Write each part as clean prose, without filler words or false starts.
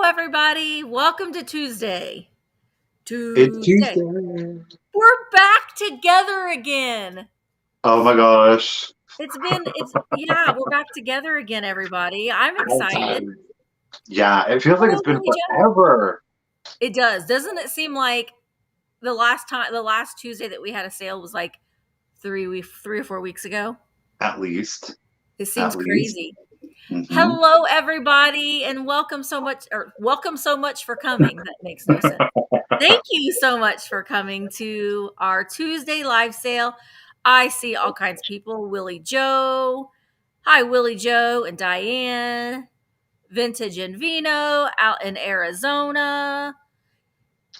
Everybody. Welcome to Tuesday. It's Tuesday. Tuesday. We're back together again. Oh my gosh. We're back together again, everybody. I'm excited. Yeah, it feels like Hello, it's been Billy Joe. forever. It does. Doesn't it seem like the last Tuesday that we had a sale was like 3 or 4 weeks ago? At least. It At seems least. crazy. hmm Hello, everybody, and welcome so much for coming. That makes no sense. Thank you so much for coming to our Tuesday live sale. I see all kinds of people. Willie Joe. Hi, Willie Joe and Diane. Vintage and Vino out in Arizona.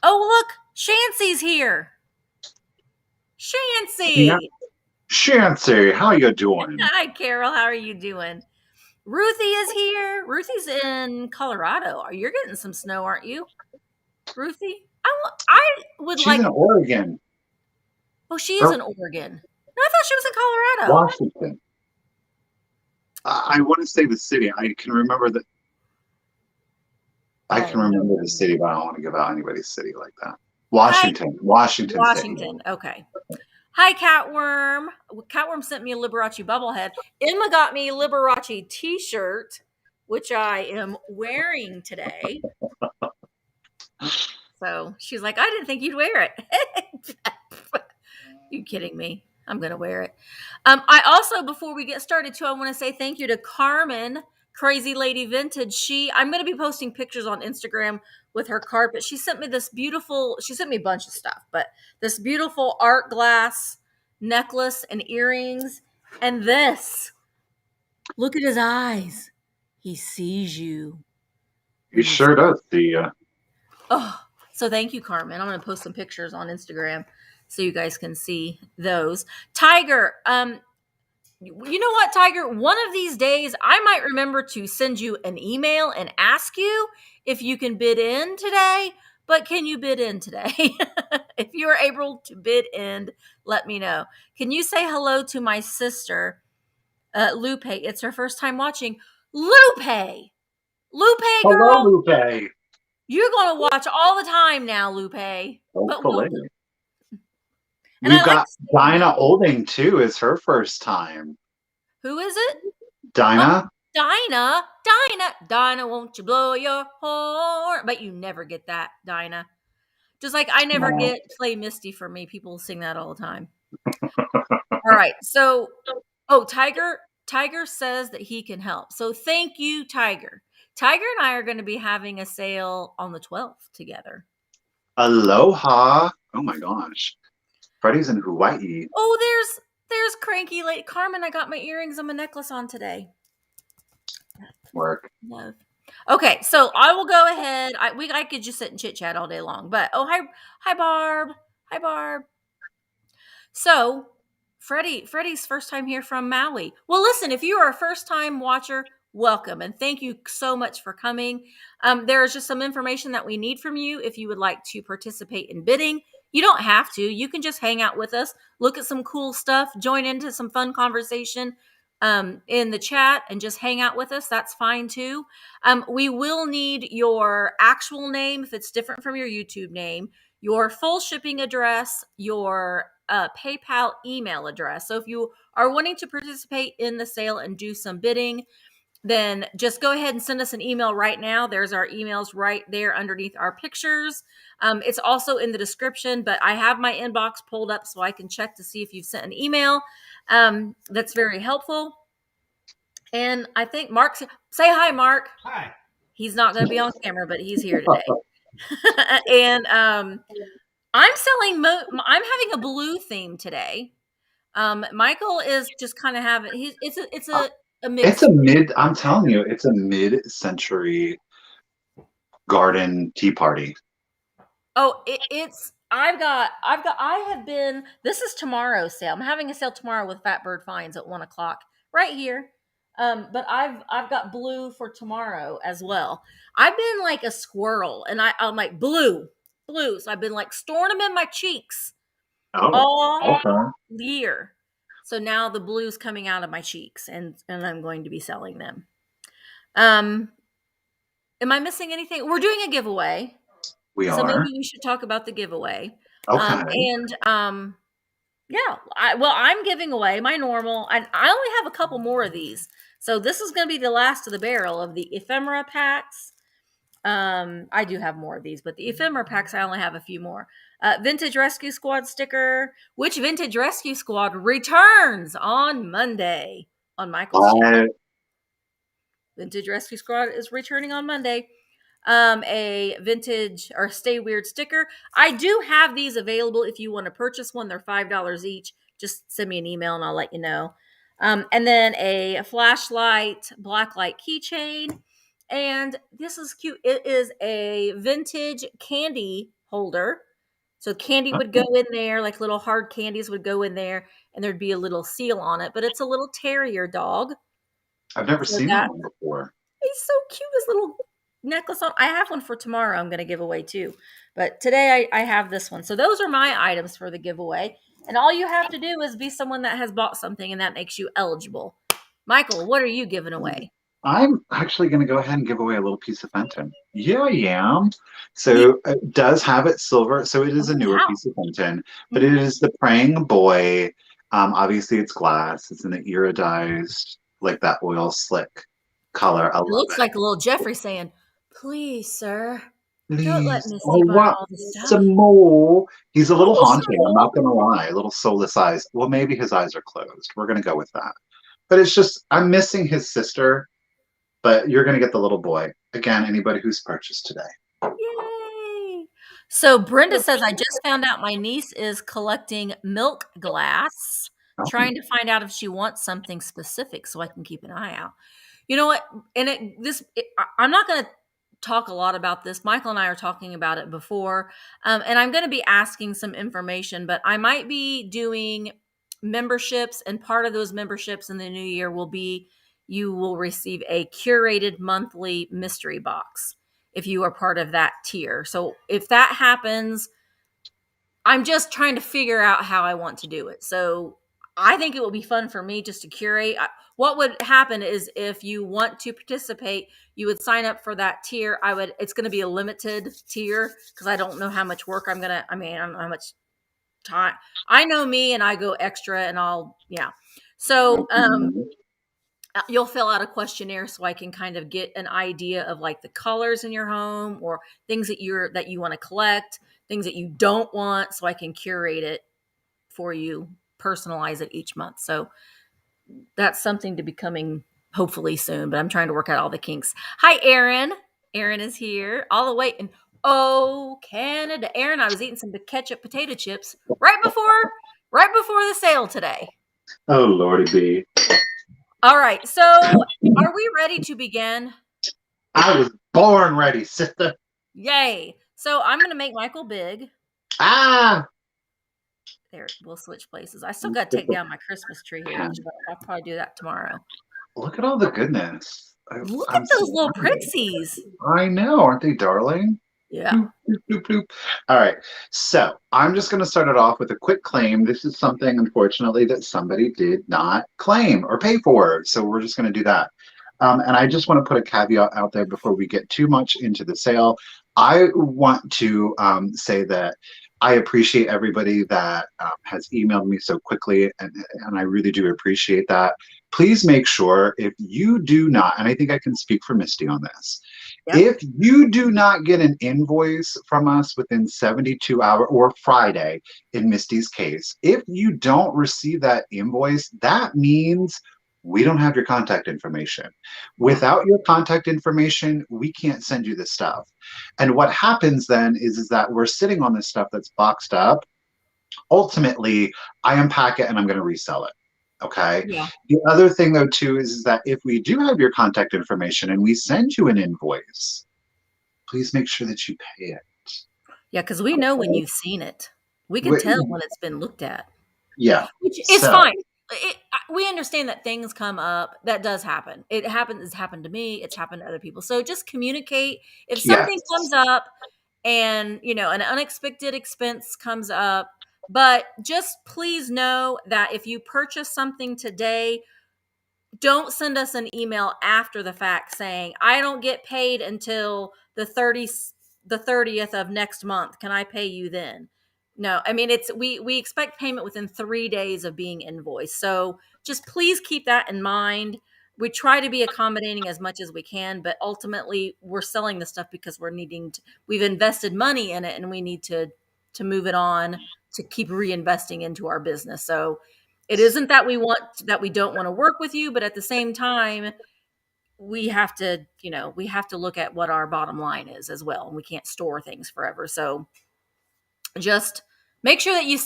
Oh, look, Shancy's here. Yeah. Shancy. Shancy, how you doing? Hi, Carol. How are you doing? Ruthie is here. Ruthie's in Colorado. You're getting some snow, aren't you, Ruthie? I would She's like. in Oregon. Oh, she is Or in Oregon. No, I thought she was in Colorado. Washington. I wouldn't say the city. I Oh, can remember no. the city, but I don't want to give out anybody's city like that. Hi, Washington State. Washington. Okay. Hi, Catworm. Catworm sent me a Liberace bubblehead. Emma got me a Liberace t-shirt, which I am wearing today. So she's like, I didn't think you'd wear it. You kidding me? I'm going to wear it. I also, before we get started too, I want to say thank you to Carmen, Crazy Lady Vintage. I'm going to be posting pictures on Instagram with her carpet. She sent me she sent me a bunch of stuff, but this beautiful art glass necklace and earrings. And this, look at his eyes. He sees you. He sure does see ya. Oh, so thank you, Carmen. I'm going to post some pictures on Instagram so you guys can see those. Tiger, you know what, Tiger? One of these days, I might remember to send you an email and ask you if you can bid in today. But can you bid in today? If you are able to bid in, let me know. Can you say hello to my sister, Lupe? It's her first time watching. Lupe! Lupe, Hello, girl! Lupe. You're going to watch all the time now, Lupe. But Hopefully. welcome. And We've I like got saying that. Dinah Olding too. Is her first time. Who is it? Oh, Dinah? Dinah, won't you blow your horn? But you never get that, Dinah. Just like I never No. get Play Misty for me. People sing that all the time. All right. So, Tiger says that he can help. So thank you, Tiger. Tiger and I are going to be having a sale on the 12th together. Aloha. Oh my gosh. Freddie's in Hawaii. Oh, there's cranky lady Carmen. I got my earrings and my necklace on today. Work. Love. Okay, so I will go ahead. I could just sit and chit chat all day long, but hi Barb, hi Barb. So Freddie's first time here from Maui. Well, listen, if you are a first time watcher, welcome and thank you so much for coming. There is just some information that we need from you if you would like to participate in bidding. You don't have to. You can just hang out with us, look at some cool stuff, join into some fun conversation in the chat, and just hang out with us. That's fine too. We will need your actual name if it's different from your YouTube name, your full shipping address, your PayPal email address. So if you are wanting to participate in the sale and do some bidding, then just go ahead and send us an email right now. There's our emails right there underneath our pictures. It's also in the description, but I have my inbox pulled up so I can check to see if you've sent an email. That's very helpful. And I think say hi, Mark. Hi. He's not going to be on camera, but he's here today. And I'm having a blue theme today. Michael is just kind of having it's a mix. I'm telling you, it's a mid-century garden tea party. Oh, this is tomorrow's sale. I'm having a sale tomorrow with Fat Bird Finds at 1:00 right here. But I've got blue for tomorrow as well. I've been like a squirrel, and I'm like blue. So I've been like storing them in my cheeks all Okay. year. So now the blue's coming out of my cheeks, and I'm going to be selling them. Am I missing anything? We're doing a giveaway, We so maybe are. we should talk about the giveaway. Okay. Yeah, I'm giving away my normal, and I only have a couple more of these. So this is going to be the last of the barrel of the ephemera packs. I do have more of these, but the ephemera packs, I only have a few more. Vintage Rescue Squad sticker, which Vintage Rescue Squad returns on Monday on Michael's channel. I, Vintage Rescue Squad is returning on Monday. A vintage or stay weird sticker. I do have these available if you want to purchase one. They're $5 each. Just send me an email and I'll let you know. And then a flashlight, blacklight keychain. And this is cute. It is a vintage candy holder. So candy would go in there, like little hard candies would go in there, and there'd be a little seal on it. But it's a little terrier dog. I've never So seen that that one before. he's so cute. His little necklace on. I have one for tomorrow. I'm going to give away too, but today I have this one. So those are my items for the giveaway, and all you have to do is be someone that has bought something, and that makes you eligible. Michael, what are you giving away? I'm actually going to go ahead and give away a little piece of Fenton. Yeah, I am. You, So it does have it silver. So it is oh a newer wow. piece of Fenton, but it Mhm. is the praying boy. Obviously, it's glass. It's in the iridized, like that oil slick color. I It love looks it. like a little Jeffrey saying, "Please, sir, don't let Please, I Misty buy want all the stuff." some more. He's a little Oh, some haunting. I'm more. not going to lie. A little soulless eyes. Well, maybe his eyes are closed. We're going to go with that. But it's just, I'm missing his sister, but you're going to get the little boy. Again, anybody who's purchased today. Yay! So Brenda says, I just found out my niece is collecting milk glass, Oh, trying to find out if she wants something specific so I can keep an eye out. You know what? And I'm not going to talk a lot about this. Michael and I are talking about it before, and I'm going to be asking some information, but I might be doing memberships, and part of those memberships in the new year will be you will receive a curated monthly mystery box if you are part of that tier. So if that happens, I'm just trying to figure out how I want to do it. So I think it will be fun for me just to curate. What would happen is if you want to participate, you would sign up for that tier. It's going to be a limited tier because I don't know how much work I don't know how much time. I know me and I go extra and yeah. So, mhm. you'll fill out a questionnaire so I can kind of get an idea of like the colors in your home or things that you want to collect, things that you don't want, so I can curate it for you, personalize it each month. So that's something to be coming hopefully soon, but I'm trying to work out all the kinks. Hi, Erin. Erin is here all the way in Canada. Erin, I was eating some ketchup potato chips right before the sale today. Oh, Lordy B. All right. So are we ready to begin? I was born ready, sister. Yay. So I'm going to make Michael big. Ah! There, we'll switch places. I still got to take down my Christmas tree here, but I'll probably do that tomorrow. Look at all the goodness. Look at I'm those little surrounded. prixies. I know, aren't they darling? Yeah. Bloop, bloop, bloop, bloop. All right, so I'm just going to start it off with a quick claim. This is something, unfortunately, that somebody did not claim or pay for, so we're just going to do that. And I just want to put a caveat out there before we get too much into the sale. I want to say that I appreciate everybody that has emailed me so quickly, and I really do appreciate that. Please make sure if you do not, and I think I can speak for Misty on this, Yep. if you do not get an invoice from us within 72 hours or Friday, in Misty's case, if you don't receive that invoice, that means we don't have your contact information. Yeah. Without your contact information, we can't send you this stuff. And what happens then is that we're sitting on this stuff that's boxed up. Ultimately, I unpack it and I'm going to resell it. Okay. Yeah. The other thing, though, too, is that if we do have your contact information and we send you an invoice, please make sure that you pay it. Yeah. Because we know when you've seen it. We can tell We- when it's been looked at, yeah. which is So, fine. We understand that things come up. That does happen. It happens. It's happened to me. It's happened to other people. So just communicate. If something yes. comes up and, an unexpected expense comes up, but just please know that if you purchase something today, don't send us an email after the fact saying, I don't get paid until the 30th of next month. Can I pay you then? No, I mean, we expect payment within 3 days of being invoiced. So just please keep that in mind. We try to be accommodating as much as we can, but ultimately we're selling the stuff because we've invested money in it and we need to move it on to keep reinvesting into our business. So it isn't that we don't want to work with you, but at the same time, we have to, we have to look at what our bottom line is as well. And we can't store things forever. So just make sure that you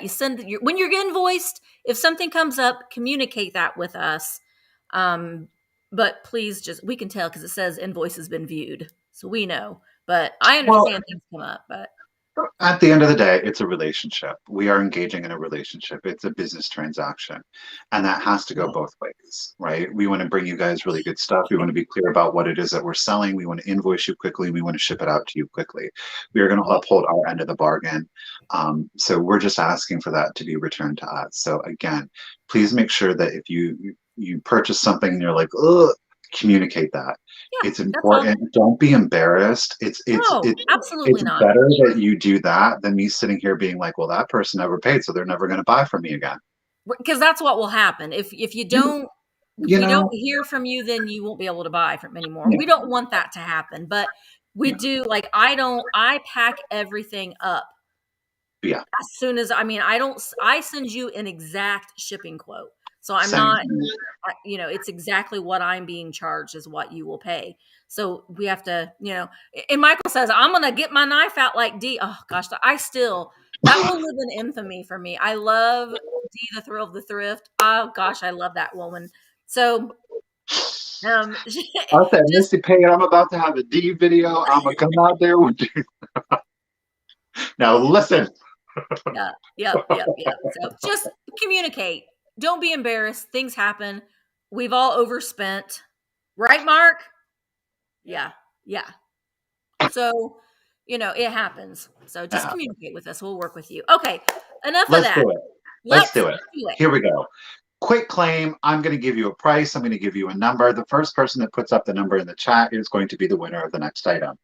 send when you're invoiced, if something comes up, communicate that with us. But please we can tell because it says invoice has been viewed. So we know, but I Well, understand things come up, but at the end of the day, it's a relationship. We are engaging in a relationship. It's a business transaction. And that has to go both ways, right? We want to bring you guys really good stuff. We want to be clear about what it is that we're selling. We want to invoice you quickly. We want to ship it out to you quickly. We are going to uphold our end of the bargain. So we're just asking for that to be returned to us. So again, please make sure that if you purchase something and you're like, oh, communicate that. yeah, It's that's all. important. Don't be embarrassed. No, It's absolutely not. better that you do that than me sitting here being like, well, that person never paid, so they're never going to buy from me again. Because that's what will happen if you You, don't if you we don't know, hear from you, then you won't be able to buy from anymore. yeah, We don't want that to happen, but we yeah, do. Like I pack everything up yeah. as soon as, I mean, I send you an exact shipping quote. So I'm Same. not, it's exactly what I'm being charged is what you will pay. So we have to, and Michael says, I'm going to get my knife out like D. Oh gosh, that will live in infamy for me. I love D, the thrill of the thrift. Oh gosh, I love that woman. So, I said, just, Misty Pay, I'm about to have a D video. I'm gonna come out there with you. Now listen. yeah, yep. So just communicate. Don't be embarrassed. Things happen. We've all overspent. Right, Mark? Yeah. Yeah. So, it happens. So just Yeah. communicate with us. We'll work with you. Okay. Enough of Let's that. do it. Let's Let's do it. do it. Here we go. Quick claim. I'm going to give you a price. I'm going to give you a number. The first person that puts up the number in the chat is going to be the winner of the next item.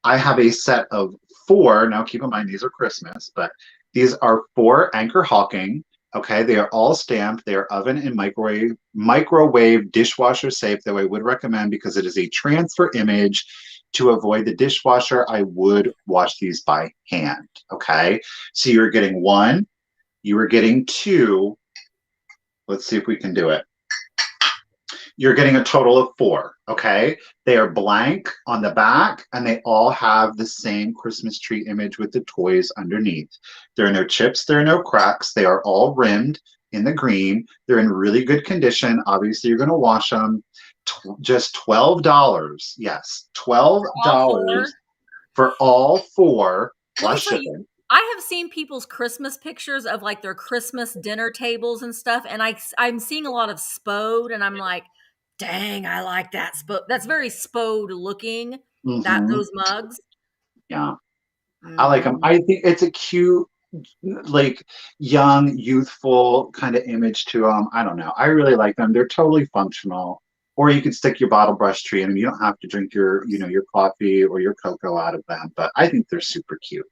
I have a set of 4. Now, keep in mind, these are Christmas, but these are 4 Anchor Hawking. Okay, they are all stamped. They are oven and microwave dishwasher safe, that I would recommend because it is a transfer image. To avoid the dishwasher, I would wash these by hand. Okay, so you're getting 1, you are getting 2. Let's see if we can do it. You're getting a total of 4. Okay. They are blank on the back and they all have the same Christmas tree image with the toys underneath. There are no chips, there are no cracks. They are all rimmed in the green. They're in really good condition. Obviously, you're going to wash them. Just $12. Yes, All $12 four. for all 4 Let me plus tell you, shipping. I have seen people's Christmas pictures of like their Christmas dinner tables and stuff, and I'm seeing a lot of spode, and I'm like, dang, I like that spode. That's very spode looking. Mm-hmm. Those mugs. Yeah, I like them. Hmm. I think it's a cute, like, young, youthful kind of image to them. I don't know. I really like them. They're totally functional. Or you could stick your bottle brush tree in them. You don't have to drink your coffee or your cocoa out of them. But I think they're super cute.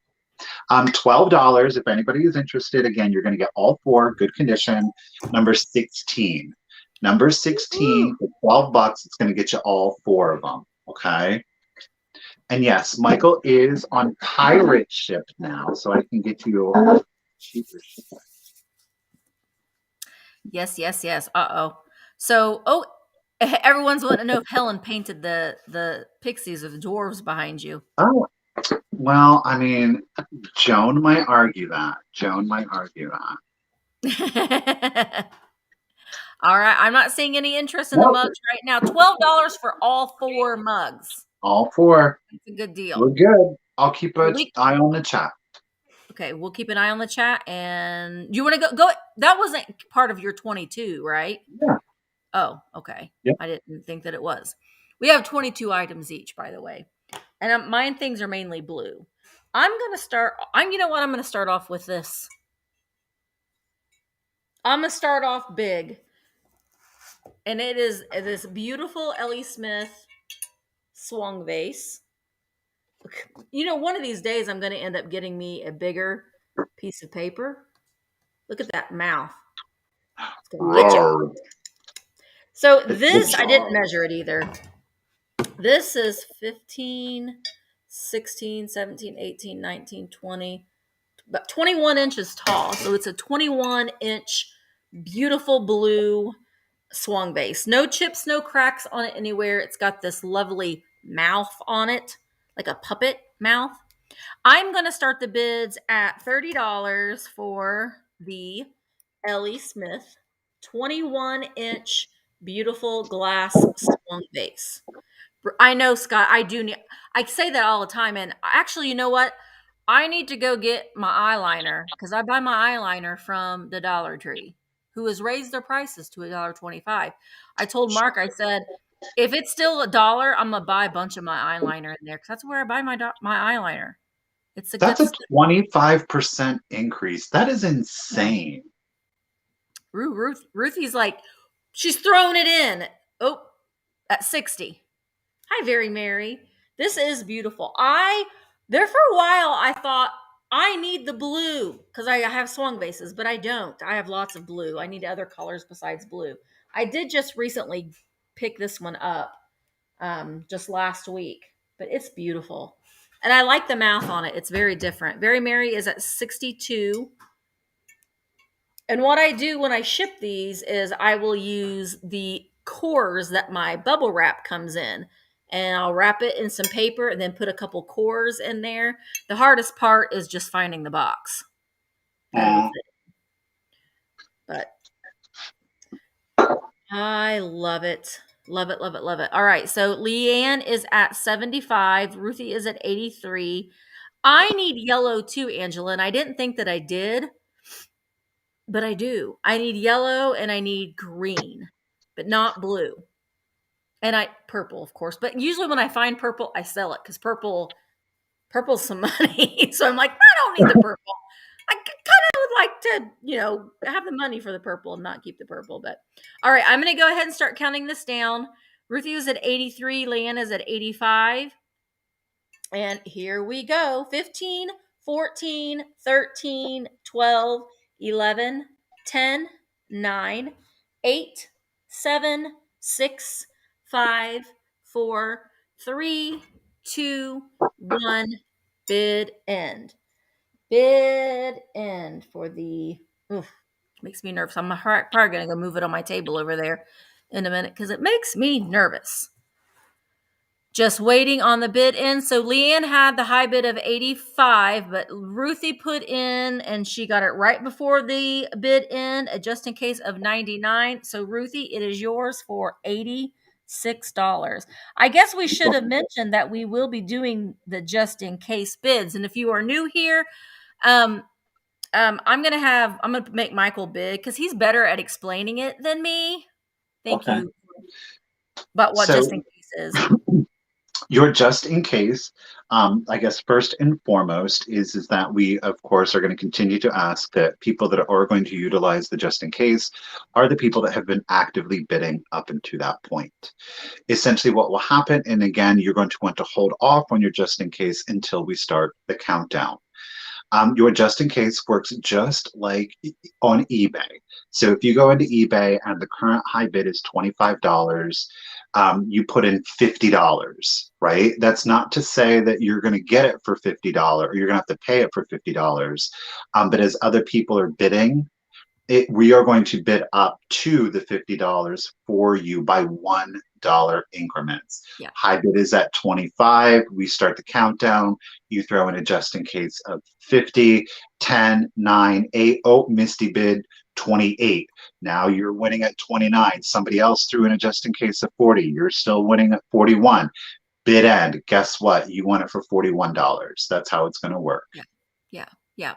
$12 if anybody is interested. Again, you're going to get all 4, good condition. Number 16. Number 16 for $12. It's going to get you all 4 of them. Okay. And yes, Michael is on pirate ship now, so I can get you a cheaper ship. Yes. Uh-oh. So, everyone's wanting to know if Helen painted the pixies or the dwarves behind you. Oh, well, I mean, Joan might argue that. Joan might argue that. All right. I'm not seeing any interest in the Nope. mugs right now. $12 for all 4 mugs. All 4. It's a good We're deal. good. I'll keep So an eye on the chat. okay, we'll keep an eye on the chat. And you want to go? That wasn't part of your 22, right? Yeah. Oh, okay. Yep. I didn't think that it was. We have 22 items each, by the way. And mine things are mainly blue. You know what? I'm going to start off with this. I'm going to start off big. And it is this beautiful Ellie Smith swung vase. One of these days I'm going to end up getting me a bigger piece of paper. Look at that mouth. It's going to get you. Roar. So Good this, I didn't job. measure it either. This is 15, 16, 17, 18, 19, 20, about 21 inches tall. So it's a 21-inch beautiful blue swung base. No chips, no cracks on it anywhere. It's got this lovely mouth on it, like a puppet mouth. I'm going to start the bids at $30 for the Ellie Smith 21-inch beautiful glass swung vase. I know, Scott. I do need. I say that all the time, and actually, you know what? I need to go get my eyeliner because I buy my eyeliner from the Dollar Tree, who has raised their prices to $1.25. I told Mark, I said, if it's still $1, I'm gonna buy a bunch of my eyeliner in there because that's where I buy my eyeliner. It's a That's good a stuff. 25% increase. That is Yeah. insane. Ruthie's like, she's throwing it in. Oh, at 60. Hi, Very Merry. This is beautiful. There for a while, I thought I need the blue because I have swung bases, but I don't. I have lots of blue. I need other colors besides blue. I did just recently pick this one up just last week, but it's beautiful. And I like the mouth on it. It's very different. Very Merry is at 62. And what I do when I ship these is I will use the cores that my bubble wrap comes in. And I'll wrap it in some paper and then put a couple cores in there. The hardest part is just finding the box that it'll Mm. fit. But I love it. Love it, love it, love it. All right. So Leanne is at 75. Ruthie is at 83. I need yellow too, Angela. And I didn't think that I did, but I do. I need yellow and I need green, but not blue. And I purple, of course. But usually when I find purple, I sell it because purple's some money. So I'm like, I don't need the purple. I kind of would like to, have the money for the purple and not keep the purple. But all right, I'm going to go ahead and start counting this down. Ruthie was at 83. Leanna's at 85. And here we go. 15, 14, 13, 12, 11, 10, 9, 8, 7, 6, 5, 4, 3, 2, 1. Bid end. Bid end for the. Oof, makes me nervous. I'm probably going to go move it on my table over there in a minute because it makes me nervous. Just waiting on the bid in. So Leanne had the high bid of 85, but Ruthie put in, and she got it right before the bid in, a just in case of 99. So Ruthie, it is yours for $86. I guess we should have mentioned that we will be doing the just in case bids. And if you are new here, I'm gonna make Michael bid because he's better at explaining it than me. Thank Okay. you. About what just in So case is. your just in case, I guess first and foremost is that we of course are going to continue to ask that people that are going to utilize the just in case are the people that have been actively bidding up until that point. Essentially what will happen, and again, you're going to want to hold off on your just in case until we start the countdown. Your just in case works just like on eBay. So if you go into eBay and the current high bid is $25, you put in $50, right? That's not to say that you're going to get it for $50 or you're going to have to pay it for $50. But as other people are bidding, we are going to bid up to the $50 for you by $1 increments. Yeah. High bid is at 25. We start the countdown. You throw in a just in case of 50, 10, 9, 8. Oh, Misty bid 28. Now you're winning at 29. Somebody else threw in a just in case of 40. You're still winning at 41. Bid end. Guess what? You won it for $41. That's how it's going to work. Yeah. Yeah. Yeah.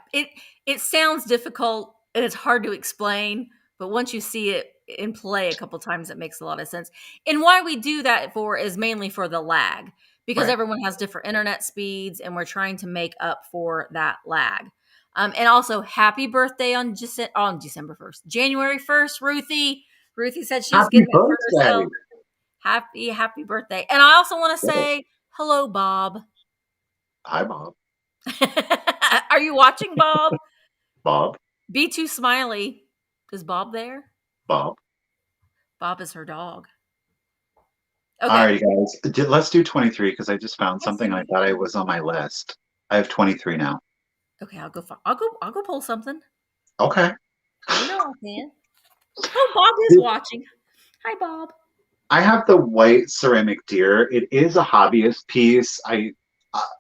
It sounds difficult and it's hard to explain, but once you see it in play a couple times, it makes a lot of sense. And why we do that for is mainly for the lag because Right. everyone has different internet speeds and we're trying to make up for that lag. And also happy birthday on December 1st, January 1st, Ruthie. Ruthie said she was Happy getting it for birthday. herself. Happy birthday. And I also want to say hello, Bob. Hi, Bob. Are you watching, Bob? Bob. Be too smiley. Is Bob there? Bob. Bob is her dog. All Okay. right, guys. Let's do 23 because I just found Hi, something I Cindy. thought I was on my list. I have 23 now. Okay, I'll go pull something. Okay. You know I can. Oh, Bob is watching. Hi, Bob. I have the white ceramic deer. It is a hobbyist piece.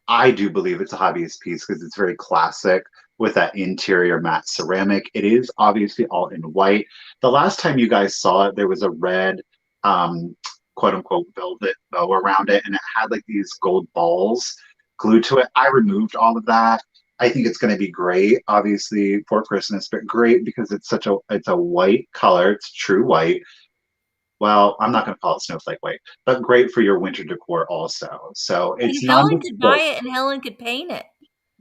I do believe it's a hobbyist piece because it's very classic with that interior matte ceramic. It is obviously all in white. The last time you guys saw it, there was a red um, quote unquote velvet bow around it, and it had like these gold balls glued to it. I removed all of that. I think it's going to be great, obviously for Christmas, but great because it's a white color. It's true white. Well, I'm not going to call it snowflake white, but great for your winter decor also. So And it's Helen could buy nondescript. it and Helen could paint it.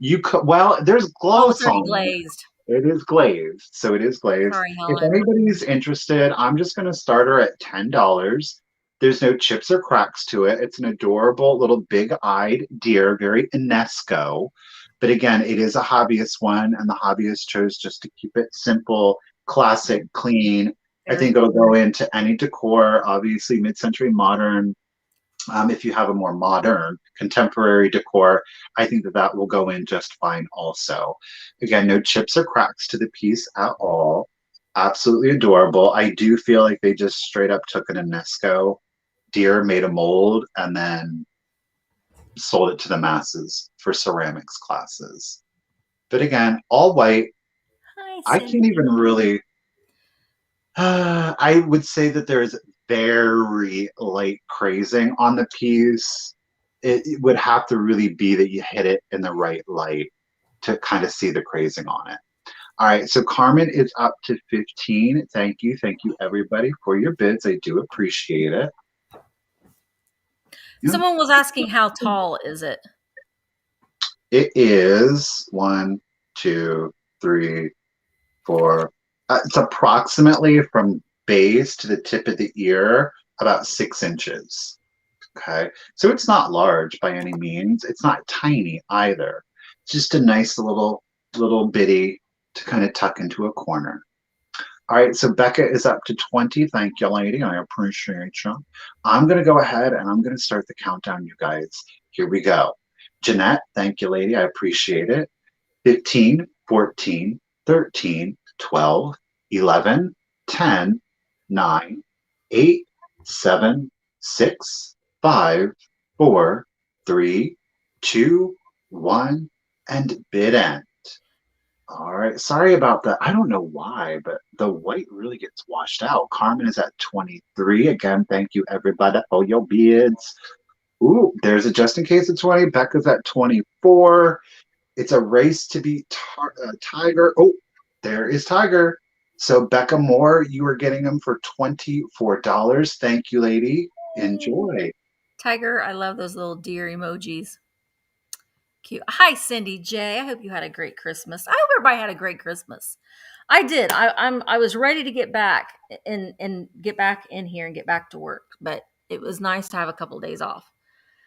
You could, well, there's Oh, it's gloss already on it. glazed. It is glazed, so it is glazed. Sorry, If Helen. anybody's interested, I'm just going to start her at $10. There's no chips or cracks to it. It's an adorable little big-eyed deer, very UNESCO. But again, it is a hobbyist one, and the hobbyist chose just to keep it simple, classic, clean. I Very think it'll go into any decor, obviously mid-century modern. If you have a more modern, contemporary decor, I think that that will go in just fine also. Again, no chips or cracks to the piece at all. Absolutely adorable. I do feel like they just straight up took an UNESCO deer, made a mold, and then sold it to the masses for ceramics classes. But again, all white. Hi, I can't Cindy. even really I would say that there's very light crazing on the piece. It would have to really be that you hit it in the right light to kind of see the crazing on it. All right, so Carmen is up to 15. Thank you. Thank you, everybody, for your bids. I do appreciate it. Yeah. Someone was asking how tall is it? It is one, two, three, four. It's approximately from base to the tip of the ear, about 6 inches. Okay. So it's not large by any means. It's not tiny either. It's just a nice little bitty to kind of tuck into a corner. All right, so Becca is up to 20. Thank you, lady. I appreciate you. I'm going to go ahead and I'm going to start the countdown, you guys. Here we go. Jeanette, thank you, lady. I appreciate it. 15, 14, 13, 12, 11, 10, 9, 8, 7, 6, 5, 4, 3, 2, 1, and bid end. All right. Sorry about that. I don't know why, but the white really gets washed out. Carmen is at 23. Again, thank you, everybody. Oh, your bids. Ooh, there's a just in case of 20. Becca's at 24. It's a race to beat Tiger. Oh, there is Tiger. So Becca Moore, you are getting them for $24. Thank you, lady. Yay. Enjoy. Tiger, I love those little deer emojis. Cute. Hi, Cindy J. I hope you had a great Christmas. I hope everybody had a great Christmas. I did. I was ready to get back and get back in here and get back to work, but it was nice to have a couple of days off.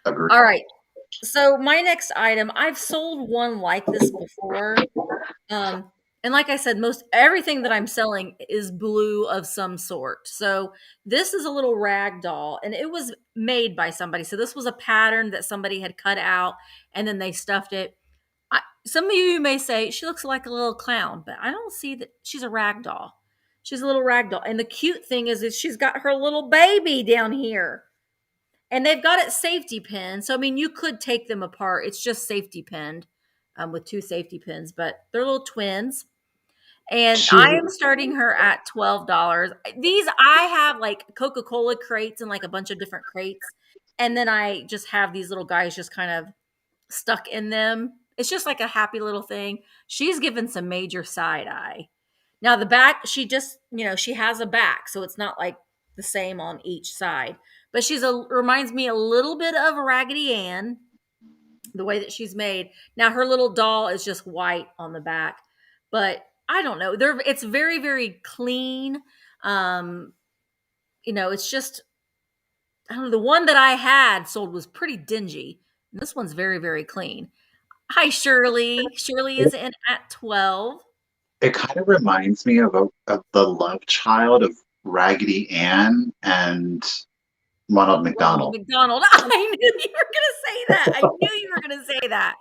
Agree. All right. So my next item, I've sold one like this before. Um, and like I said, most everything that I'm selling is blue of some sort. So this is a little rag doll, and it was made by somebody. So this was a pattern that somebody had cut out, and then they stuffed it. Some of you may say she looks like a little clown, but I don't see that she's a rag doll. She's a little rag doll, and the cute thing is she's got her little baby down here. And they've got it safety pinned. So, I mean, you could take them apart. It's just safety pinned with two safety pins, but they're little twins. And She's I am starting her at $12. These, I have like Coca Cola crates and like a bunch of different crates. And then I just have these little guys just kind of stuck in them. It's just like a happy little thing. She's given some major side eye. Now, the back, she just, she has a back. So it's not like the same on each side. But reminds me a little bit of a Raggedy Ann, the way that she's made. Now her little doll is just white on the back, but I don't know. It's very very clean. Um, it's just, I don't know, the one that I had sold was pretty dingy. And this one's very, very clean. Hi, Shirley. Shirley is in at 12. It kind of reminds me of the love child of Raggedy Ann and Ronald Ronald McDonald, McDonald. I knew you were going to say that. I knew you were going to say that.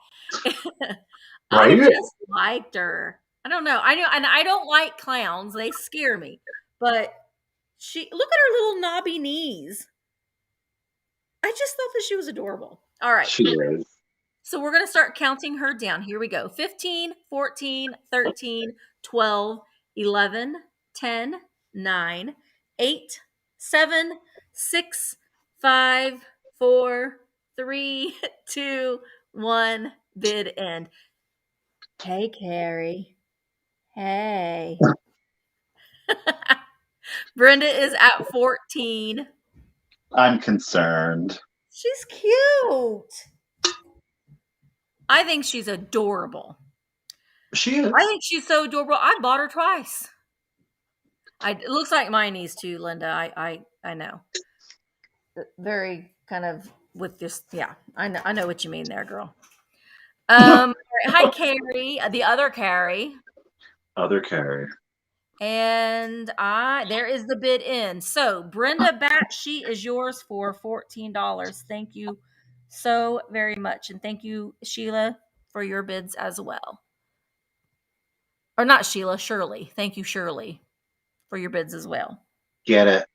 I right? just liked her. I don't know. I know, and I don't like clowns. They scare me. But she, look at her little knobby knees. I just thought that she was adorable. All right. She is. So we're going to start counting her down. Here we go. 15, 14, 13, 12, 11, 10, 9, 8, 7, 6, 5, 4, 3, 2, 1. Bid end. Hey, Carrie. Hey. Brenda is at 14. I'm concerned. She's cute. I think she's adorable. She I is. think she's so adorable. I bought her twice. It looks like my niece too, Linda. I know. Very kind of with this. Yeah, I know what you mean there, girl. All right, hi, Carrie, the other Carrie, Other Carrie. and there is the bid in. So Brenda Bat, she is yours for $14. Thank you so very much, and thank you, Sheila, for your bids as well. Or not Sheila, Shirley. Thank you, Shirley, for your bids as well. Get it.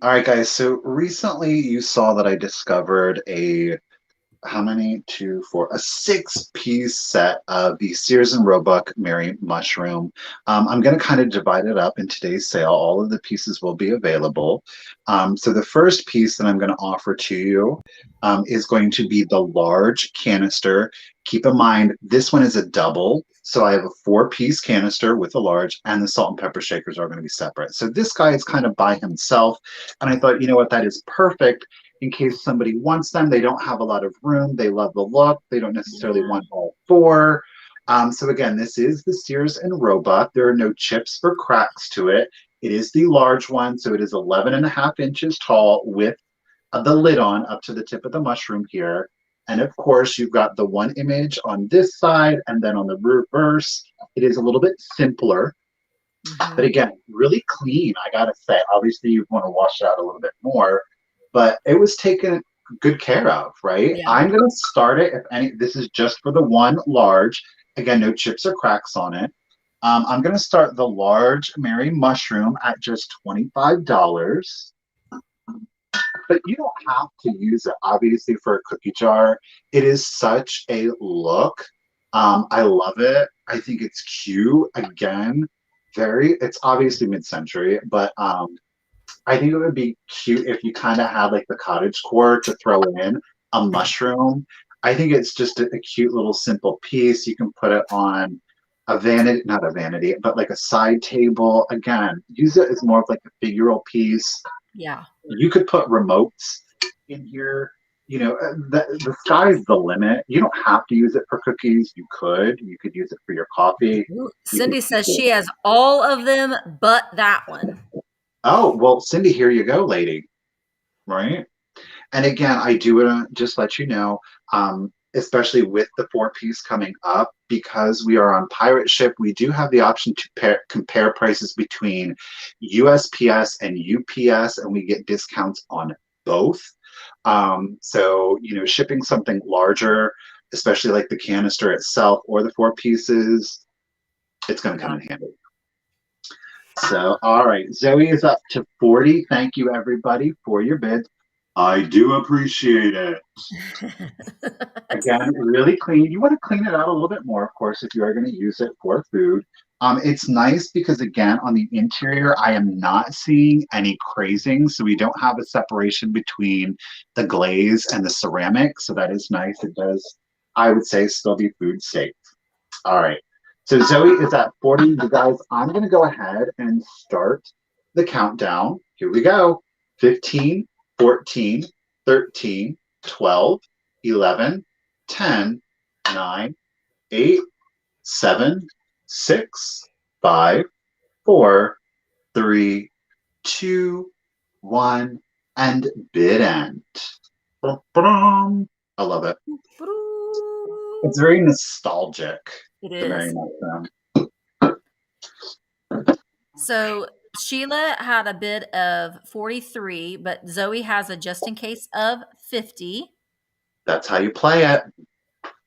All right, guys. So recently you saw that I discovered how many? Two, four, a six-piece set of the Sears and Roebuck Mary Mushroom. I'm going to kind of divide it up in today's sale. All of the pieces will be available. So the first piece that I'm going to offer to you is going to be the large canister. Keep in mind, this one is a double. So I have a four-piece canister with a large, and the salt and pepper shakers are going to be separate. So this guy is kind of by himself. And I thought, you know what, that is perfect in case somebody wants them. They don't have a lot of room. They love the look. They don't necessarily Yeah. want all four. So again, this is the Sears and Roebuck. There are no chips or cracks to it. It is the large one. So it is 11.5 inches tall with the lid on up to the tip of the mushroom here. And of course, you've got the one image on this side, and then on the reverse, it is a little bit simpler. But Mm-hmm. again, really clean, I gotta say. Obviously, you want to wash it out a little bit more, but it was taken good care of, right? Yeah. I'm gonna start it. If any, this is just for the one large. Again, no chips or cracks on it. I'm gonna start the large Mary Mushroom at just $25. But you don't have to use it, obviously, for a cookie jar. It is such a look. I love it. I think it's cute. Again, it's obviously mid-century, but I think it would be cute if you kind of had like the cottage core to throw in a mushroom. I think it's just a cute little simple piece. You can put it on a vanity, not a vanity, but like a side table. Again, use it as more of like a figural piece. Yeah. You could put remotes in here. The sky's the limit. You don't have to use it for cookies. You could. You could use it for your coffee. Ooh, You could Cindy says she has all of them but that one. Oh, well, Cindy, here you go, lady. Right? And again, I do want to just let you know, especially with the four-piece coming up, because we are on pirate ship, we do have the option to compare prices between USPS and UPS, and we get discounts on both. So, shipping something larger, especially like the canister itself or the four pieces, it's going to Yeah. come in handy. So, all right, Zoe is up to 40. Thank you, everybody, for your bids. I do appreciate it. Again, really clean. You want to clean it out a little bit more, of course, if you are going to use it for food. It's nice because, again, on the interior, I am not seeing any crazing. So we don't have a separation between the glaze and the ceramic. So that is nice. It does, I would say, still be food safe. All right. So Zoe is at 40. You guys, I'm going to go ahead and start the countdown. Here we go. 15, 14, 13, 12, 11, 10, 9, 8, 7, 6, 5, 4, 3, 2, one, and bid end. Ba-ba-dum. I love it. It's very nostalgic. It The very is. nice So Sheila had a bid of 43, but Zoe has a just in case of 50. That's how you play it.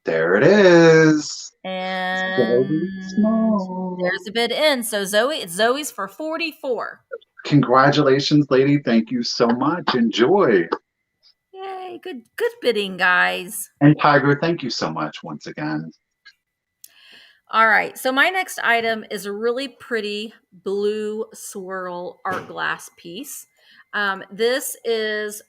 There it is. And Very small. there's a bid in. So it's Zoe's for 44. Congratulations, lady. Thank you so much. Enjoy. Yay, good bidding, guys. And Tiger, thank you so much once again. All right, so my next item is a really pretty blue swirl art glass piece. This is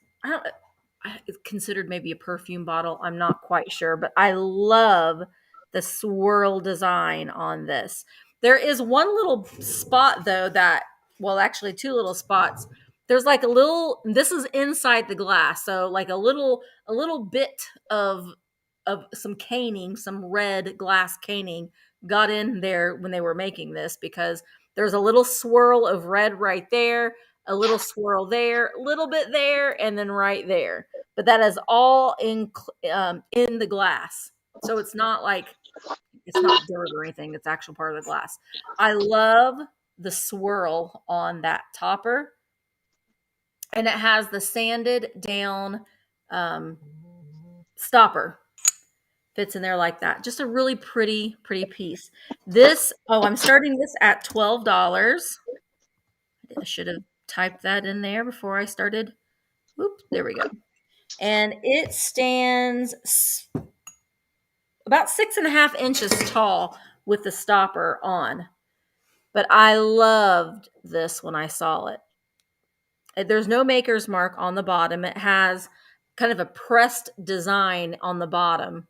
it's considered maybe a perfume bottle. I'm not quite sure, but I love the swirl design on this. There is one little spot though well, actually two little spots. There's like a little. This is inside the glass, so like a little bit of some caning, some red glass caning got in there when they were making this because there's a little swirl of red right there, a little swirl there, a little bit there, and then right there. But that is all in the glass, so it's not like it's not dirt or anything. It's actual part of the glass. I love the swirl on that topper, and it has the sanded down stopper fits in there like that. Just a really pretty piece. I'm starting this at $12. I should have typed that in there before I started. Oop, there we go. And it stands about 6.5 inches tall with the stopper on. But I loved this when I saw it. There's no maker's mark on the bottom. It has kind of a pressed design on the bottom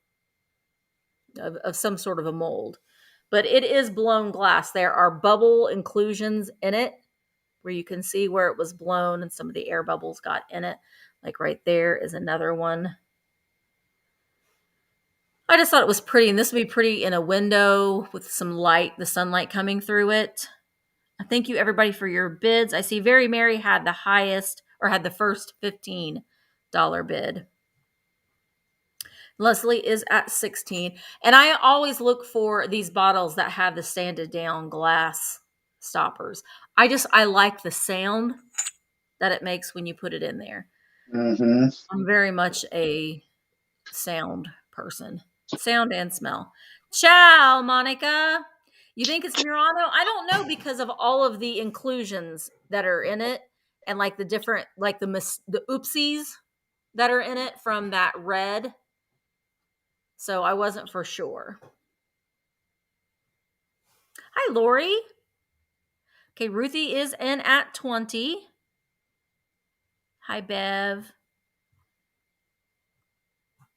of some sort of a mold, but it is blown glass. There are bubble inclusions in it where you can see where it was blown and some of the air bubbles got in it. Like right there is another one. I just thought it was pretty, and this would be pretty in a window with some light, the sunlight coming through it. Thank you everybody for your bids. I see Very Merry had the highest or had the first $15 bid. Leslie is at 16. And I always look for these bottles that have the sanded down glass stoppers. I like the sound that it makes when you put it in there. Mm-hmm. I'm very much a sound person. Sound and smell. Ciao, Monica. You think it's Murano? I don't know because of all of the inclusions that are in it and like the different, like the oopsies that are in it from that red. So I wasn't for sure. Hi, Lori. Okay, Ruthie is in at 20. Hi, Bev.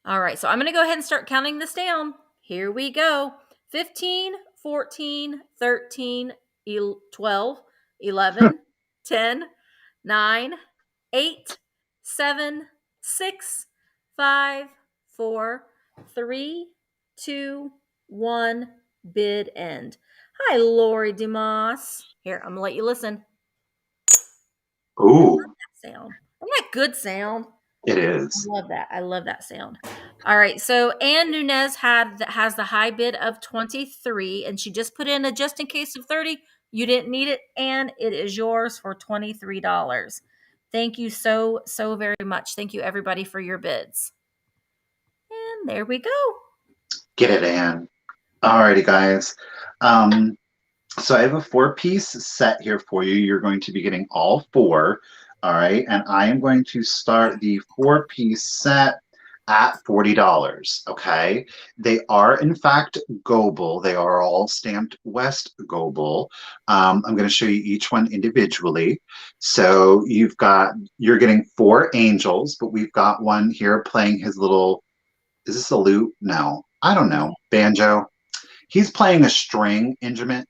All right, so I'm going to go ahead and start counting this down. Here we go. 15, 14, 13, 12, 11, 10, 9, 8, 7, 6, 5, 4, 3, 2, 1, bid end. Hi, Lori DeMoss. Here, I'm going to let you listen. Ooh. I love that sound. Isn't that good sound? It is. I love that. I love that sound. All right. So Ann Nunez has the high bid of 23, and she just put in a just in case of 30. You didn't need it, and it is yours for $23. Thank you so very much. Thank you everybody for your bids. And there we go. Get it, Anne. Alrighty, guys. So I have a 4-piece set here for you. You're going to be getting all 4. All right. And I am going to start the 4-piece set at $40. Okay. They are, in fact, Goebel. They are all stamped West Goebel. I'm going to show you each one individually. So you're getting 4 angels, but we've got one here playing his little, is this a lute? No, I don't know. Banjo. He's playing a string instrument.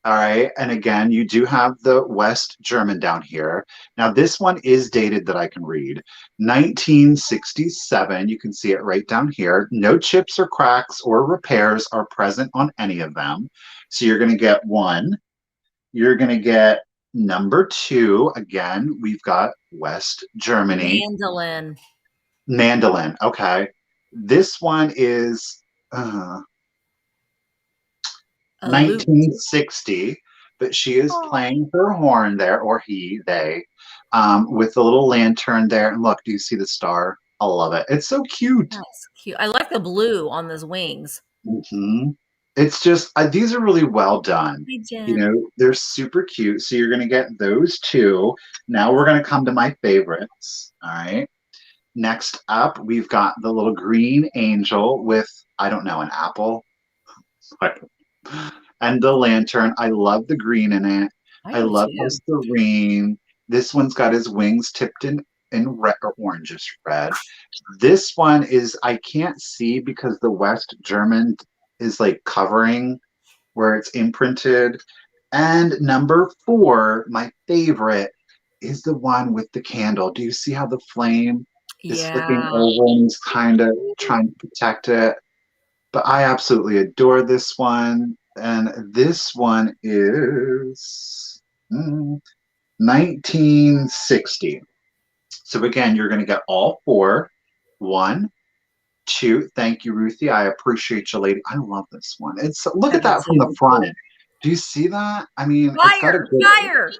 All right. And again, you do have the West German down here. Now, this one is dated that I can read. 1967. You can see it right down here. No chips or cracks or repairs are present on any of them. So you're going to get 1. You're going to get Number 2, again, we've got West Germany. Mandolin. Mandolin. Okay. This one is uh, A lute. 1960, but she is Oh, playing her horn there, or he, they, with the little lantern there. And look, do you see the star? I love it. It's so cute. that's cute. I like the blue on those wings. Hmm. It's just, these are really well done. Hi, You Jen. know, they're super cute. So you're going to get those two. Now we're going to come to my favorites. All right. Next up, we've got the little green angel with, I don't know, an apple. And the lantern. I love the green in it. I I do love how too. serene. This one's got his wings tipped in red or orangish red. This one is I can't see because the West German is like covering where it's imprinted. And number 4, my favorite, is the one with the candle. Do you see how the flame is flicking Yeah. over and he's kind of trying to protect it? But I absolutely adore this one. And this one is 1960. So again, you're going to get all 4. 1, 2. Thank you, Ruthie. I appreciate you, lady. I love this one. It's look I at do that from the too. front. Do you see that? I mean, it's got a Fire! good. Fire!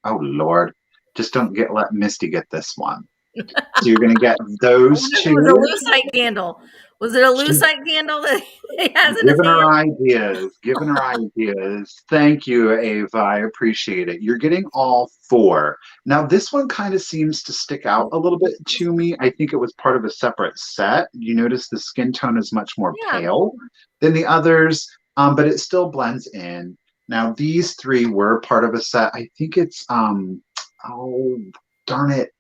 Oh Lord, just don't let Misty get this one. So you're going to get those Wonder if it was a two. lucite candle. Was it a lucite candle that he has in his Giving her hand? ideas, giving her ideas. Thank you, Ava. I appreciate it. You're getting all 4. Now, this one kind of seems to stick out a little bit to me. I think it was part of a separate set. You notice the skin tone is much more Yeah. pale than the others, but it still blends in. Now, these 3 were part of a set. I think it's, oh, darn it.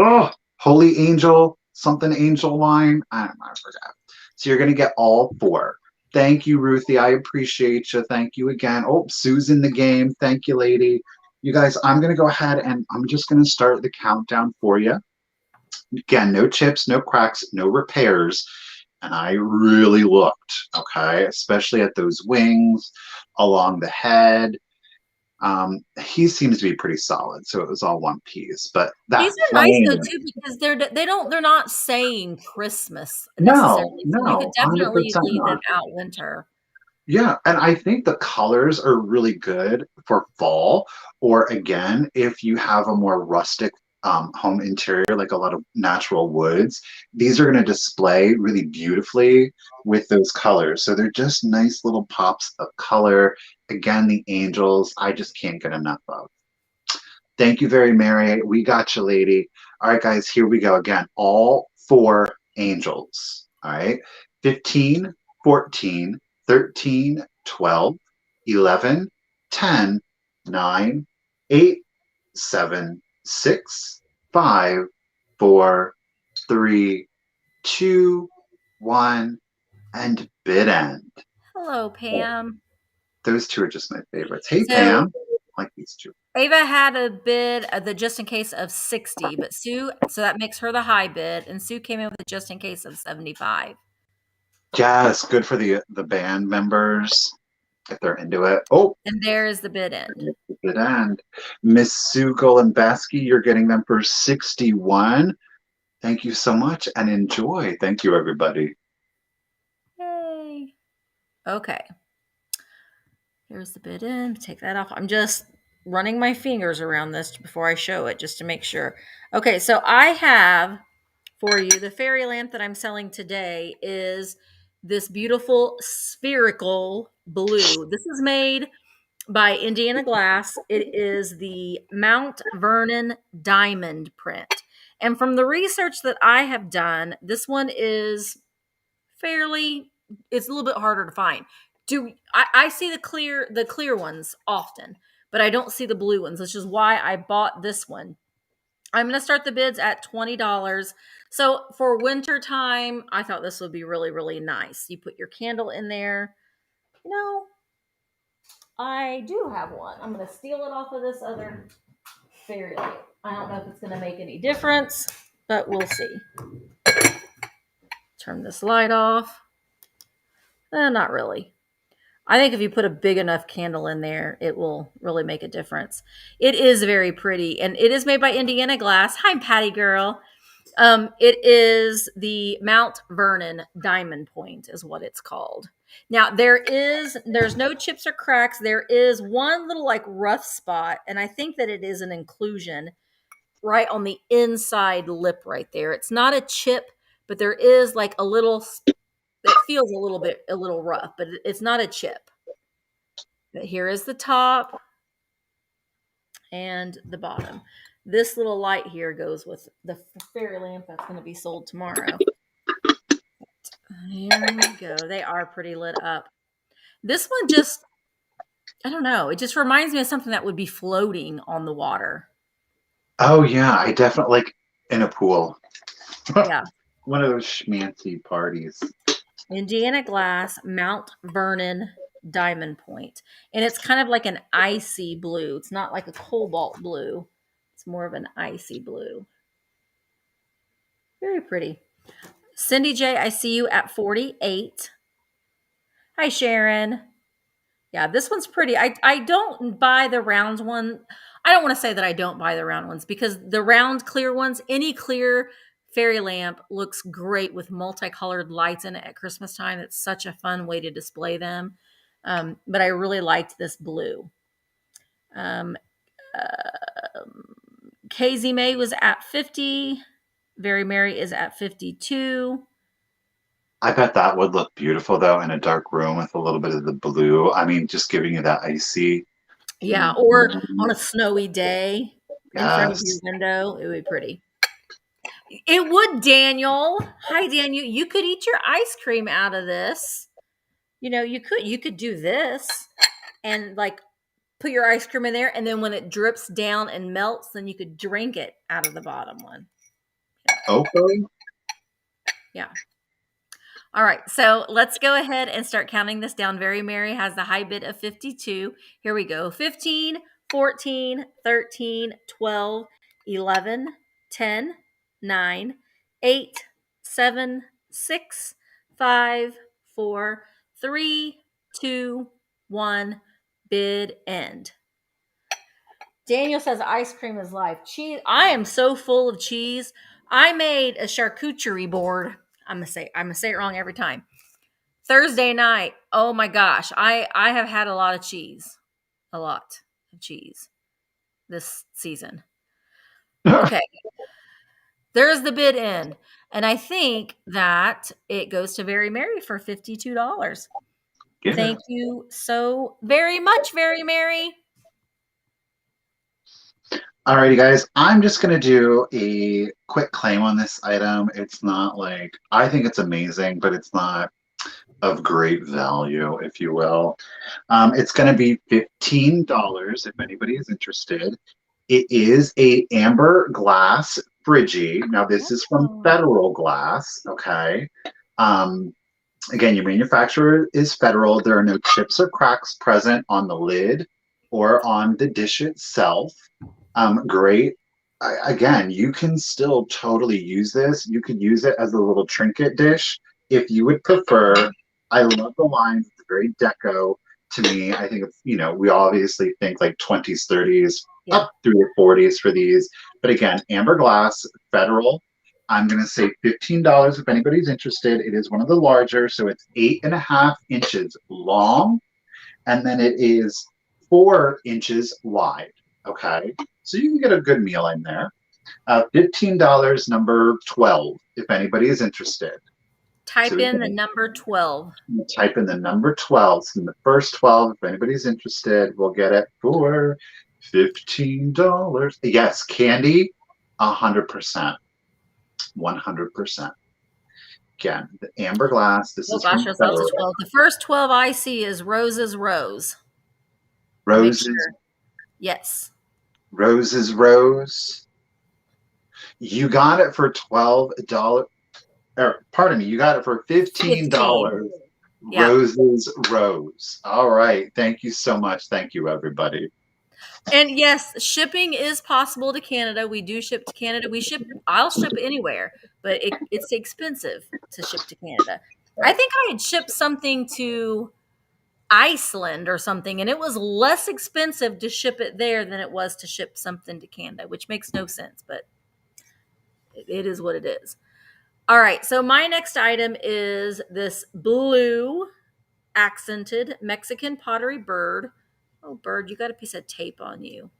Oh, Holy Angel, something angel line. I forgot. So you're going to get all 4. Thank you, Ruthie. I appreciate you. Thank you again. Oh, Sue's in the game. Thank you, lady. You guys, I'm going to go ahead and I'm just going to start the countdown for you. Again, no chips, no cracks, no repairs. And I really looked, okay, especially at those wings, along the head. He seems to be pretty solid, so it was all one piece. But that These are nice though flame, too because they're not saying Christmas no, necessarily. So you could no, definitely 100% leave them not. out winter. Yeah, and I think the colors are really good for fall, or again, if you have a more rustic home interior, like a lot of natural woods, these are going to display really beautifully with those colors. So they're just nice little pops of color. Again, the angels, I just can't get enough of. Thank you very Mary. We got you, lady. All right, guys, here we go again. All 4 angels. All right. 15, 14, 13, 12, 11, 10, 9, 8, 7, 6, 5, 4, 3, 2, 1, and bid end. Hello, Pam. Those 2 are just my favorites. Hey, So Pam. I like these 2. Ava had a bid of the just in case of 60, but Sue, so that makes her the high bid, and Sue came in with a just in case of 75. Yes, good for the band members if they're into it. Oh, And there is the bid end. good end. Miss Sue Golembaski, you're getting them for 61. Thank you so much and enjoy. Thank you, everybody. Yay. Okay. Here's the bid end. Take that off. I'm just running my fingers around this before I show it just to make sure. Okay, so I have for you the fairy lamp that I'm selling today is this beautiful spherical blue. This is made by Indiana Glass. It is the Mount Vernon diamond print. And from the research that I have done, this one is fairly, it's a little bit harder to find. I see the clear ones often, but I don't see the blue ones, which is why I bought this one. I'm going to start the bids at $20. So for winter time, I thought this would be really, really nice. You put your candle in there. You know, I do have one. I'm going to steal it off of this other fairy light. I don't know if it's going to make any difference, but we'll see. Turn this light off. Not really. I think if you put a big enough candle in there, it will really make a difference. It is very pretty, and it is made by Indiana Glass. Hi, Patty girl. It is the Mount Vernon Diamond Point, is what it's called. Now there's no chips or cracks. There is one little like rough spot, and I think that it is an inclusion right on the inside lip right there. It's not a chip, but there is like a little. It feels a little rough, but it's not a chip. But here is the top and the bottom. This little light here goes with the fairy lamp that's going to be sold tomorrow. Here we go. They are pretty lit up. This one just, I don't know. It just reminds me of something that would be floating on the water. Oh yeah, I definitely like in a pool. Yeah. One of those schmancy parties. Indiana Glass Mount Vernon Diamond Point. And it's kind of like an icy blue. It's not like a cobalt blue. It's more of an icy blue. Very pretty. Cindy J, I see you at 48. Hi, Sharon. Yeah, this one's pretty. I don't buy the round one. I don't want to say that I don't buy the round ones because the round clear ones, any clear fairy lamp looks great with multicolored lights in it at Christmas time. It's such a fun way to display them. But I really liked this blue. Um, KZ May was at 50. Very Merry is at 52. I bet that would look beautiful though in a dark room with a little bit of the blue. I mean, just giving you that icy. Yeah, or on a snowy day in front of your Yes. window, it would be pretty. It would, Daniel. Hi, Daniel. You could eat your ice cream out of this. You could do this and like put your ice cream in there, and then when it drips down and melts, then you could drink it out of the bottom one. Okay. Yeah. All right, so let's go ahead and start counting this down. Very Merry has the high bid of 52. Here we go. 15, 14, 13, 12, 11, 10, 9, 8, 7, 6, 5, 4, 3, 2, 1. Bid end. Daniel says ice cream is life. Cheese. I am so full of cheese. I made a charcuterie board. I'm gonna say it wrong every time. Thursday night. Oh my gosh. I have had a lot of cheese. A lot of cheese this season. Okay. There's the bid in. And I think that it goes to Very Merry for $52. Thank you so very much, Very Merry. Alrighty, guys. I'm just gonna do a quick claim on this item. It's not like I think it's amazing, but it's not of great value, if you will. It's going to be $15 if anybody is interested. It is a amber glass Friggy. Now this is from Federal Glass. Okay. Again, your manufacturer is Federal. There are no chips or cracks present on the lid or on the dish itself. Great. Again, you can still totally use this. You could use it as a little trinket dish if you would prefer. I love the lines. It's very deco to me. I think it's, we obviously think like 20s, 30s, up through the 40s for these. But again, amber glass, Federal. I'm going to say $15 if anybody's interested. It is one of the larger, so it's 8.5 inches long, and then it is 4 inches wide. Okay, so you can get a good meal in there. $15, number 12, if anybody is interested. Type in the number 12. Type in the number 12. So in the first 12, if anybody's interested, we'll get it for $15. Yes, candy, 100%. 100%. Again, the amber glass. This is gosh, from there's lots of 12. The first 12 I see is Rose's Rose. Roses. Sure. Yes. Rose's Rose. You got it for $12. Or, pardon me, you got it for $15. Yeah. Rose's Rose. All right. Thank you so much. Thank you, everybody. And yes, shipping is possible to Canada. We do ship to Canada. I'll ship anywhere, but it's expensive to ship to Canada. I think I had shipped something to Iceland or something, and it was less expensive to ship it there than it was to ship something to Canada, which makes no sense, but it is what it is. All right, so my next item is this blue accented Mexican pottery bird. Oh, bird, you got a piece of tape on you.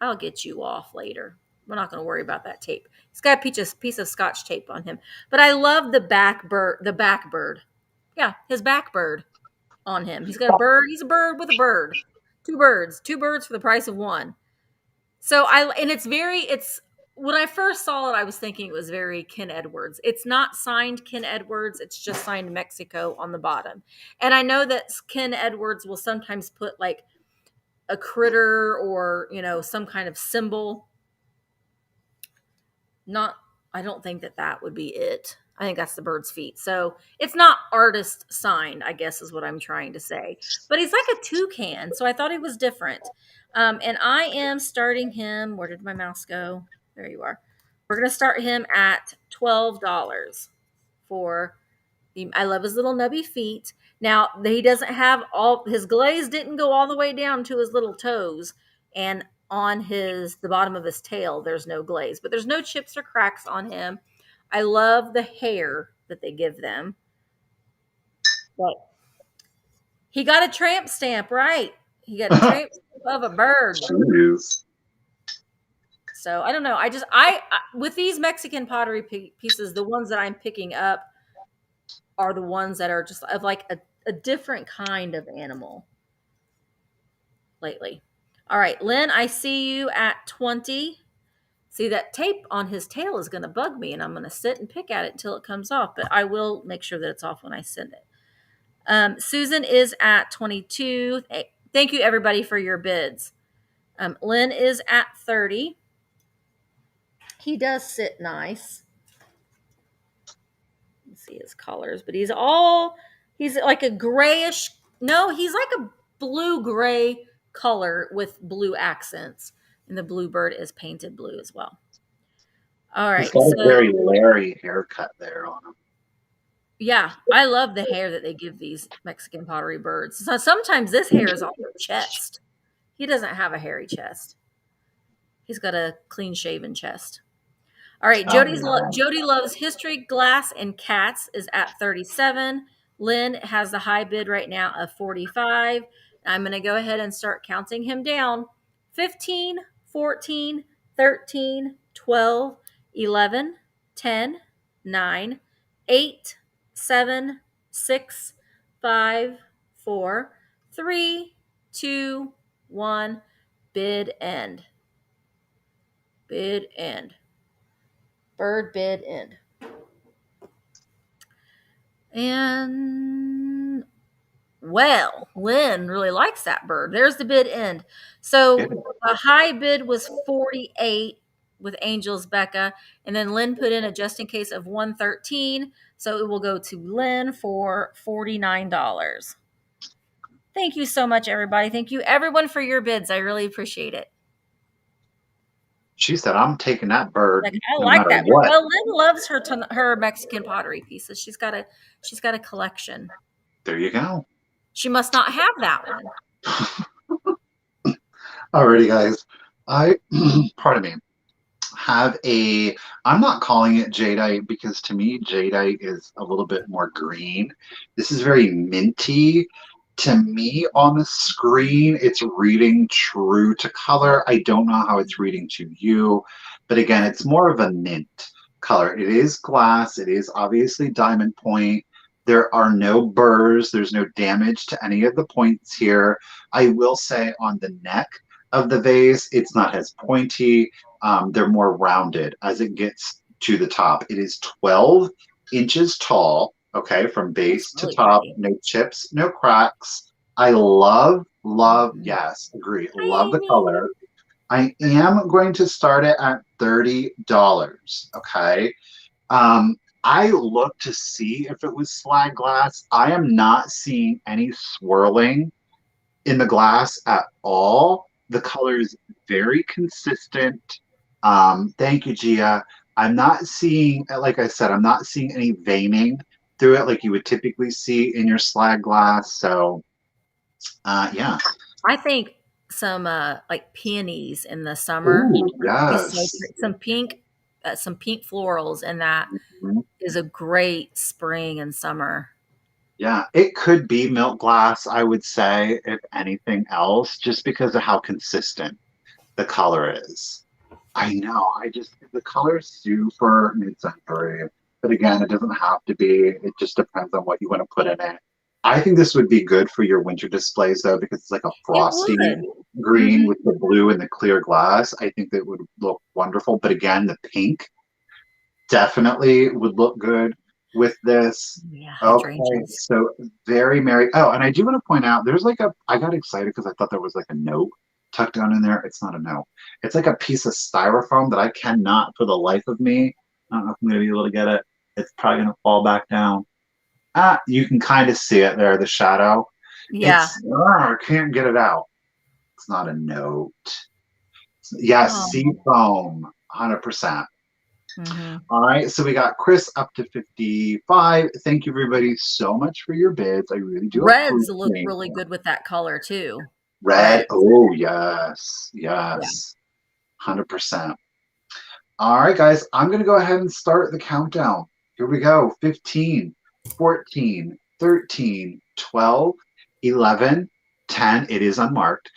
I'll get you off later. We're not going to worry about that tape. He's got a piece of scotch tape on him. But I love the back bird. The back bird. Yeah, his back bird on him. He's got a bird. He's a bird with a bird. Two birds. Two birds for the price of one. So it's when I first saw it, I was thinking it was very Ken Edwards. It's not signed Ken Edwards. It's just signed Mexico on the bottom. And I know that Ken Edwards will sometimes put like a critter or, some kind of symbol. I don't think that would be it. I think that's the bird's feet. So it's not artist signed, I guess is what I'm trying to say. But he's like a toucan, so I thought he was different. And I am starting him. Where did my mouse go? There you are. We're going to start him at $12 for I love his little nubby feet. Now, he doesn't have his glaze didn't go all the way down to his little toes, and on the bottom of his tail, there's no glaze, but there's no chips or cracks on him. I love the hair that they give them. But he got a tramp stamp, right? He got a tramp stamp of a bird. Jeez. So I don't know. With these Mexican pottery pieces, the ones that I'm picking up are the ones that are just of like a different kind of animal lately. All right, Lynn, I see you at 20. See, that tape on his tail is going to bug me, and I'm going to sit and pick at it until it comes off, but I will make sure that it's off when I send it. Susan is at 22. Thank you, everybody, for your bids. Lynn is at 30. He does sit nice. Let's see his colors, but he's like a grayish, no, he's like a blue-gray color with blue accents, and the blue bird is painted blue as well. All right. He's got a very Larry haircut there on him. Yeah, I love the hair that they give these Mexican pottery birds. So sometimes this hair is on their chest. He doesn't have a hairy chest. He's got a clean-shaven chest. All right, Jody loves history, glass, and cats is at 37. Lynn has the high bid right now of 45. I'm going to go ahead and start counting him down. 15, 14, 13, 12, 11, 10, 9, 8, 7, 6, 5, 4, 3, 2, 1. Bid end. Bid end. Bird bid end. And well, Lynn really likes that bird. There's the bid end. So the high bid was 48 with Angel's Becca, and then Lynn put in a just in case of 113. So it will go to Lynn for $49. Thank you so much, everybody. Thank you, everyone, for your bids. I really appreciate it. She said, "I'm taking that bird." Like, I like that. What. Well, Lynn loves her Mexican pottery pieces. She's got a collection. There you go. She must not have that one. Alrighty, guys. Pardon me. I'm not calling it jadeite because to me jadeite is a little bit more green. This is very minty. To me on the screen, it's reading true to color. I don't know how it's reading to you, but again, it's more of a mint color. It is glass. It is obviously diamond point. There are no burrs. There's no damage to any of the points here. I will say on the neck of the vase, it's not as pointy. They're more rounded as it gets to the top. It is 12 inches tall. Okay, from base to top, no chips, no cracks. I love, yes, agree. Love the color. I am going to start it at $30. Okay. I looked to see if it was slag glass. I am not seeing any swirling in the glass at all. The color is very consistent. Thank you, Gia. I'm not seeing, like I said, I'm not seeing any veining through it like you would typically see in your slag glass. So Yeah. I think some like peonies in the summer Ooh, be so yes. pretty. Some pink florals, and that Mhm. is a great spring and summer. Yeah, it could be milk glass, I would say, if anything else, just because of how consistent the color is. I know. The color's super mid-century, but again, it doesn't have to be. It just depends on what you want to put in it. I think this would be good for your winter displays though, because it's like a It frosty would. green Hmm. with the blue and the clear glass. I think that would look wonderful. But again, the pink definitely would look good with this. Yeah, Okay, hydrangeas. so very merry. Oh, and I do want to point out there's like I got excited because I thought there was like a note tucked down in there. It's not a note. It's like a piece of styrofoam that I cannot for the life of me. I don't know if I'm gonna be able to get it. It's probably gonna fall back down. Ah, you can kind of see it there, the shadow. Yeah. I can't get it out. It's not a note. Yes, sea Oh. foam, 100%. Hmm. All right, so we got Chris up to 55. Thank you, everybody, so much for your bids. I really do Reds look appreciate really them. good with that color too. Red, Reds. oh, yes, Yeah. yes, 100%. All right, guys, I'm going to go ahead and start the countdown. Here we go 15, 14, 13, 12, 11, 10. It is unmarked.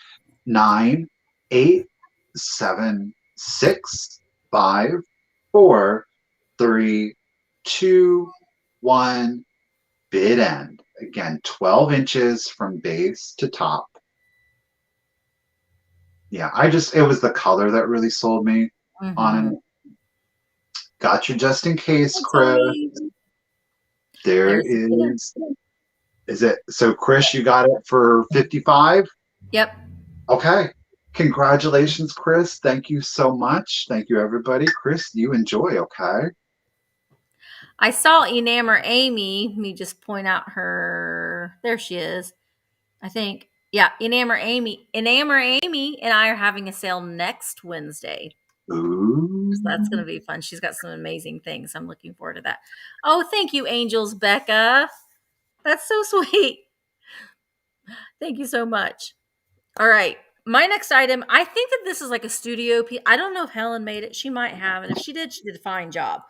9, 8, 7, 6, 5, 4, 3, 2, 1. Bid end. Again, 12 inches from base to top. Yeah, it was the color that really sold me on Hmm. it. Got you just in case, Hey, Chris. Tony. There There's the bid. is it? So, Chris, you got it for 55? Yep. Okay. Congratulations, Chris. Thank you so much. Thank you, everybody. Chris, you enjoy, okay? I saw Enamor Amy. Let me just point out her. There she is. I think. Yeah, Enamor Amy. Enamor Amy and I are having a sale next Wednesday. So that's going Ooh. to be fun. She's got some amazing things. I'm looking forward to that. Oh, thank you, Angels Becca. That's so sweet. Thank you so much. All right. My next item, I think that this is like a studio piece. I don't know if Helen made it. She might have. And if she did a fine job.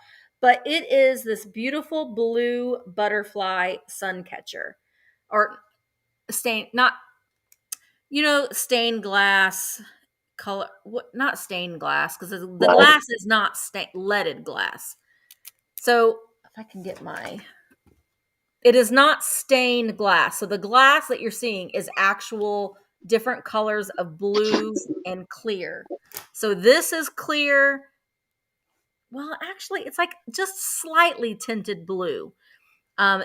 But it is this beautiful blue butterfly sun catcher. Or stain, not, stained glass color. What? Not stained glass, because the Right. glass is not leaded glass. So if I can get it is not stained glass. So the glass that you're seeing is actual different colors of blue and clear. So this is clear. Well, actually, it's like just slightly tinted blue.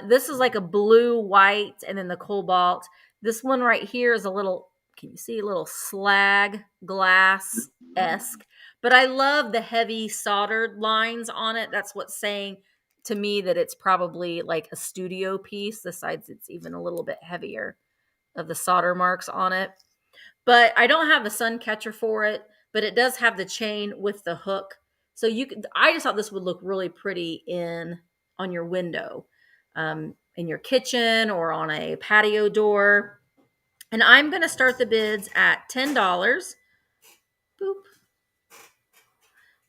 This is like a blue, white, and then the cobalt. This one right here is a little, can you see a little slag glass esque? But I love the heavy soldered lines on it. That's what's saying to me that it's probably like a studio piece. Besides, it's even a little bit heavier of the solder marks on it. But I don't have the sun catcher for it, but it does have the chain with the hook. So I just thought this would look really pretty on your window, in your kitchen or on a patio door. And I'm going to start the bids at $10. Boop.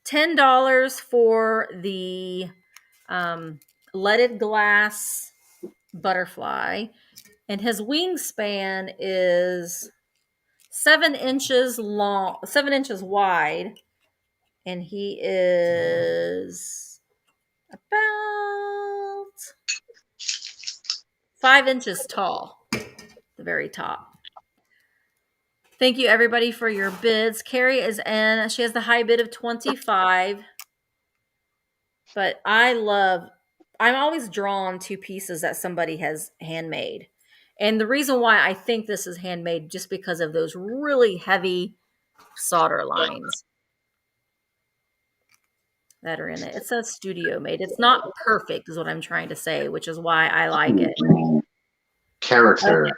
$10 for the leaded glass butterfly. And his wingspan is 7 inches long, 7 inches wide, and he is about 5 inches tall, the very top. Thank you, everybody, for your bids. Carrie is in. She has the high bid of 25, but I'm always drawn to pieces that somebody has handmade. And the reason why I think this is handmade just because of those really heavy solder lines that are in it. It says studio made. It's not perfect, is what I'm trying to say, which is why I like it. Character.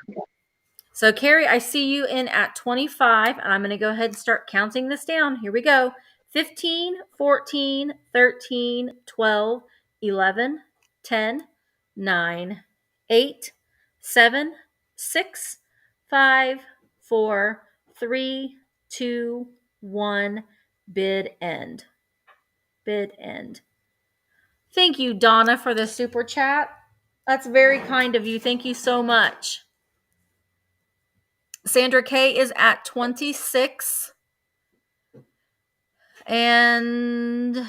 So, Carrie, I see you in at 25, and I'm going to go ahead and start counting this down. Here we go 15, 14, 13, 12, 11, 10, 9, 8, 7, 6, 5, 4, 3, 2, 1. Bid end. Bid end. Thank you, Donna, for the super chat. That's very kind of you. Thank you so much. Sandra K is at 26. And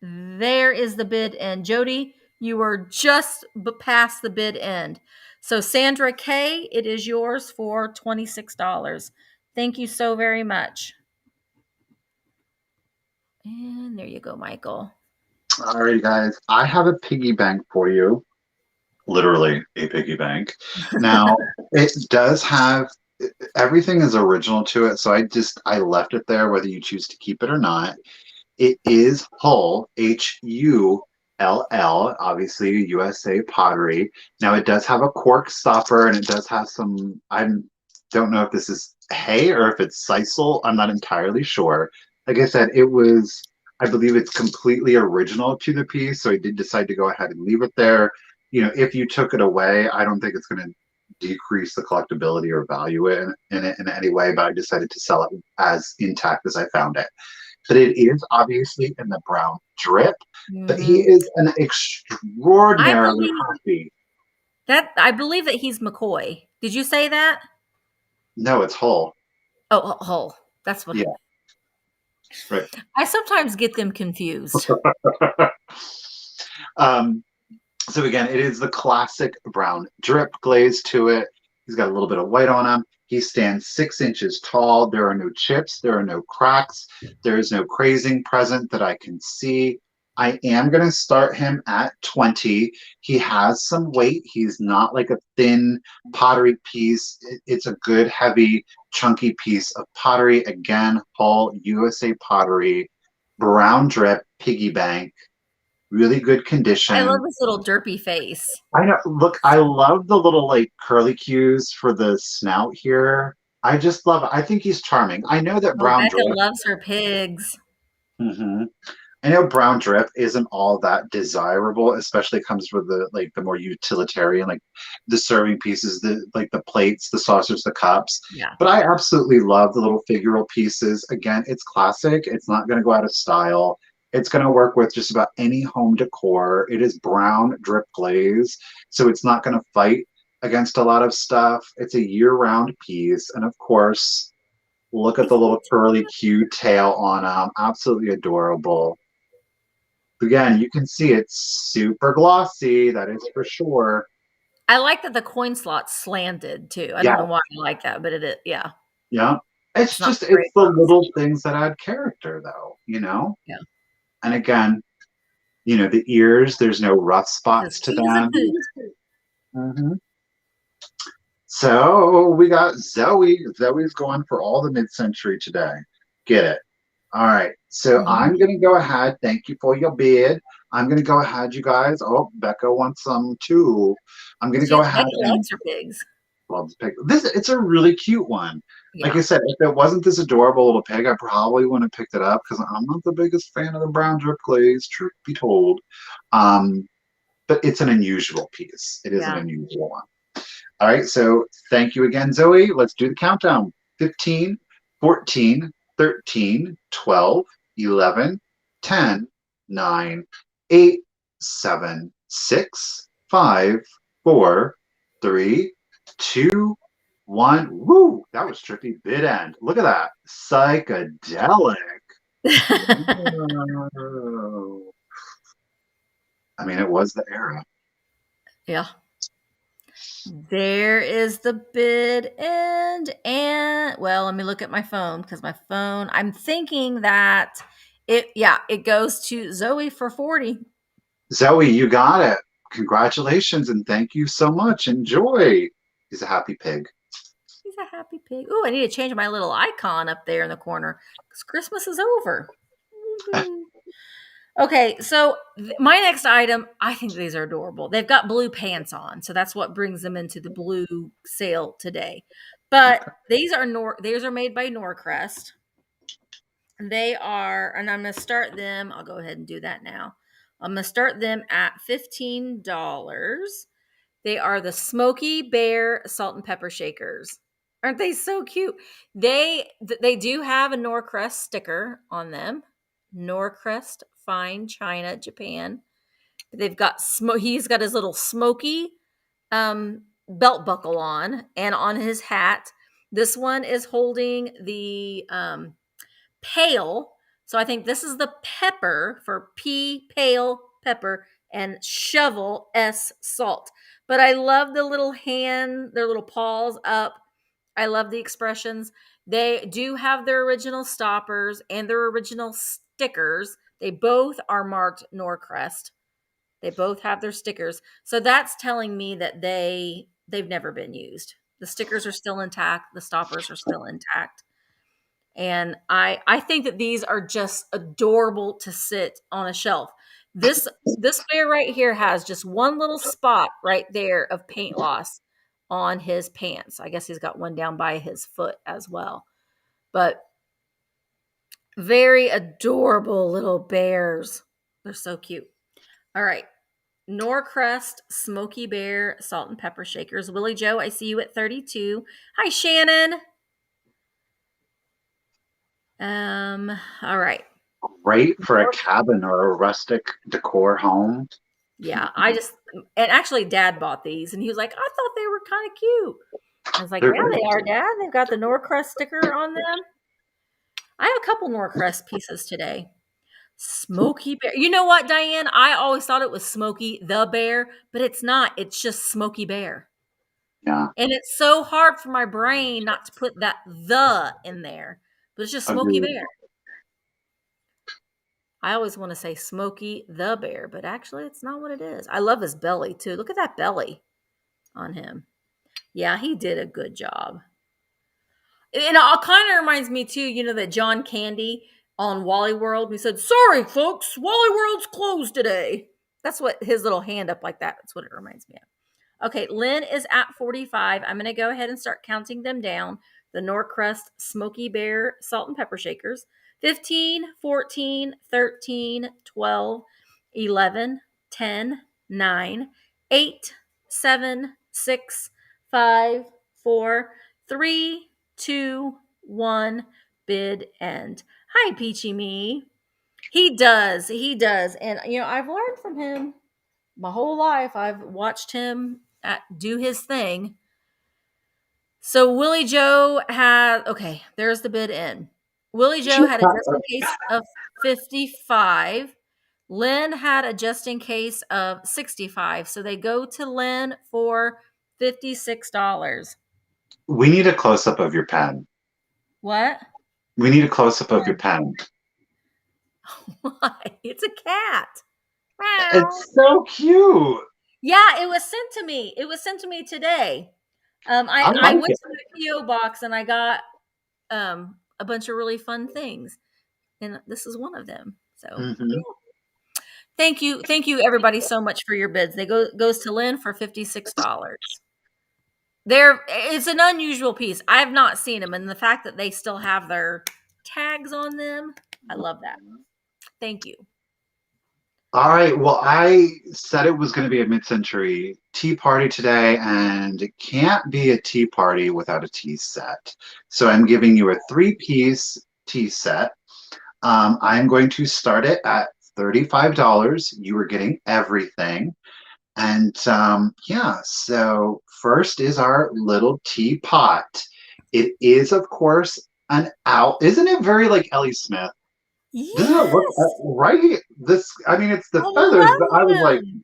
there is the bid end. Jody, you were just past the bid end. So Sandra K, it is yours for $26. Thank you so very much. And there you go, Michael. All right, guys. I have a piggy bank for you. Literally a piggy bank. Now, it does have everything is original to it, so I left it there whether you choose to keep it or not. It is Hull, Hull, obviously USA pottery. Now it does have a cork stopper and it does have some, I don't know if this is hay or if it's sisal. I'm not entirely sure. Like I said, I believe it's completely original to the piece. So I did decide to go ahead and leave it there. If you took it away, I don't think it's going to decrease the collectability or value in it in any way, but I decided to sell it as intact as I found it. But it is obviously in the brown drip. But he is an I extraordinarily believe happy. I believe that he's McCoy. Did you say that? No, it's Hull. Oh, Hull. That's what Yeah, right. I sometimes get them confused. um, so again, it is the classic brown drip glaze to it. He's got a little bit of white on him. He stands 6 inches tall. There are no chips. There are no cracks. There is no crazing present that I can see. I am going to start him at 20. He has some weight. He's not like a thin pottery piece. It's a good, heavy, chunky piece of pottery. Again, Hull USA pottery, brown drip, piggy bank, really good I love condition. his little derpy face. I know. Look, I love the little like curly cues for the snout here. I just love it. I think he's charming. I know that Oh, brown Becca drip. loves her pigs. hmm I know brown drip isn't all that desirable, especially comes with the more utilitarian, like the serving pieces, the plates, the saucers, the cups. Yeah. But I absolutely love the little figural pieces. Again, it's classic. It's not going to go out of style. It's going to work with just about any home decor. It is brown drip glaze, so it's not going to fight against a lot of stuff. It's a year-round piece, and of course, look at the little curly Q tail on them. Absolutely adorable. Again, you can see it's super glossy. That is for sure. I like that the coin slot's slanted too. I don't Yeah, know why I like that, but it is, yeah. yeah. It's not It's straight the box. little things that add character, though. Yeah. And again, the ears, there's no rough Because spots to he's a them. hoot. hmm So we got Zoe. Zoe's going for all the mid-century today. Get it. All right. So I'm going to go ahead. Thank you for your bid. I'm going to go ahead, you guys. Oh, Becca wants some too. I'm going to go ahead Becca and loves her pigs. love this pig. It's a really cute one. Like I Yeah. said, if it wasn't this adorable little pig, I probably wouldn't have picked it up because I'm not the biggest fan of the brown drip glaze, truth be told. Um, but it's an unusual piece. It is an Yeah. unusual one. All right, so thank you again, Zoe. Let's do the countdown. 15, 14, 13, 12, 11, 10, 9, 8, 7, 6, 5, 4, 3, 2, 1. Woo! That was tricky. Bid end. Look at that. Psychedelic. Whoa. I mean, it was the era. Yeah. There is the bid end. And well, let me look at my phone because I'm thinking that it goes to Zoe for 40. Zoe, you got it. Congratulations and thank you so much. Enjoy. He's a happy pig. He's a happy pig. Oh, I need to change my little icon up there in the corner because Christmas is over. Woo-hoo. Okay, so my next item, I think these are adorable. They've got blue pants on, so that's what brings them into the blue sale today. But these are made by Norcrest. They are, and I'm going to start them. I'll go ahead and do that now. I'm going to start them at $15. They are the Smokey Bear salt and pepper shakers. Aren't they so cute? They do have a Norcrest sticker on them. Norcrest Fine China Japan. They've got he's got his little smoky belt buckle on, and on his hat. This one is holding the pale. So I think this is the pepper for P, pale pepper, and shovel S, salt. But I love the little hand, their little paws up. I love the expressions. They do have their original stoppers and their original stickers. They both are marked Norcrest. They both have their stickers. So that's telling me that they've never been used. The stickers are still intact, the stoppers are still intact. And I think that these are just adorable to sit on a shelf. This bear right here has just one little spot right there of paint loss on his pants. I guess he's got one down by his foot as well. But very adorable little bears. They're so cute. All right. Norcrest Smokey Bear Salt and Pepper Shakers. Willie Joe, I see you at 32. Hi, Shannon. All right. Great for a cabin or a rustic decor home. Yeah, and actually Dad bought these and he was like, I thought they were kind of cute. I was like, They're yeah, very they are, cute. Dad. They've got the Norcrest sticker on them. I have a couple Norcrest pieces today. Smokey Bear. You know what, Diane? I always thought it was Smokey the Bear, but it's not. It's just Smokey Bear. Yeah, And it's so hard for my brain not to put that the in there. But it's just Smokey agreed. Bear. I always want to say Smokey the Bear, but actually it's not what it is. I love his belly too. Look at that belly on him. Yeah, he did a good job. And it kind of reminds me too, that John Candy on Wally World, he said, "Sorry, folks, Wally World's closed today." That's what his little hand up like that. That's what it reminds me of. Okay, Lynn is at 45. I'm going to go ahead and start counting them down. The Norcrest Smokey Bear Salt and Pepper Shakers. 15, 14, 13, 12, 11, 10, 9, 8, 7, 6, 5, 4, 3, 2, 1, bid end. Hi, Peachy Me. He does. He does. And, I've learned from him my whole life. I've watched him do his thing. So Willie Joe okay, there's the bid in. Willie Joe had a just in case of 55. Lynn had a just in case of 65. So they go to Lynn for $56. We need a close up of your pen. What? We need a close up of your pen. Why? It's a cat. It's so cute. Yeah, it was sent to me. It was sent to me today. I I like went it. to the PO box and I got a bunch of really fun things, and this is one of them. So Mm-hmm. yeah. Thank you, everybody, so much for your bids. They goes to Lynn for $56. It's an unusual piece. I have not seen them, and the fact that they still have their tags on them, I love that. Thank you. All right. Well, I said it was going to be a mid-century tea party today, and it can't be a tea party without a tea set. So I'm giving you a three-piece tea set. I'm going to start it at $35. You are getting everything. And yeah, so first is our little teapot. It is, of course, an owl. Isn't it very like Ellie Smith? Doesn't it look Yes, right? This, I mean, it's the I feathers, but I was love like, him.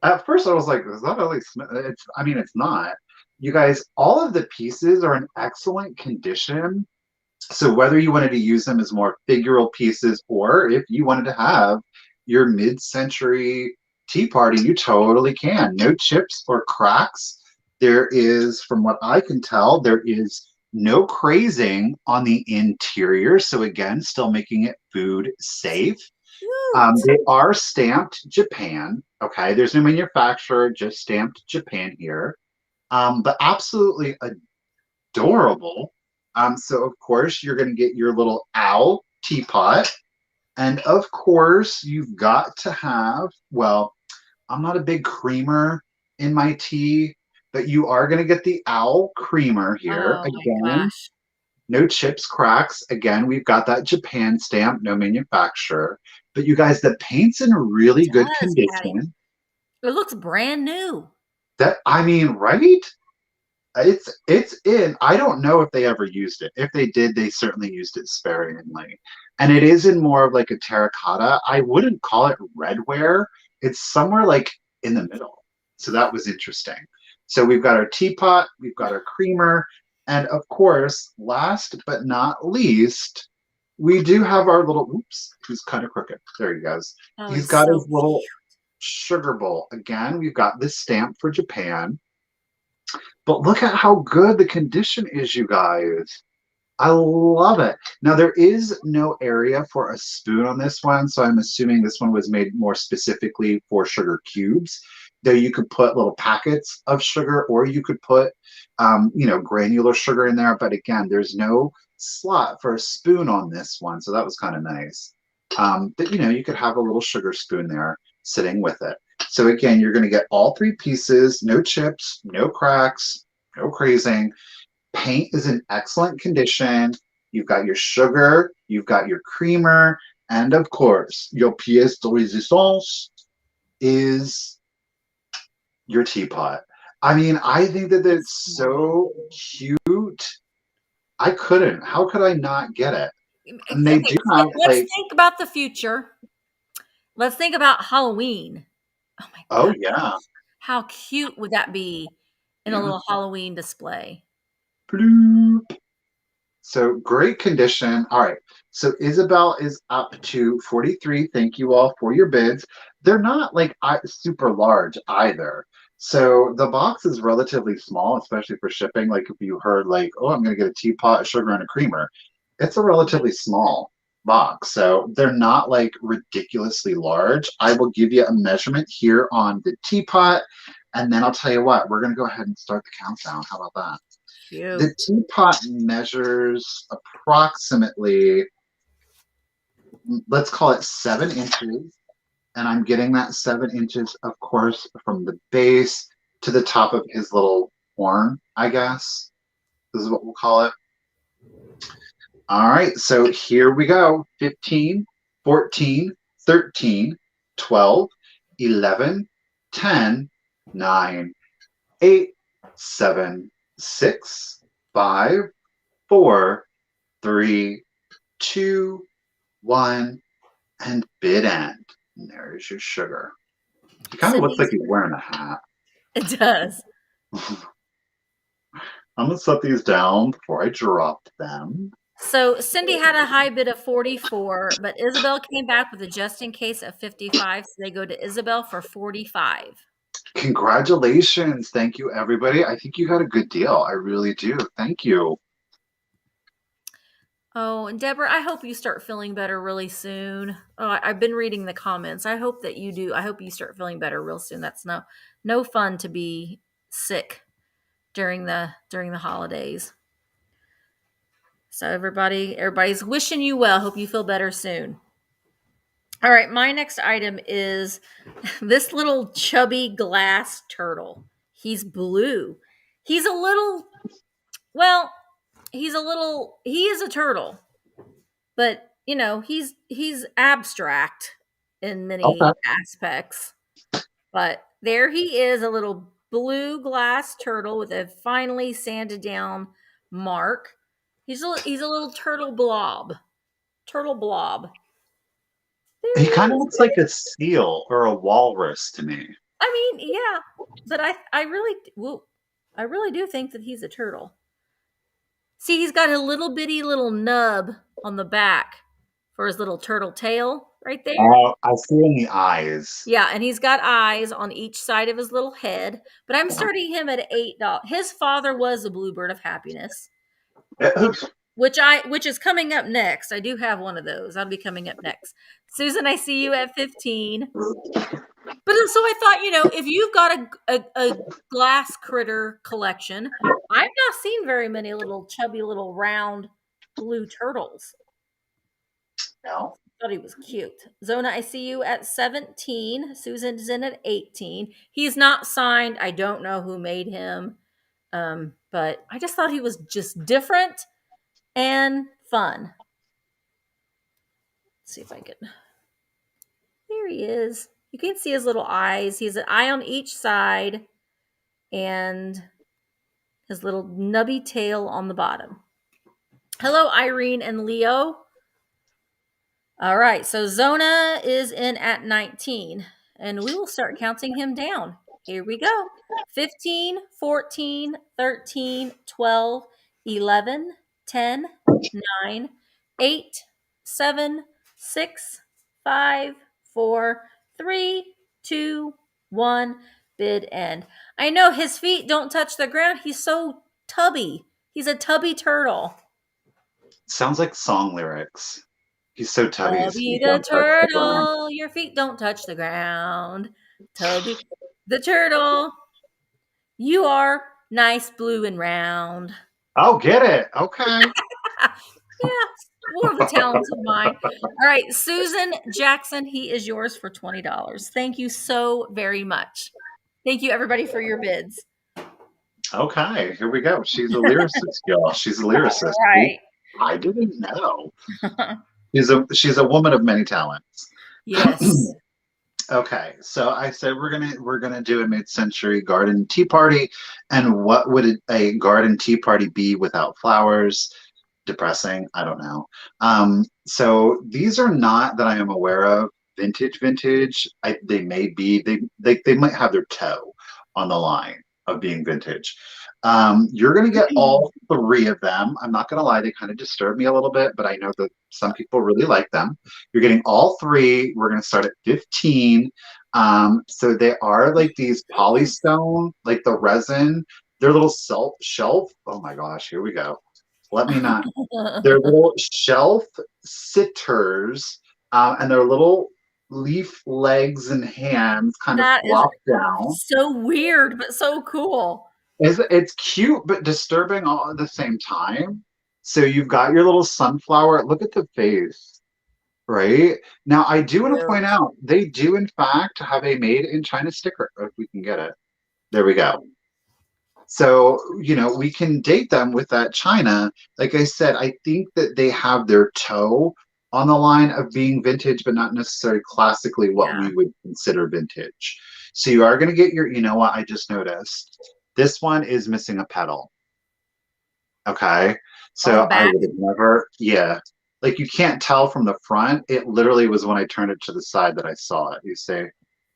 at first I was like, is that Ellie Smith? I mean, it's not. You guys, all of the pieces are in excellent condition. So whether you wanted to use them as more figural pieces or if you wanted to have your mid-century tea party, you totally can. No chips or cracks. There is, from what I can tell, there is no crazing on the interior. So again, still making it food safe. Cute. They are stamped Japan. Okay, there's no manufacturer, just stamped Japan here. But absolutely adorable. So of course you're going to get your little owl teapot, and of course you've got to have. Well, I'm not a big creamer in my tea, but you are going to get the owl creamer here. Oh my Again, gosh. no chips, cracks. Again, we've got that Japan stamp, no manufacturer. But you guys, the paint's in really It good does, Patty. condition. It looks brand new. That I mean, right? It's in. I don't know if they ever used it. If they did, they certainly used it sparingly. And it is in more of like a terracotta. I wouldn't call it redware. It's somewhere like in the middle. So that was interesting. So we've got our teapot, we've got our creamer, and of course, last but not least, we do have our little oops, he's kind of crooked. There he goes. Oh, He's he's got so his little cute. sugar bowl. Again, we've got this stamp for Japan. But look at how good the condition is, you guys. I love it. Now, there is no area for a spoon on this one, so I'm assuming this one was made more specifically for sugar cubes. Though you could put little packets of sugar, or you could put, granular sugar in there. But again, there's no slot for a spoon on this one, so that was kind of nice. But you could have a little sugar spoon there sitting with it. So again, you're going to get all three pieces, no chips, no cracks, no crazing. Paint is in excellent condition. You've got your sugar, you've got your creamer, and of course, your pièce de résistance is your teapot. I mean, I think that It's it's small. so cute. I couldn't. How could I not get it? And they Okay, do have let's like, think about the future. Let's think about Halloween. Oh my oh gosh, yeah, how cute would that be in a yeah. little Halloween display? Bloop. So great condition. All right. So Isabel is up to 43. Thank you all for your bids. They're not like super large either. So the box is relatively small, especially for shipping. Like if you heard like, oh, I'm going to get a teapot, a sugar, and a creamer, it's a relatively small box. So they're not like ridiculously large. I will give you a measurement here on the teapot. And then I'll tell you what, we're going to go ahead and start the countdown. How about that? The Cute. teapot measures approximately, let's call it 7 inches. And I'm getting that 7 inches, of course, from the base to the top of his little horn, I guess. This is what we'll call it. All right, so here we go. 15, 14, 13, 12, 11, 10, 9, 8, 7, 6, 5, 4, 3, 2, 1, and bid end. And there's your sugar. He kind of looks like Cindy's he's wearing a hat. it does. I'm gonna set these down before I drop them. So Cindy had a high bid of 44, but Isabel came back with a just in case of 55. So they go to Isabel for 45. Congratulations. Thank you, everybody. I think you got a good deal. I really do. Thank you. Oh, and Deborah, I hope you start feeling better really soon. Oh, I've been reading the comments. I hope that you do. I hope you start feeling better real soon. That's no fun to be sick during the holidays. So everybody's wishing you well. Hope you feel better soon. All right, my next item is this little chubby glass turtle. He's blue. He's a little well, he is a turtle, but he's abstract in Okay. many aspects. But there he is, a little blue glass turtle with a finely sanded down mark. He's a little turtle blob. Turtle blob. He There he kind of is. looks like a seal or a walrus to me. I mean, yeah, but I really do think that he's a turtle. See, he's got a little bitty little nub on the back for his little turtle tail right there. Oh, I see in the eyes. Yeah, and he's got eyes on each side of his little head. But I'm starting him at $8. His father was a bluebird of happiness, which is coming up next. I do have one of those. That'll be coming up next. Susan, I see you at 15. But so I thought, if you've got a glass critter collection, I've not seen very many little chubby little round blue turtles. No. Thought he was cute. Zona, I see you at 17. Susan's in at 18. He's not signed. I don't know who made him. But I just thought he was just different and fun. Let's see if I can. There he is. You can see his little eyes. He has an eye on each side and his little nubby tail on the bottom. Hello, Irene and Leo. All right, so Zona is in at 19, and we will start counting him down. Here we go. 15, 14, 13, 12, 11, 10, 9, 8, 7, 6, 5, 4, 3, 2, 1. Bid end. I know his feet don't touch the ground. He's so tubby. He's a tubby turtle. Sounds like song lyrics. He's so tubby, his Tubby feet the don't touch the ground. turtle, your feet don't touch the ground. Tubby the turtle, you are nice, blue, and round. Oh, get it. Okay. Yeah, more of a talent of mine. All right, Susan Jackson, he is yours for $20. Thank you so very much. Thank you, everybody, for your bids. Okay, here we go. She's a lyricist, y'all. She's a lyricist. Right. I didn't know. She's a woman of many talents. Yes. Okay, so I said we're gonna do a mid-century garden tea party, and what would a garden tea party be without flowers? Depressing. I don't know. So these are not that I am aware of vintage. They may be. They might have their toe on the line of being vintage. You're gonna get all three of them. I'm not gonna lie, they kind of disturb me a little bit, but I know that some people really like them. You're getting all three. We're gonna start at 15. So they are like these polystone, like the resin. They're little shelf. Oh my gosh, here we go. Let me not. They're little shelf sitters, and they're little leaf legs and hands kind of That is flop down. so weird, but so cool. It's cute but disturbing all at the same time. So you've got your little sunflower. Look at the face, right? Now I do want to point out they do in fact have a made in China sticker if we can get it. There we go. So, we can date them with that China. Like I said, I think that they have their toe on the line of being vintage, but not necessarily classically what we would consider vintage. So you are going to get you know what? I just noticed. This one is missing a petal. Okay. So I would have never, yeah. Like you can't tell from the front. It literally was when I turned it to the side that I saw it. You see?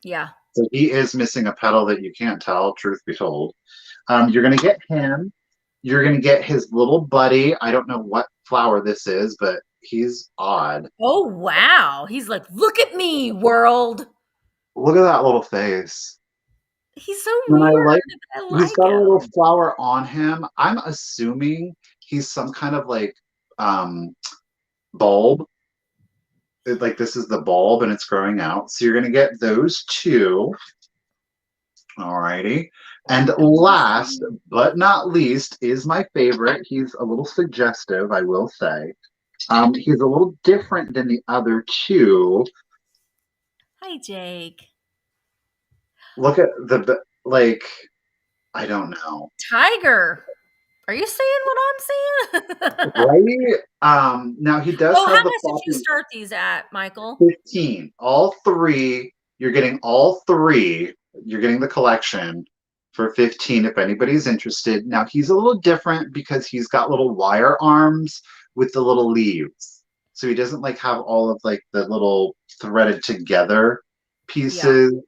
Yeah. So he is missing a petal that you can't tell, truth be told. You're going to get him. You're going to get his little buddy. I don't know what flower this is, but he's odd. Oh, wow. He's like, look at me, world. Look at that little face. He's so weird. He's got a little flower on him. I'm assuming he's some kind of like bulb. Like this is the bulb and it's growing out. So you're going to get those two. Alrighty. And last but not least is my favorite. He's a little suggestive, I will say. He's a little different than the other two. Hi, Jake. Look at I don't know. Tiger. Are you seeing what I'm seeing? Right? Now he does have how the much did you start these at, Michael? 15. All three. You're getting all three. You're getting the collection for 15 if anybody's interested. Now he's a little different because he's got little wire arms with the little leaves. So he doesn't like have all of like the little threaded together pieces. Yeah.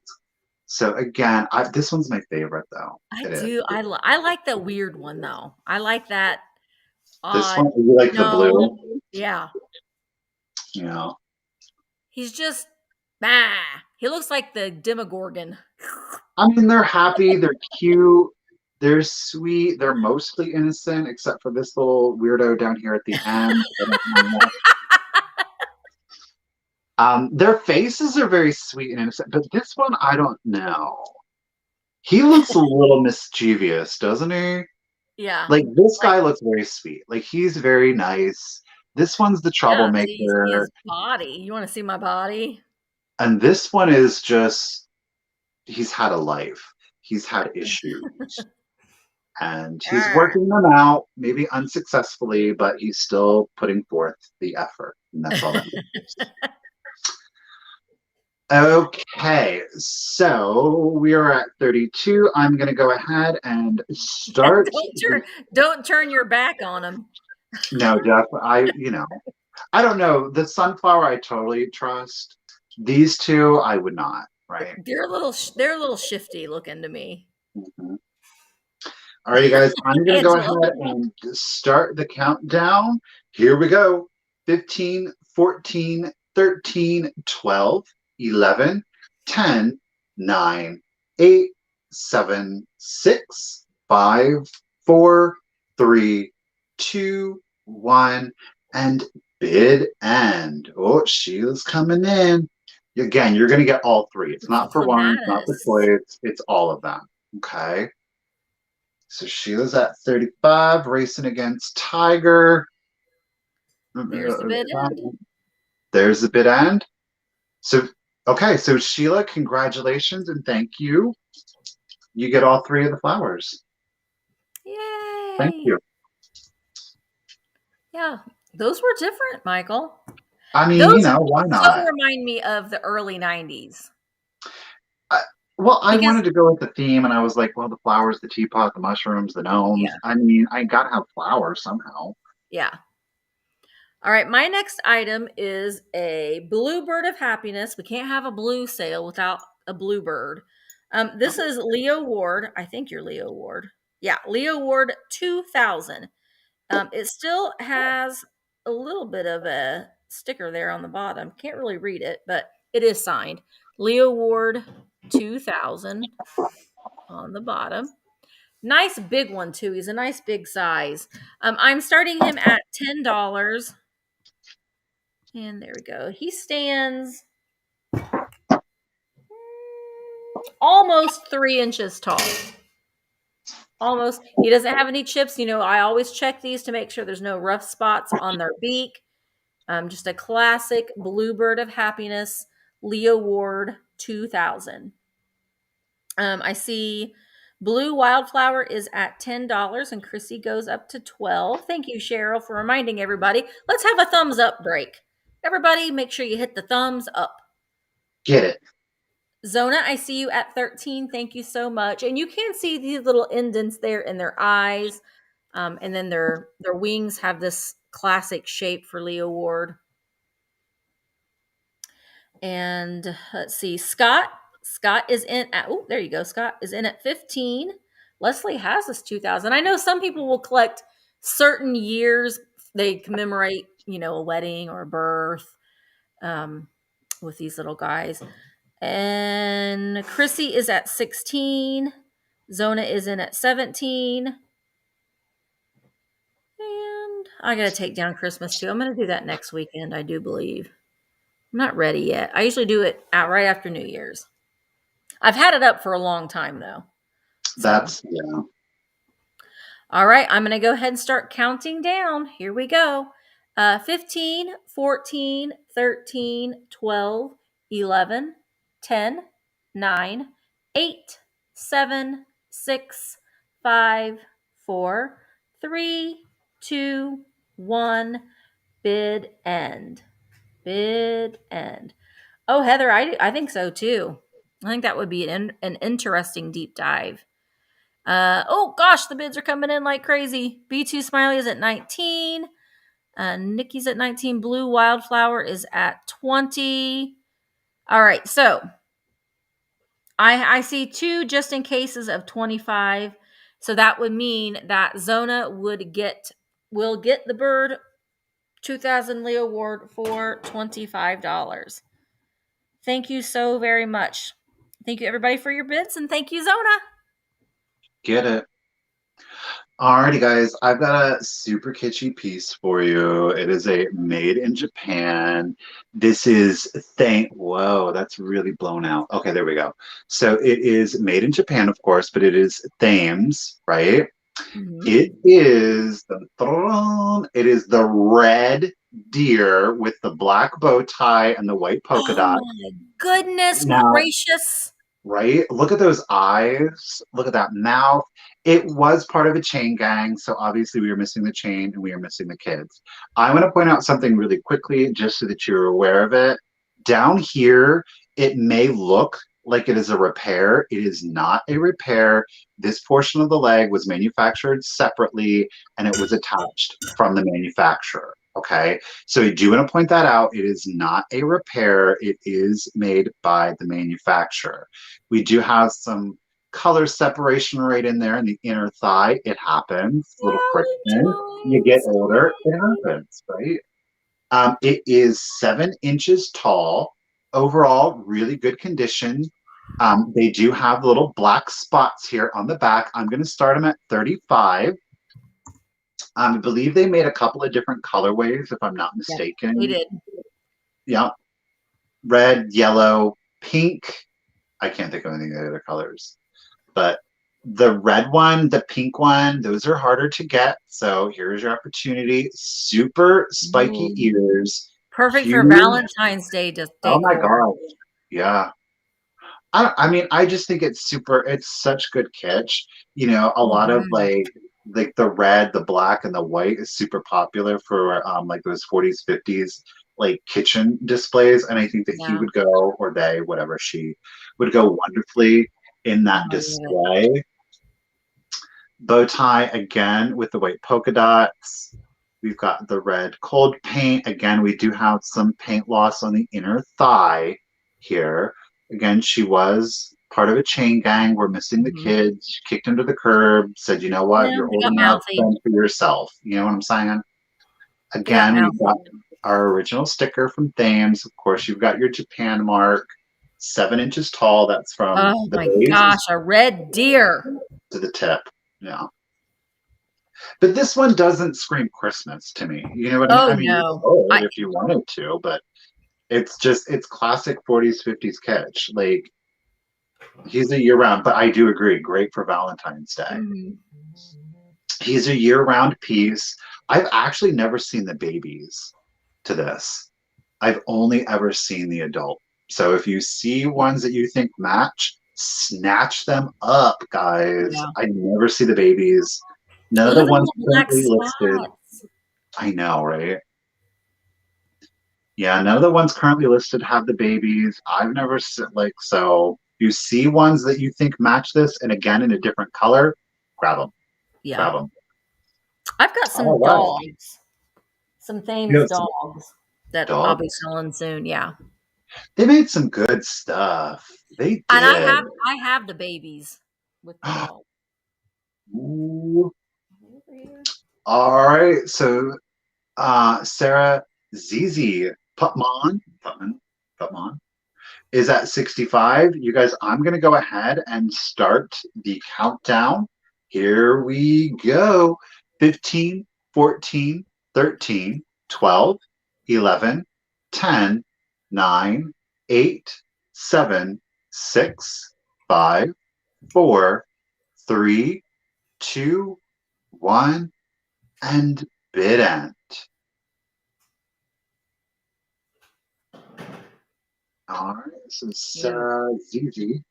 So again, this one's my favorite though. I like the weird one though. I like that. This one, you like the blue? Yeah. Yeah. He's just he looks like the Demogorgon. I mean, they're happy, they're cute, they're sweet, they're mostly innocent, except for this little weirdo down here at the end. Their faces are very sweet and innocent, but this one, I don't know. He looks a little mischievous, doesn't he? Yeah. Like, this guy looks very sweet. Like, he's very nice. This one's the Yeah, so you see troublemaker. his body. You wanna see my body? And this one is just, he's had a life. He's had issues. And he's Arr. working them out, maybe unsuccessfully, but he's still putting forth the effort. And that's all that matters. Okay, so we are at 32. I'm going to go ahead and start. Don't turn your back on him. No, definitely. I don't know. The sunflower, I totally trust. These two, I would not, right? They're a little shifty looking to me. Mhm. All right, you guys, I'm going to go Angela. ahead and start the countdown. Here we go. 15, 14, 13, 12, 11, 10, 9, 8, 7, 6, 5, 4, 3, 2, 1, and bid end. Oh, Sheila's coming in. Again, you're going to get all three. It's not for one, it's not for Clematis. toys, it's all of them. Okay. So Sheila's at 35, racing against Tiger. There's the bid end. There's the bid end. So, okay, so Sheila, congratulations and thank you. You get all three of the flowers. Thank Yay. you. Yeah, those were different, Michael. I mean, Those why so not? remind me of the early 90s I, well, I because wanted to go with the theme, and I was like, well, the flowers, the teapot, the mushrooms, the gnomes. yeah, I mean, I got to have flowers somehow. yeah. All right, my next item is a bluebird of happiness. We can't have a blue sale without a bluebird. This Oh, is Leo Ward. I think you're Leo Ward. Yeah, Leo Ward 2000. It still has a little bit of a sticker there on the bottom. Can't really read it, but it is signed. Leo Ward 2000 on the bottom. Nice big one too. He's a nice big size. I'm starting him at $10. And there we go. He stands almost 3 inches tall. Almost. He doesn't have any chips. I always check these to make sure there's no rough spots on their beak. Just a classic bluebird of happiness, Leo Ward 2000. I see blue wildflower is at $10 and Chrissy goes up to 12. Thank you, Cheryl, for reminding everybody. Let's have a thumbs up break. Everybody, make sure you hit the thumbs up. get it. Zona, I see you at 13. Thank you so much. And you can see these little indents there in their eyes. And then their wings have this classic shape for Leo Ward. And let's see, Scott. Scott is in at, oh, there you go. Scott is in at 15. Leslie has this 2000. I know some people will collect certain years. They commemorate, a wedding or a birth with these little guys. And Chrissy is at 16. Zona is in at 17. And I got to take down Christmas too. I'm going to do that next weekend, I do believe. I'm not ready yet. I usually do it right after New Year's. I've had it up for a long time though. So, Yeah. all right, I'm going to go ahead and start counting down. Here we go. 15, 14, 13, 12, 11, 10, 9, 8, 7, 6, 5, 4, 3, 2, 1. Bid end. Bid end. Oh, Heather, I think so too. I think that would be an interesting deep dive. Oh gosh, the bids are coming in like crazy. B2 Smiley is at 19. Nikki's at 19. Blue Wildflower is at 20. All right, so I see two just in cases of 25. So that would mean that Zona will get the bird 2000 Leo Ward for $25. Thank you so very much. Thank you everybody for your bids and thank you Zona. Get it. Alrighty, guys, I've got a super kitschy piece for you. It is a made in Japan. This is whoa, that's really blown out. Okay, there we go. So it is made in Japan, of course, but it is Thames, right? Mhm. It is the red deer with the black bow tie and the white polka Oh dot. my goodness Now, gracious. right? Look at those eyes. Look at that mouth. It was part of a chain gang, so obviously we were missing the chain and we are missing the kids. I want to point out something really quickly, just so that you're aware of it. Down here, it may look like it is a repair. It is not a repair. This portion of the leg was manufactured separately and it was attached from the manufacturer. Okay. So I do want to point that out. It is not a repair. It is made by the manufacturer. We do have some color separation right in there in the inner thigh. It happens. Little friction. You get Valentine's older, it Day. happens, right? It is 7 inches tall. Overall, really good condition. They do have little black spots here on the back. I'm going to start them at 35. I believe they made a couple of different colorways, if I'm not Yeah, they mistaken. did. Yeah, red, yellow, pink. I can't think of any of the other colors. But the red one, the pink one, those are harder to get. So here's your opportunity. Super spiky Ooh. ears, Perfect for huge. Valentine's Day Oh my decor. gosh. Yeah. I mean, I just think it's super, it's such good kitsch. A lot of Mhm. like the red, the black, and the white is super popular for like those 40s, 50s like kitchen displays. And I think that he Yeah. would go, or they, whatever, she would go wonderfully in Oh, that I love it. display. Bow tie again with the white polka dots. We've got the red cold paint. Again, we do have some paint loss on the inner thigh here. Again, she was part of a chain gang. We're missing the Mhm. kids. She kicked him to the curb, said, you know what, Yeah, you're they old got enough, mouthy. fend for yourself. You know what I'm saying? They got Again, we've mouthy. got our original sticker from Thames. Of course, you've got your Japan mark, 7 inches tall. That's from Oh the my gosh, base a red deer. to the tip. Yeah. But this one doesn't scream Christmas to me. You know what I mean? Oh I mean, you no. could if you wanted to, but it's classic 40s, 50s catch. Like he's a year round, but I do agree, great for Valentine's Day. Mhm. He's a year round piece. I've actually never seen the babies to this. I've only ever seen the adult. So if you see ones that you think match, snatch them up, guys. Yeah. I never see the babies. None of Look the at ones the black currently listed. spots. I know, right? Yeah, none of the ones currently listed have the babies. I've never like so. You see ones that you think match this, and again in a different color, grab them, Yeah. grab them. I've got some All right, dogs, some you Thames have some dogs that I'll be dogs. selling soon. Yeah. They made some good stuff. They And did. I have the babies with the dog. Ooh. All right, so Sarah Zizi Putman is at 65. You guys, I'm going to go ahead and start the countdown. Here we go. 15, 14, 13, 12, 11, 10, 9, 8, 7, 6, 5, 4, 3, 2, 1, and bid end. All right, so Yeah. Sarah Zizi.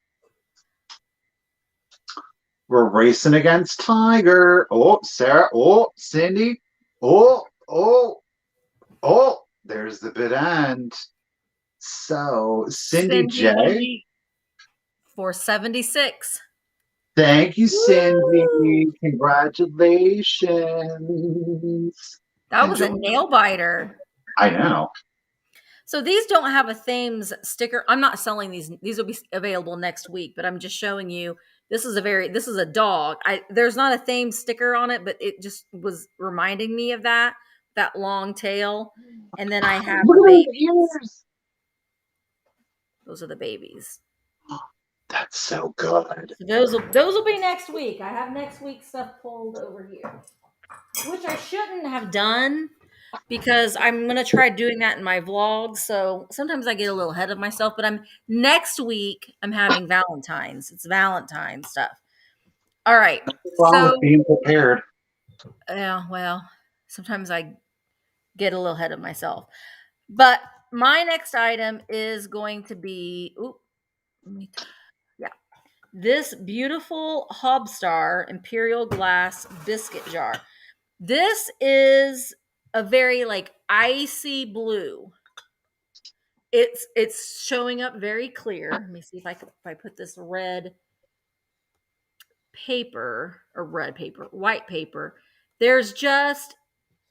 We're racing against Tiger. Oh, Sarah. Oh, Cindy. Oh, oh, oh. There's the bid end. So, Cindy J. Cindy for 76. Thank you, Cindy. Woo! Congratulations. That was a Enjoy. nail biter. I know. So these don't have a Thames sticker. I'm not selling these. These will be available next week, but I'm just showing you. This is a dog. There's not a Thames sticker on it, but it just was reminding me of that long tail. And then I have Look the at those babies. ears. Those are the babies. That's so good. So those will be next week. I have next week's stuff pulled over here, which I shouldn't have done because I'm going to try doing that in my vlogs. So sometimes I get a little ahead of myself, but next week I'm having Valentine's. It's Valentine stuff. All right. Nothing wrong So, with being prepared. yeah, well, sometimes I get a little ahead of myself. But my next item is going to be, yeah, this beautiful Hobstar Imperial glass biscuit jar. This is a very like icy blue. It's showing up very clear. Let me see if I put this red paper or white paper. There's just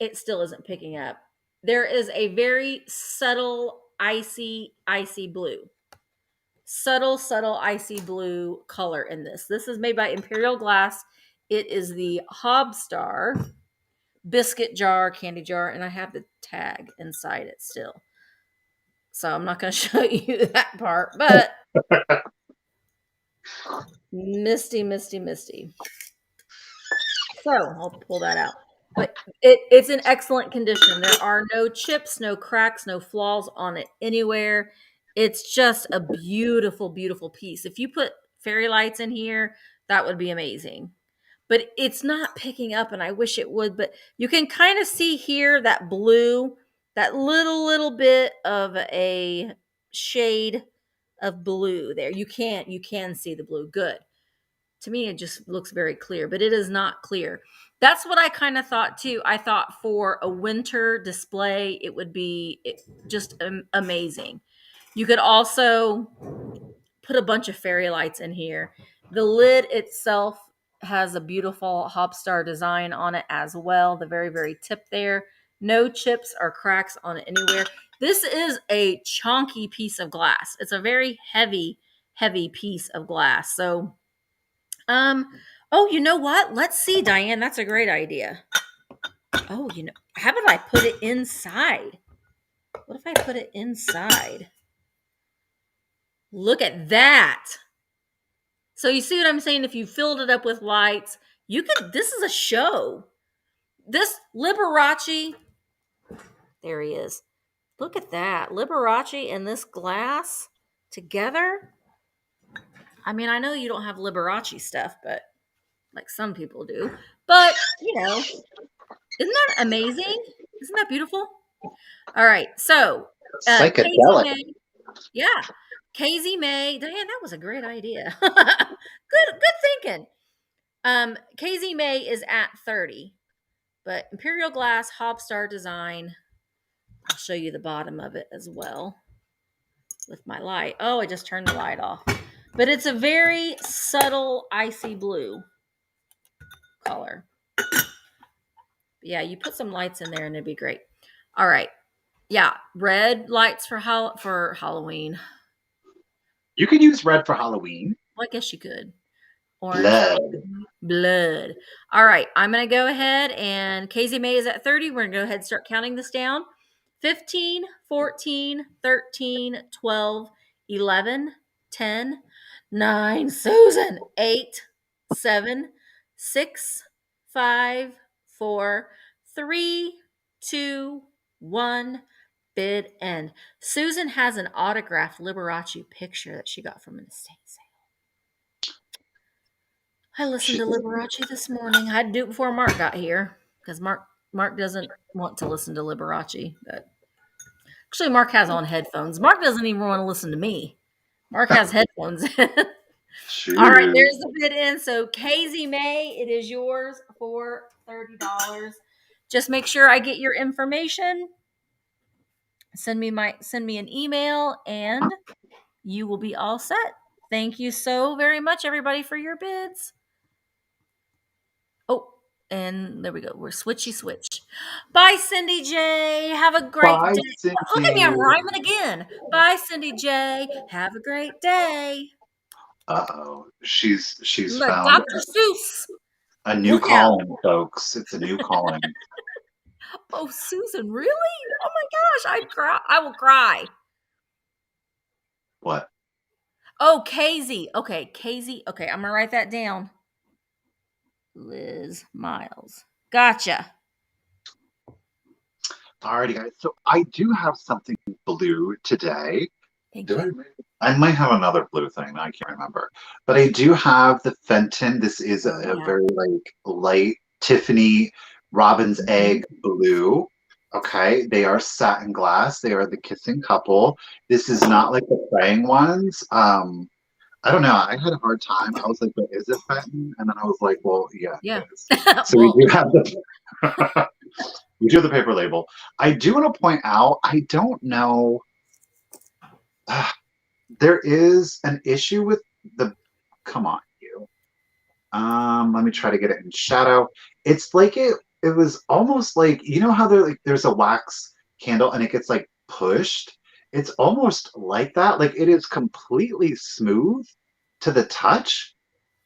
it still isn't picking up. There is a very subtle icy blue. Subtle icy blue color in this. This is made by Imperial Glass. It is the Hobstar biscuit jar, candy jar, and I have the tag inside it still. So I'm not going to show you that part, but Misty. So I'll pull that out. But it's in excellent condition. There are no chips, no cracks, no flaws on it anywhere. It's just a beautiful piece. If you put fairy lights in here, that would be amazing. But it's not picking up, and I wish it would. But you can kind of see here that blue, that little bit of a shade of blue there. You can see the blue. Good. To me, it just looks very clear, but it is not clear. That's what I kind of thought too. I thought for a winter display, it would be just amazing. You could also put a bunch of fairy lights in here. The lid itself has a beautiful Hobstar design on it as well. The very tip there. No chips or cracks on it anywhere. This is a chunky piece of glass. It's a very heavy piece of glass. So um, oh, you know what? Let's see, Diane. That's a great idea. Oh, how about I put it inside? What if I put it inside? Look at that. So you see what I'm saying? If you filled it up with lights, this is a show. This Liberace, there he is. Look at that. Liberace and this glass together. I mean, I know you don't have Liberace stuff, but like some people do. But, isn't that amazing? Isn't that beautiful? All right. So, Casey Psychedelic. May. Yeah. Casey May. Diane, that was a great idea. Good thinking. Casey May is at 30, but Imperial Glass Hobstar design. I'll show you the bottom of it as well with my light. Oh, I just turned the light off. But it's a very subtle icy blue color. Yeah, you put some lights in there and it'd be great. All right. Yeah, red lights for Halloween. You can use red for Halloween. Well, I guess you could. Orange. Blood. All right, I'm going to go ahead and Casey May is at 30. We're going to go ahead and start counting this down. 15, 14, 13, 12, 11, 10, 9, Susan, 8, 7, 6, 5, 4, 3, 2, 1. Bid end. Susan has an autographed Liberace picture that she got from an estate sale. I listened to Liberace this morning. I had to do it before Mark got here because Mark doesn't want to listen to Liberace. But actually, Mark has on headphones. Mark doesn't even want to listen to me. Mark has headphones. All right, there's the bid in. So Casey May, it is yours for $30. Just make sure I get your information. Send me an email and you will be all set. Thank you so very much, everybody, for your bids. Oh, and there we go. We're switch. Bye, Cindy J. Have a great day. Cindy. Look at me, I'm rhyming again. Bye, Cindy J. Have a great day. Uh-oh. She's Look, found Dr. Seuss. a new calling, folks. It's a new calling. Oh, Susan, really? Oh my gosh, I will cry. What? Oh, Casey. Okay, Casey. Okay, I'm gonna write that down. Liz Miles. Gotcha. Alrighty, guys. So I do have something blue today. Thank Do you. I might have another blue thing. I can't remember. But I do have the Fenton. This is Oh, a yeah. very like light Tiffany robin's Mhm. egg blue. Okay. They are satin glass. They are the kissing couple. This is not like the praying ones. I don't know. I had a hard time. I was like, but is it Fenton? And then I was like, well, yeah, Yeah. it is. So we do Well, have the we do have the paper label. I do want to point out, I don't know. There is an issue with the come on you. Let me try to get it in shadow. It's like it was almost like you know how there's a wax candle and it gets like pushed. It's almost like that. Like it is completely smooth to the touch,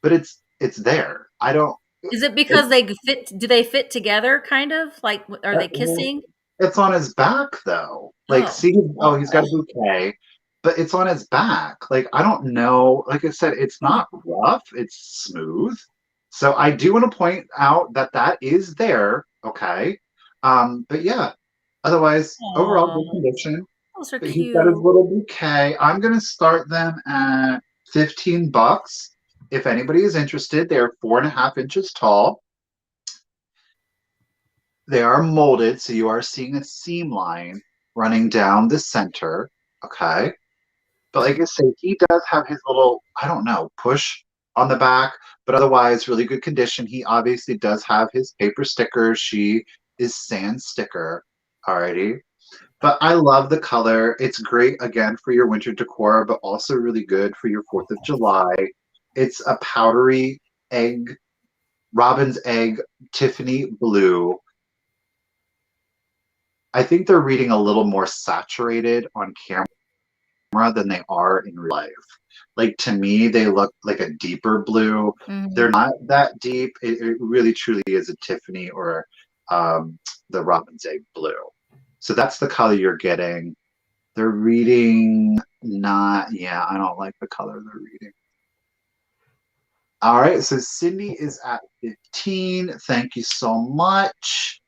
but it's there. I don't is it it, because they fit? Do they fit together? Kind of like, are they well, kissing? it's on his back though. Like, Oh, see, oh, he's got oh, a bouquet, but it's on his back. Like, I don't know. Like I said, it's oh, not rough, it's smooth. So I do want to point out that that is there. Okay. But yeah, otherwise, overall good oh, condition. those are But he's got his cute. little bouquet. I'm gonna start them at $15. If anybody is interested, they're 4.5 inches tall. They are molded, so you are seeing a seam line running down the center. Okay. But like I say, he does have his little, I don't know, push on the back, but otherwise, really good condition. He obviously does have his paper sticker. She is sans sticker. Alrighty. But I love the color. It's great again for your winter decor, but also really good for your 4th of July. It's a powdery egg, robin's egg, Tiffany blue. I think they're reading a little more saturated on camera than they are in real life. Like to me, they look like a deeper blue. They're Mhm. not that deep. It really truly is a Tiffany or um, the robin's egg blue. So that's the color you're getting. They're reading not, yeah, I don't like the color they're reading. All right, so Cindy is at 15. Thank you so much.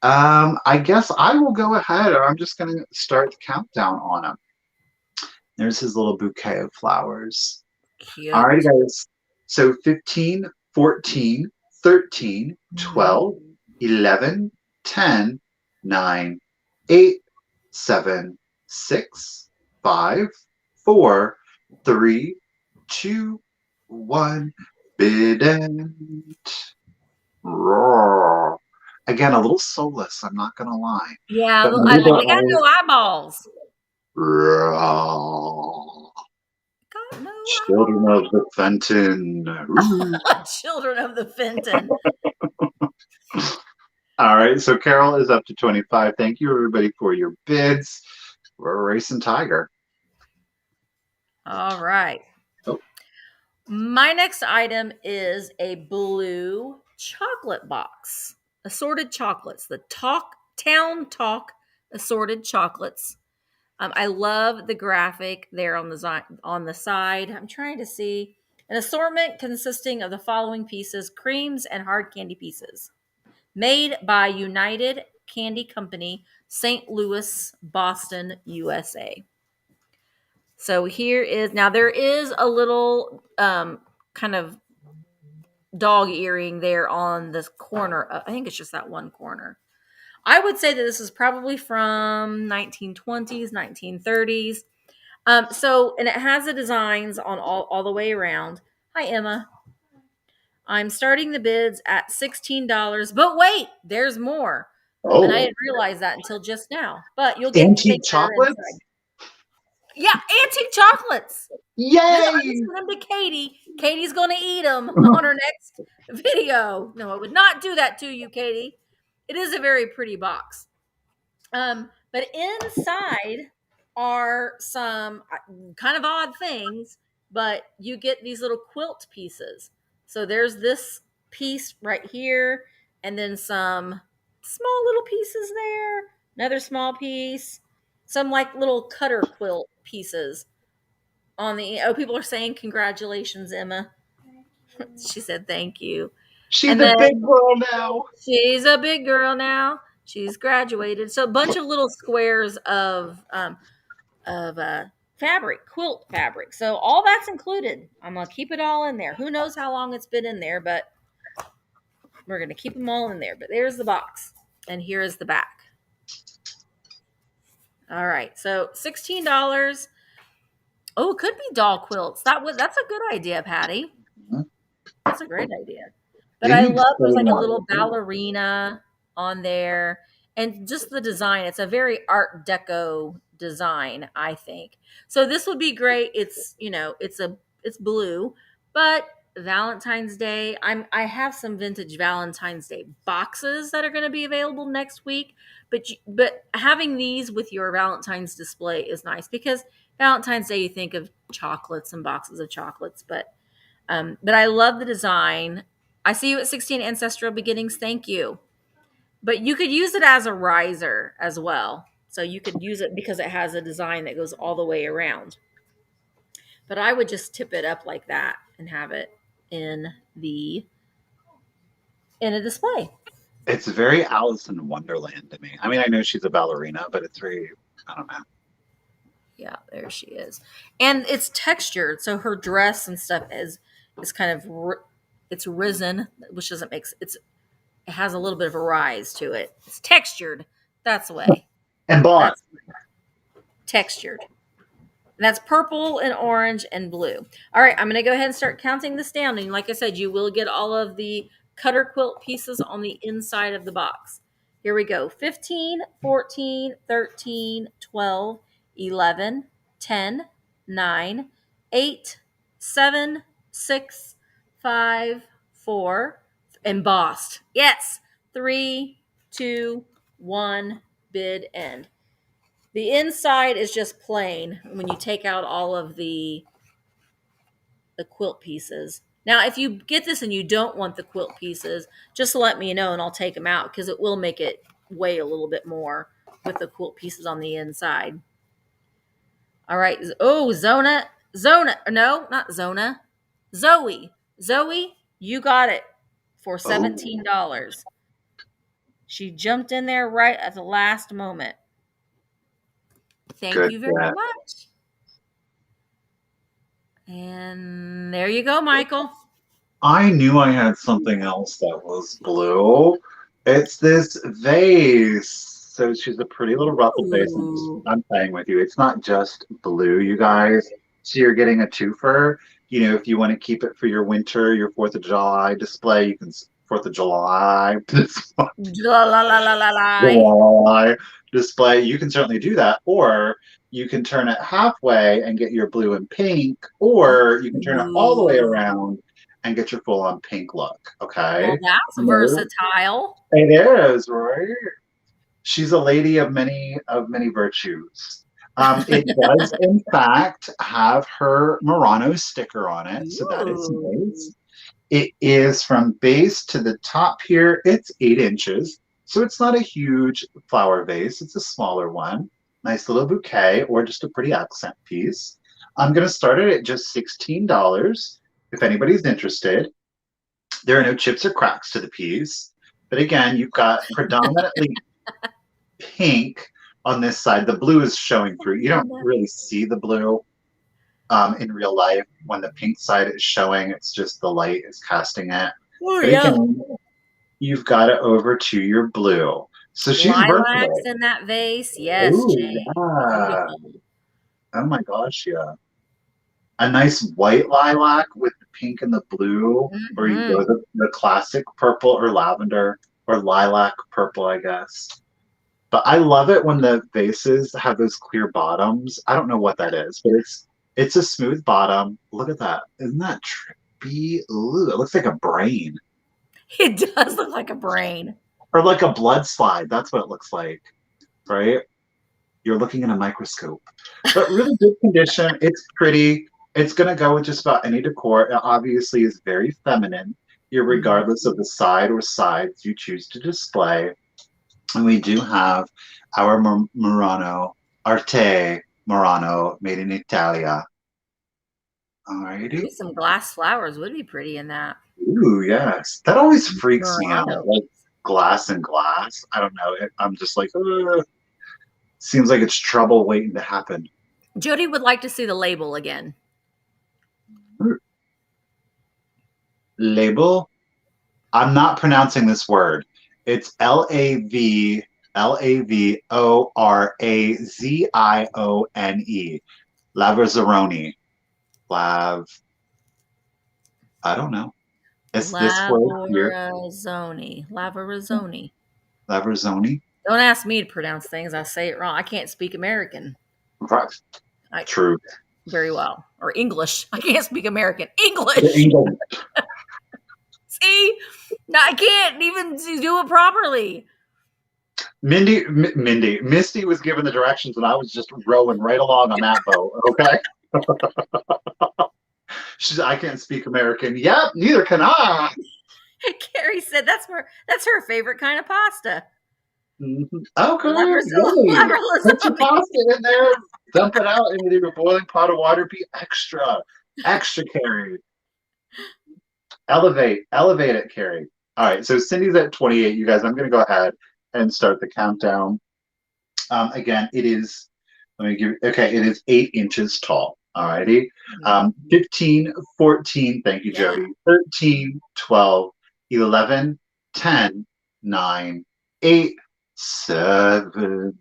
I guess I will go ahead, or I'm just going to start the countdown on him. There's his little bouquet of flowers. All right, Cute. guys. So 15, 14, 13, Mhm. 12, 11, 10, 9, 8, 7, 6, 5, 4, 3, 2, 1. Bident. Roar. Again, a little soulless, I'm not going to lie. Yeah, But maybe they they're got all no eyeballs. roar. Got no Children of the Fenton. Ooh. eyeballs. Children of the Fenton. All right, so Carol is up to 25. Thank you, everybody, for your bids. We're racing Tiger. All right. Oh, My next item is a blue chocolate box. Assorted chocolates. The Town Talk assorted chocolates. I love the graphic there on the side. I'm trying to see an assortment consisting of the following pieces: creams and hard candy pieces, made by United Candy Company, St. Louis, Boston, USA. So here is now there is a little kind of dog earring there on this corner. I think it's just that one corner. I would say that this is probably from 1920s, 1930s. And it has the designs on all the way around. Hi, Emma. I'm starting the bids at $16, but wait, there's more. And I oh, didn't realize that until just now. But you'll get the antique figure chocolates? inside. Yeah, antique chocolates. I Yay! sent them to Katie. Katie's going to eat them on her next video. No, I would not do that to you, Katie. It is a very pretty box. But inside are some kind of odd things, but you get these little quilt pieces. So there's this piece right here, and then some small little pieces there, another small piece, some like little cutter quilt pieces on the. Oh, people are saying congratulations, Emma. She said thank you. She's And a big then girl now. she's a big girl now. She's graduated. So a bunch of little squares of fabric, quilt fabric. So all that's included. I'm gonna keep it all in there. Who knows how long it's been in there, but we're gonna keep them all in there. But there's the box, and here is the back. All right, so $16. Oh, it could be doll quilts. That's a good idea, Patty. That's a great idea. But They I need love so there's like a much. little ballerina on there, and just the design. It's a very Art Deco design, I think. So this would be great. It's it's blue, but Valentine's Day. I have some vintage Valentine's Day boxes that are going to be available next week. But having these with your Valentine's display is nice because Valentine's Day you think of chocolates and boxes of chocolates, but I love the design. I see you at 16 Ancestral Beginnings. Thank you. But you could use it as a riser as well. So you could use it because it has a design that goes all the way around. But I would just tip it up like that and have it in the in a display. It's very Alice in Wonderland to me. I mean, I know she's a ballerina, but it's very, I don't know. Yeah, there she is. And it's textured, so her dress and stuff is kind of it's risen, which doesn't make it has a little bit of a rise to it. It's textured. That's the way. And Bond. That's textured. And that's purple and orange and blue. All right, I'm going to go ahead and start counting this down. And like I said, you will get all of the cutter quilt pieces on the inside of the box. Here we go. 15, 14, 13, 12, 11, 10, 9, 8, 7, 6, 5, 4, embossed. Yes. 3, 2, 1, bid end. The inside is just plain when you take out all of the quilt pieces. Now, if you get this and you don't want the quilt pieces, just let me know and I'll take them out because it will make it weigh a little bit more with the quilt pieces on the inside. All right. Oh, Zona. No, not Zona. Zoe, you got it for $17. She jumped in there right at the last moment. Thank you very much. And there you go, Michael. I knew I had something else that was blue. It's this vase. So she's a pretty little ruffled vase. I'm playing with you. It's not just blue, you guys. So you're getting a twofer. You know, if you want to keep it for your winter, your 4th of July display, you can 4th of July display. You can certainly do that. Or you can turn it halfway and get your blue and pink, or you can turn it all the way around and get your full-on pink look. Okay. Well, that's versatile. It is, right? She's a lady of many virtues. It does, in fact, have her Murano sticker on it, so that is nice. It is from base to the top here. It's 8 inches, so it's not a huge flower vase. It's a smaller one. Nice little bouquet or just a pretty accent piece. I'm going to start it at just $16 if anybody's interested. There are no chips or cracks to the piece. But again, you've got predominantly pink on this side. The blue is showing through. You don't really see the blue in real life when the pink side is showing. It's just the light is casting it. Oh, yeah. Again, you've got it over to your blue. So she's lilacs in that vase. Yes, Jane. Yeah. Oh my gosh, yeah. A nice white lilac with the pink and the blue, or you go the classic purple or lavender or lilac purple, I guess. But I love it when the vases have those clear bottoms. I don't know what that is, but it's a smooth bottom. Look at that. Isn't that trippy? Ooh, it looks like a brain. It does look like a brain. Or like a blood slide. That's what it looks like, right? You're looking in a microscope. But really good condition. It's pretty. It's going to go with just about any decor. It obviously is very feminine, regardless of the side or sides you choose to display. And we do have our Murano, Arte Murano, made in Italia. Alrighty. Some glass flowers would be pretty in that. Ooh, yes. That always freaks me out. Like glass and glass. I don't know. I'm just like, seems like it's trouble waiting to happen. Jody would like to see the label again. Label. I'm not pronouncing this word. It's Lavorozione. Lavazzaroni. Lav. I don't know. It's this word here. Lavarazoni. Lavazzoni. Don't ask me to pronounce things. I say it wrong. I can't speak American. Right. I True. very well. Or English. I can't speak American. The English. England. See? No, I can't even do it properly. Misty was given the directions and I was just rowing right along on that boat. Okay. I can't speak American. Yep, neither can I. Carrie said that's her favorite kind of pasta. Okay, yummy. Put your Lavarasoni. pasta in there, dump it out into a boiling pot of water. Be extra, Carrie. Elevate it, Carrie. All right, so Cindy's at 28. You guys, I'm going to go ahead and start the countdown. Again, it is. Okay, it is 8 inches tall. All righty. 15, 14. Thank you, Jody. 13, 12, 11, 10, 9, 8, 7,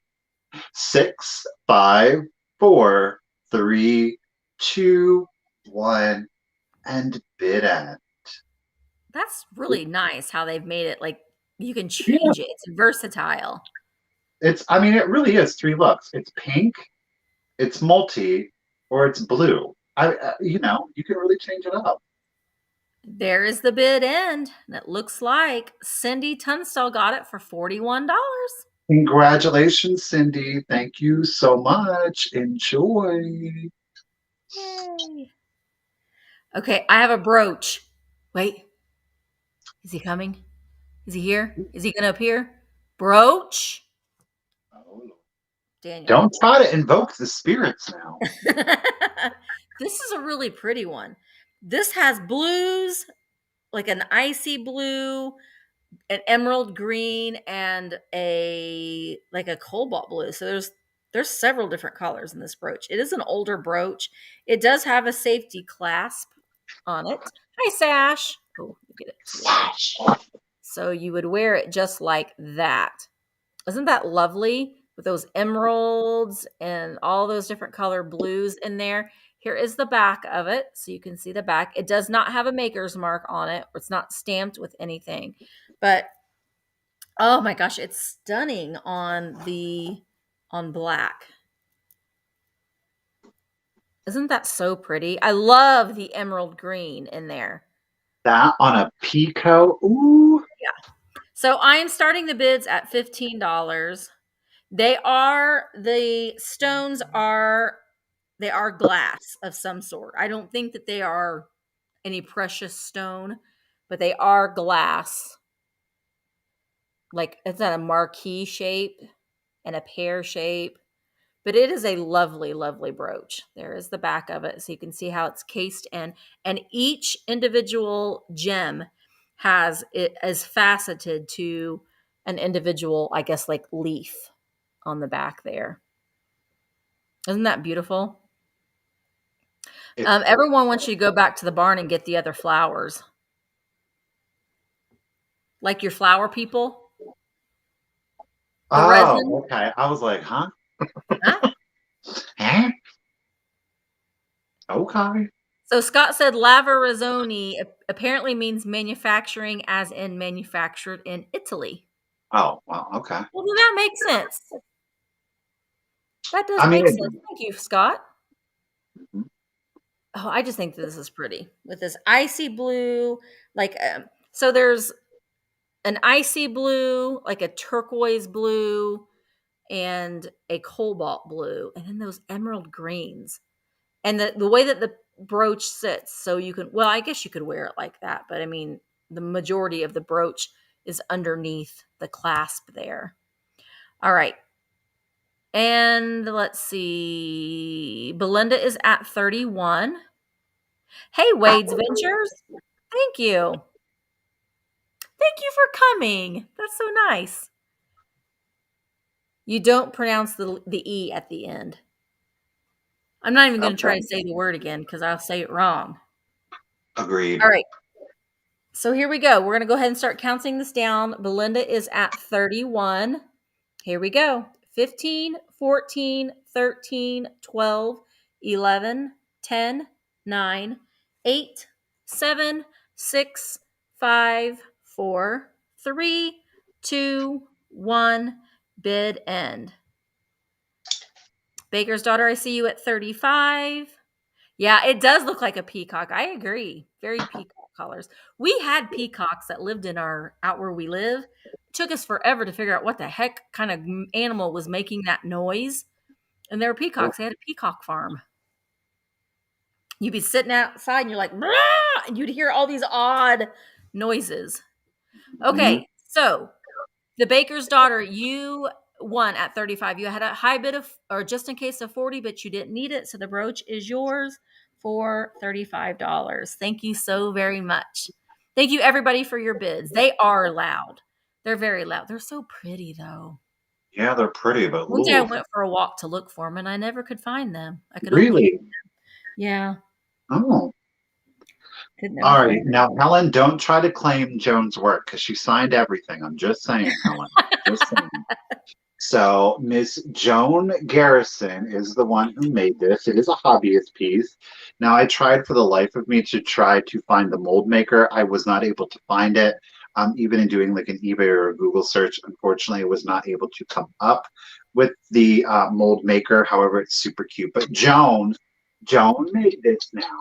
6, 5, 4, 3, 2, 1, and bid end. That's really nice how they've made it like you can Yeah. change it. It's versatile. I mean, it really is 3 looks. It's pink, it's multi, or it's blue. You can really change it up. There is the bid end. And it looks like Cindy Tunstall got it for $41. Congratulations, Cindy. Thank you so much. Enjoy. Yay. Okay, I have a brooch. Wait. Is he coming? Is he here? Is he going to appear? Brooch. Daniel. Don't try to invoke the spirits now. This is a really pretty one. This has blues, like an icy blue, an emerald green, and a cobalt blue. So there's several different colors in this brooch. It is an older brooch. It does have a safety clasp on it. Hi, Sash. Oh, get it. Sash. So you would wear it just like that. Isn't that lovely? With those emeralds and all those different color blues in there. Here is the back of it. So you can see the back. It does not have a maker's mark on it. Or it's not stamped with anything. But oh my gosh, it's stunning on black. Isn't that so pretty? I love the emerald green in there. That on a Pico. Ooh. Yeah. So I am starting the bids at $15. The stones are glass of some sort. I don't think that they are any precious stone, but they are glass. Like it's at a marquee shape and a pear shape. But it is a lovely, lovely brooch. There is the back of it. So you can see how it's cased in. And each individual gem is faceted to an individual, I guess, like leaf on the back there. Isn't that beautiful? Everyone wants you to go back to the barn and get the other flowers. Like your flower people. Resin. Okay. I was like, huh? Huh? Huh? Okay. So Scott said Lavarazoni apparently means manufacturing as in manufactured in Italy. Oh, wow. Okay. Well, then that makes sense. That does make sense. Thank you, Scott. Mm-hmm. Oh, I just think this is pretty with this icy blue. So there's an icy blue, like a turquoise blue, and a cobalt blue, and then those emerald greens. And the way that the brooch sits, so you can, well, I guess you could wear it like that, but I mean, the majority of the brooch is underneath the clasp there. All right. And let's see. Belinda is at 31. Hey, Wade's Ventures. Thank you. Thank you for coming. That's so nice. You don't pronounce the E at the end. I'm not even going to try Okay. to say the word again because I'll say it wrong. Agreed. All right. So here we go. We're going to go ahead and start counting this down. Belinda is at 31. Here we go. 15, 14, 13, 12, 11, 10, 9, 8, 7, 6, 5, 4, 3, 2, 1. Bid end. Baker's daughter, I see you at 35. Yeah, it does look like a peacock. I agree. Very peacock colors. We had peacocks that lived in out where we live. It took us forever to figure out what the heck kind of animal was making that noise. And they were peacocks. They had a peacock farm. You'd be sitting outside and you're like, "Brah!" And you'd hear all these odd noises. Mhm. Okay, so the baker's daughter, you won at 35. You had a high bid of, or just in case of 40, but you didn't need it. So the brooch is yours for $35. Thank you so very much. Thank you, everybody, for your bids. They are loud. They're very loud. They're so pretty, though. Yeah, they're pretty, but One day I ooh, went for a walk to look for them, and I never could find them. I could only hear. really? Yeah, Oh. could never All right. find Now, Helen, don't try to claim Joan's work because she signed everything. I'm just saying, Helen. Just saying. So, Miss Joan Garrison is the one who made this. It is a hobbyist piece. Now, I tried for the life of me to try to find the mold maker. I was not able to find it. Even in doing like an eBay or a Google search, unfortunately, I was not able to come up with the mold maker. However, it's super cute. But Joan made this now.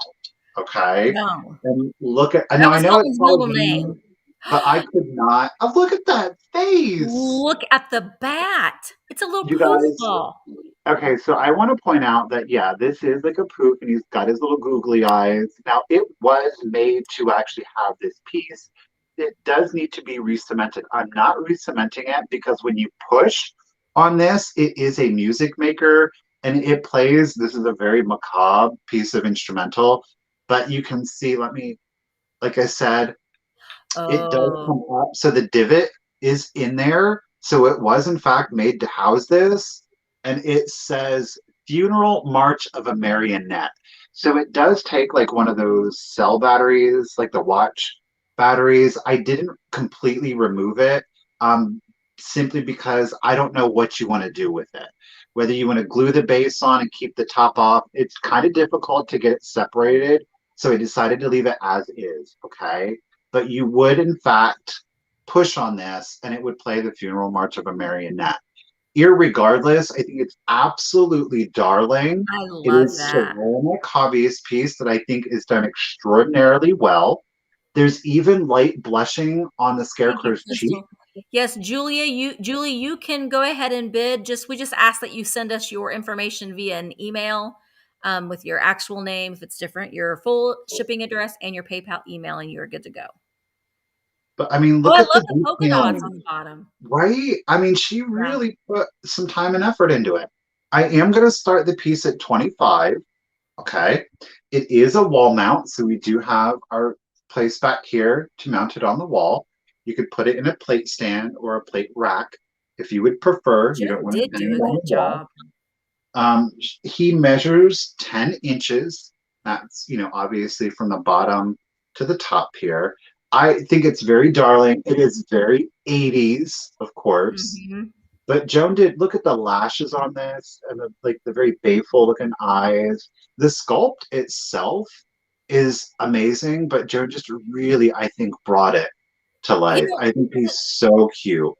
Okay. No. And look at, That now I was know it's Helen's called middle you, name. but I could not. Oh, look at that face. Look at the bat. It's a little You poof guys, ball. okay, so I want to point out that, yeah, this is like a poof and he's got his little googly eyes. Now, it was made to actually have this piece. It does need to be re-cemented. I'm not re-cementing it because when you push on this, it is a music maker and it plays. This is a very macabre piece of instrumental, but you can see, like I said, it does Oh, come up. So the divot is in there. So it was in fact made to house this. And it says Funeral March of a Marionette. So it does take like one of those cell batteries, like the watch batteries. I didn't completely remove it simply because I don't know what you want to do with it. Whether you want to glue the base on and keep the top off, it's kind of difficult to get it separated. So I decided to leave it as is. Okay, but you would in fact push on this and it would play the funeral march of a marionette. Irregardless, I think it's absolutely darling. I It love is that. ceramic hobbyist piece that I think is done extraordinarily well. There's even light blushing on the Thank you, scarecrow's cheek. Crystal. Yes, Julie, you can go ahead and bid. We just ask that you send us your information via an email with your actual name, if it's different, your full shipping address, and your PayPal email, and you're good to go. But I mean, Oh, look I at the love the polka dots on detailing, the bottom. right? I mean, she Yeah. really put some time and effort into it. I am going to start the piece at 25. Okay. It is a wall mount, so we do have our place back here to mount it on the wall. You could put it in a plate stand or a plate rack if you would prefer. You don't Joe want it did do hanging a on the good wall. job. He measures 10 inches. That's, obviously from the bottom to the top here. I think it's very darling. It is very 80s, of course. Hmm. But Joan did look at the lashes on this and the very bayful looking eyes. The sculpt itself is amazing, but Joan just really, I think, brought it to You life. know, I think he's so cute.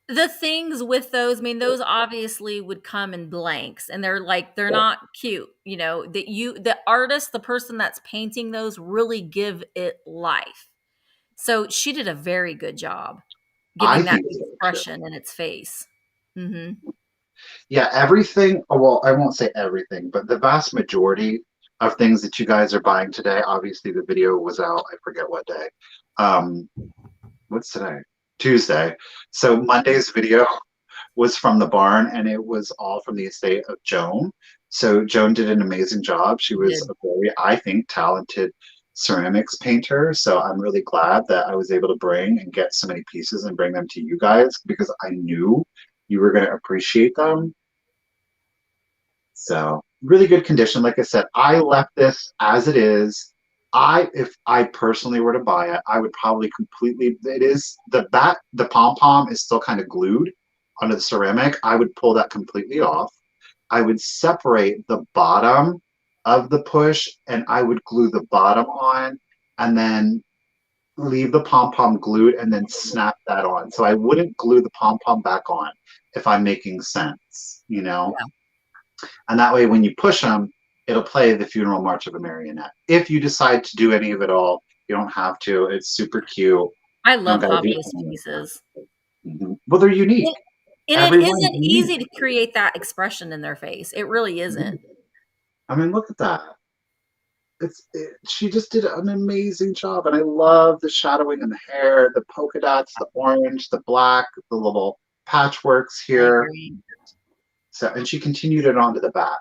the things with those, I mean, those obviously would come in blanks and they're not cute, the artist, the person that's painting those really give it life. So she did a very good job I giving that think so too. expression in its face. Hmm. Yeah, everything, well, I won't say everything, but the vast majority of things that you guys are buying today, obviously the video was out, I forget what day. Um, what's today? Tuesday. So Monday's video was from the barn and it was all from the estate of Joan. So Joan did an amazing job. She She was did. a very, I think, talented ceramics painter. So I'm really glad that I was able to bring and get so many pieces and bring them to you guys because I knew you were going to appreciate them. So really good condition. Like I said, I left this as it is. If I personally were to buy it, I would probably completely. It is the pom pom is still kind of glued onto the ceramic. I would pull that completely off. I would separate the bottom of the push, and I would glue the bottom on, and then leave the pom pom glued, and then snap that on. So I wouldn't glue the pom pom back on, if I'm making sense, you know. Yeah. And that way, when you push them, it'll play the funeral march of a marionette. If you decide to do any of it all, you don't have to. It's super cute. I You don't love got to do hobbyist anything. pieces. Well, they're unique. And it Everyone's isn't unique. easy to create that expression in their face. It really isn't. I mean, look at that. She just did an amazing job, and I love the shadowing in the hair, the polka dots, the orange, the black, the little patchworks I here. agree. So, and she continued it on to the back.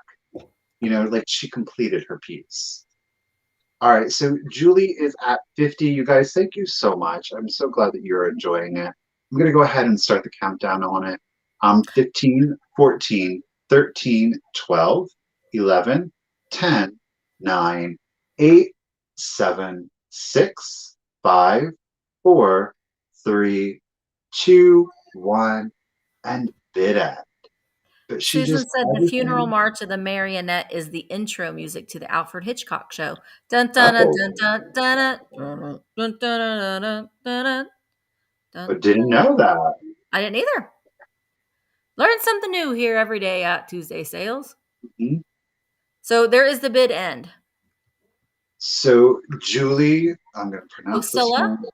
You know, like she completed her piece. All right, so Julie is at 50. You guys, thank you so much. I'm so glad that you're enjoying it. I'm going to go ahead and start the countdown on it. 15, 14, 13, 12, 11, 10, 9, 8, 7, 6, 5, 4, 3, 2, 1, and bid at. But she Susan just, said the funeral everything. march of the marionette is the intro music to the Alfred Hitchcock show. Dun dun dun Oh, dun dun dun dun dun dun dun dun dun but didn't dun. know that. I didn't either. Learn something new here every day at Tuesday Sales. Mhm. So there is the bid end. So Julie, I'm going to pronounce this Oscilla wrong.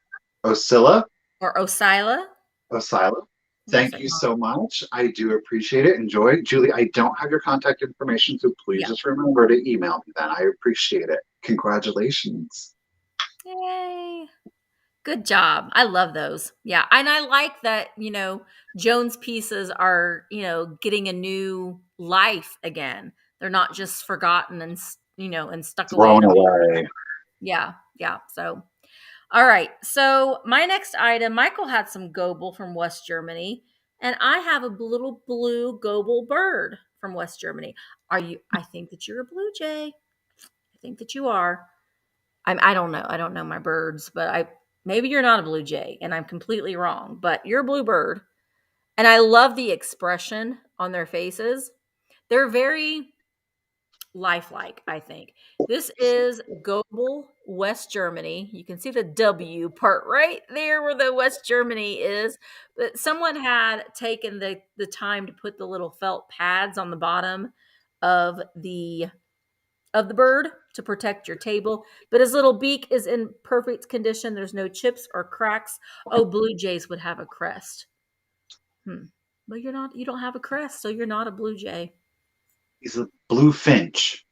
Oscilla, or Oscilla. Oscilla. I'm gonna Thank say you mom. so much. I do appreciate it. Enjoy. Julie, I don't have your contact information, so please Yeah. just remember to email me then. I appreciate it. Congratulations. Yay. Good job. I love those. Yeah. And I like that, Joan's pieces are, getting a new life again. They're not just forgotten and stuck away in Thrown a away. yeah. Yeah. So, all right. So, my next item, Michael had some Goebel from West Germany, and I have a little blue Goebel bird from West Germany. I think that you're a blue jay. I think that you are. I don't know. I don't know my birds, but maybe you're not a blue jay and I'm completely wrong, but you're a blue bird. And I love the expression on their faces. They're very lifelike, I think. This is Goebel, West Germany. You can see the W part right there where the West Germany is. But someone had taken the time to put the little felt pads on the bottom of the bird to protect your table, but his little beak is in perfect condition. There's no chips or cracks. Oh, blue jays would have a crest. But you're not, you don't have a crest, so you're not a blue jay. He's a blue finch.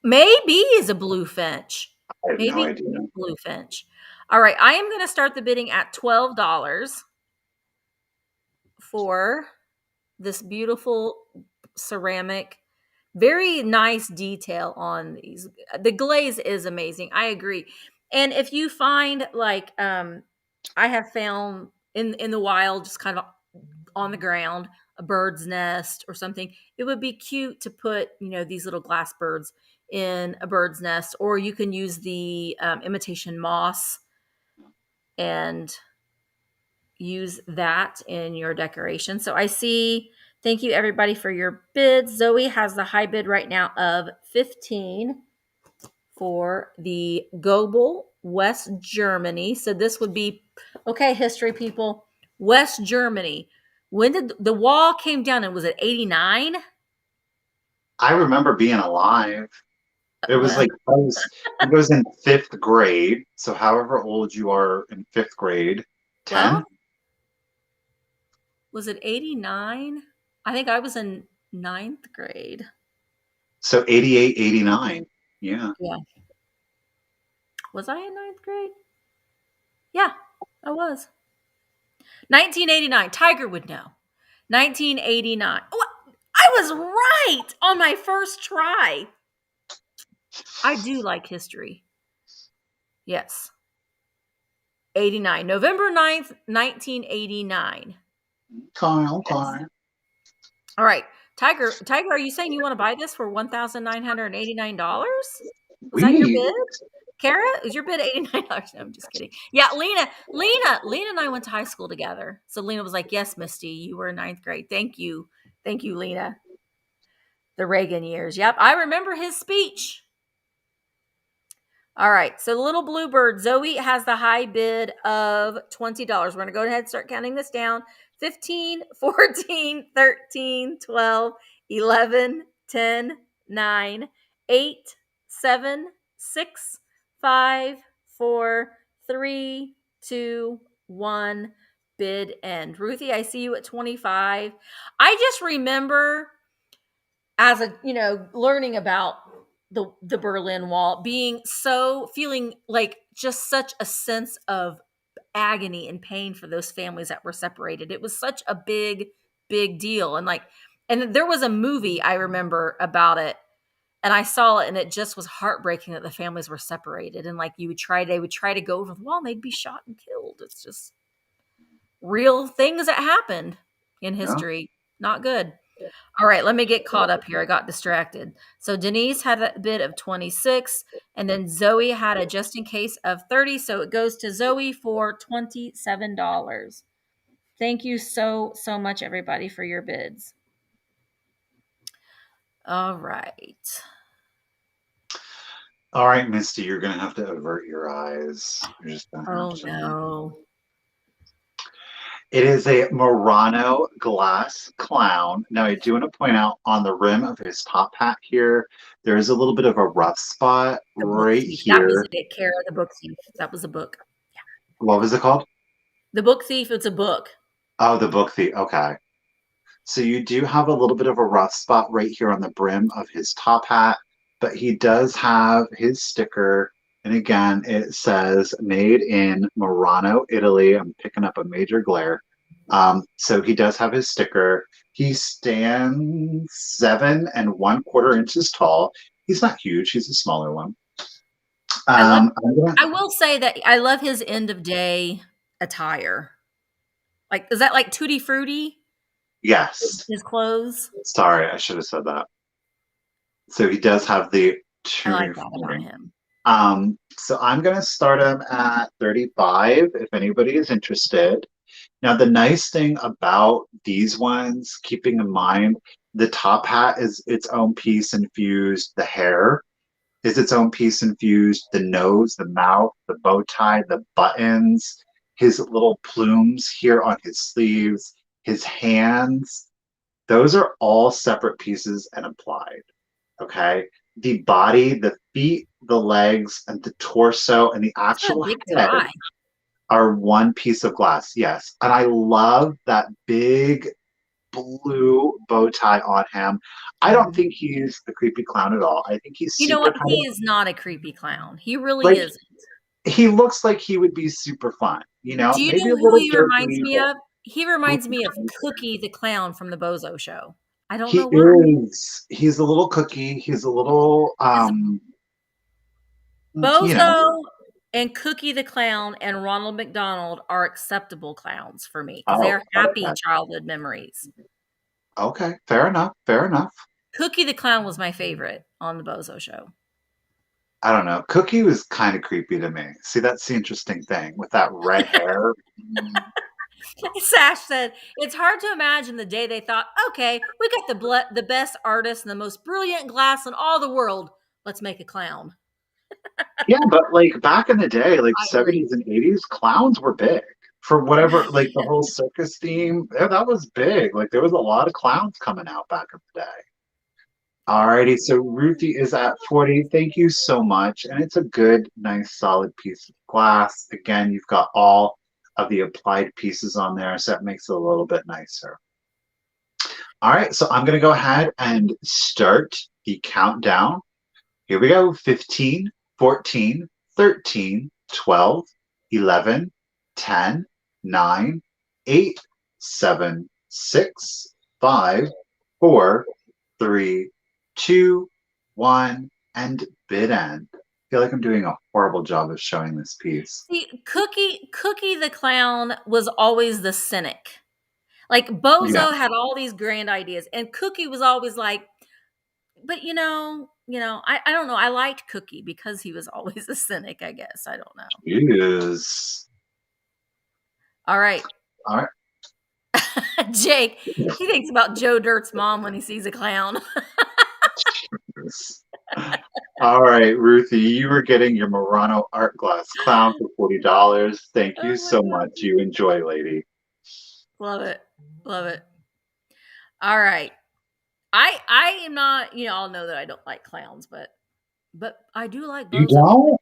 Maybe he's a blue finch. I have no Maybe idea. he's a blue finch. All right, I am going to start the bidding at $12 for this beautiful ceramic. Very nice detail on these. The glaze is amazing. I agree. And if you find like I have found in the wild, just kind of on the ground, a bird's nest or something, it would be cute to put, these little glass birds in a bird's nest, or you can use the imitation moss and use that in your decoration. So I see, thank you everybody for your bids. Zoe has the high bid right now of 15 for the Goebel, West Germany. So this would be, okay, history people, West Germany. When did the wall came down, and was it 89? I remember being alive. It was Well, like I was in fifth grade. So however old you are in fifth grade, well, 10. was it 89? I think I was in ninth grade. So 88, 89. Yeah. Yeah. Was I in ninth grade? Yeah, I was. 1989. Tiger would know. 1989. Oh, I was right on my first try. I do like history. Yes. 89. November 9th, 1989. Kyle, Yes. Kyle. All right. Tiger, are you saying you want to buy this for $1,989? Was that your We, bid? Kara, is your bid $89? No, I'm just kidding. Yeah, Lena and I went to high school together. So Lena was like, "Yes, Misty, you were in ninth grade. Thank you, Lena." The Reagan years. Yep, I remember his speech. All right, so the little bluebird, Zoe has the high bid of $20. We're going to go ahead and start counting this down. 15, 14, 13, 12, 11, 10, 9, 8, 7, 6, 5, 4, 3, 2, 1. Bid end. Ruthie, I see you at 25. I just remember as learning about the Berlin Wall, feeling like just such a sense of agony and pain for those families that were separated. It was such a big deal. And there was a movie I remember about it, and I saw it, and it just was heartbreaking that the families were separated. And like they would try to go over the wall and they'd be shot and killed. It's just real things that happened in yeah. history. Not good. All right, let me get caught up here. I got distracted. So Denise had a bid of 26, and then Zoe had a just in case of 30. So it goes to Zoe for $27. Thank you so much, everybody, for your bids. All right. All right, Misty, you're gonna have to avert your eyes. You're just gonna have Oh to. no. It is a Murano glass clown. Now, I do want to point out on the rim of his top hat here, there is a little bit of a rough spot The book right thief. That was here. it, Kara. The book thief. That was a book. What was it called? The book thief. It's a book. Oh, the book thief. Okay. So you do have a little bit of a rough spot right here on the brim of his top hat, but he does have his sticker. And again, it says made in Murano, Italy. I'm picking up a major glare. So he does have his sticker. He stands 7 1/4 inches tall. He's not huge. He's a smaller one. I love. I'm I will say that I love his end of day attire. Like, is that like Tutti Frutti? yes. His clothes. Sorry, I should have said that. So he does have the I tutti like that about him. So I'm going to start him at 35 if anybody is interested. Now, the nice thing about these ones, keeping in mind the top hat is its own piece infused, the hair is its own piece infused, the nose, the mouth, the bow tie, the buttons, his little plumes here on his sleeves, his hands, those are all separate pieces and applied. Okay. The body, the feet, the legs, and the torso, and the He's got a actual big head tie. are one piece of glass. Yes. And I love that big blue bow tie on him. I don't Mhm. think he's a creepy clown at all. I think he's You know super what? kind He of is not a creepy clown. He really like isn't. he looks like he would be super fun, Do you maybe know a who little he reminds derpy, me but of? He reminds me of Cookie the clown from the Bozo Show. I don't he know why. is. He's a little cookie. He's a little 'Cause you know, Bozo and Cookie the clown and Ronald McDonald are acceptable clowns for me because they oh, are happy okay. childhood memories. Okay, fair enough. Fair enough. Cookie the clown was my favorite on the Bozo Show. I don't know. Cookie was kind of creepy to me. See, that's the interesting thing with that red hair. Sash said, "It's hard to imagine the day they thought, okay, we got the best artist and the most brilliant glass in all the world. Let's make a clown." Yeah, but like back in the day, like I agree. 70s and 80s, clowns were big. For whatever, like the whole circus theme, yeah, that was big. Like there was a lot of clowns coming out back in the day. Yeah. Alrighty, so Ruthie is at 40. Thank you so much. And it's a good, nice, solid piece of glass. Again, you've got all of the applied pieces on there, so that makes it a little bit nicer. All right, so I'm going to go ahead and start the countdown. Here we go. 15, 14, 13, 12, 11, 10, 9, 8, 7, 6, 5, 4, 3, 2, 1, and bid end. I feel like I'm doing a horrible job of showing this piece. See, Cookie the clown was always the cynic. Like Yeah. Bozo had all these grand ideas, and Cookie was always like, but I don't know. I liked Cookie because he was always a cynic, I guess. I don't know. Yes. All right. All right. Jake, he thinks about Joe Dirt's mom when he sees a clown. All right, Ruthie, you are getting your Murano art glass clown for $40. Thank you Oh my so much. god. You enjoy, lady. Love it. Love it. All right. I am not, I'll know that I don't like clowns, but I do like You Bozo. don't?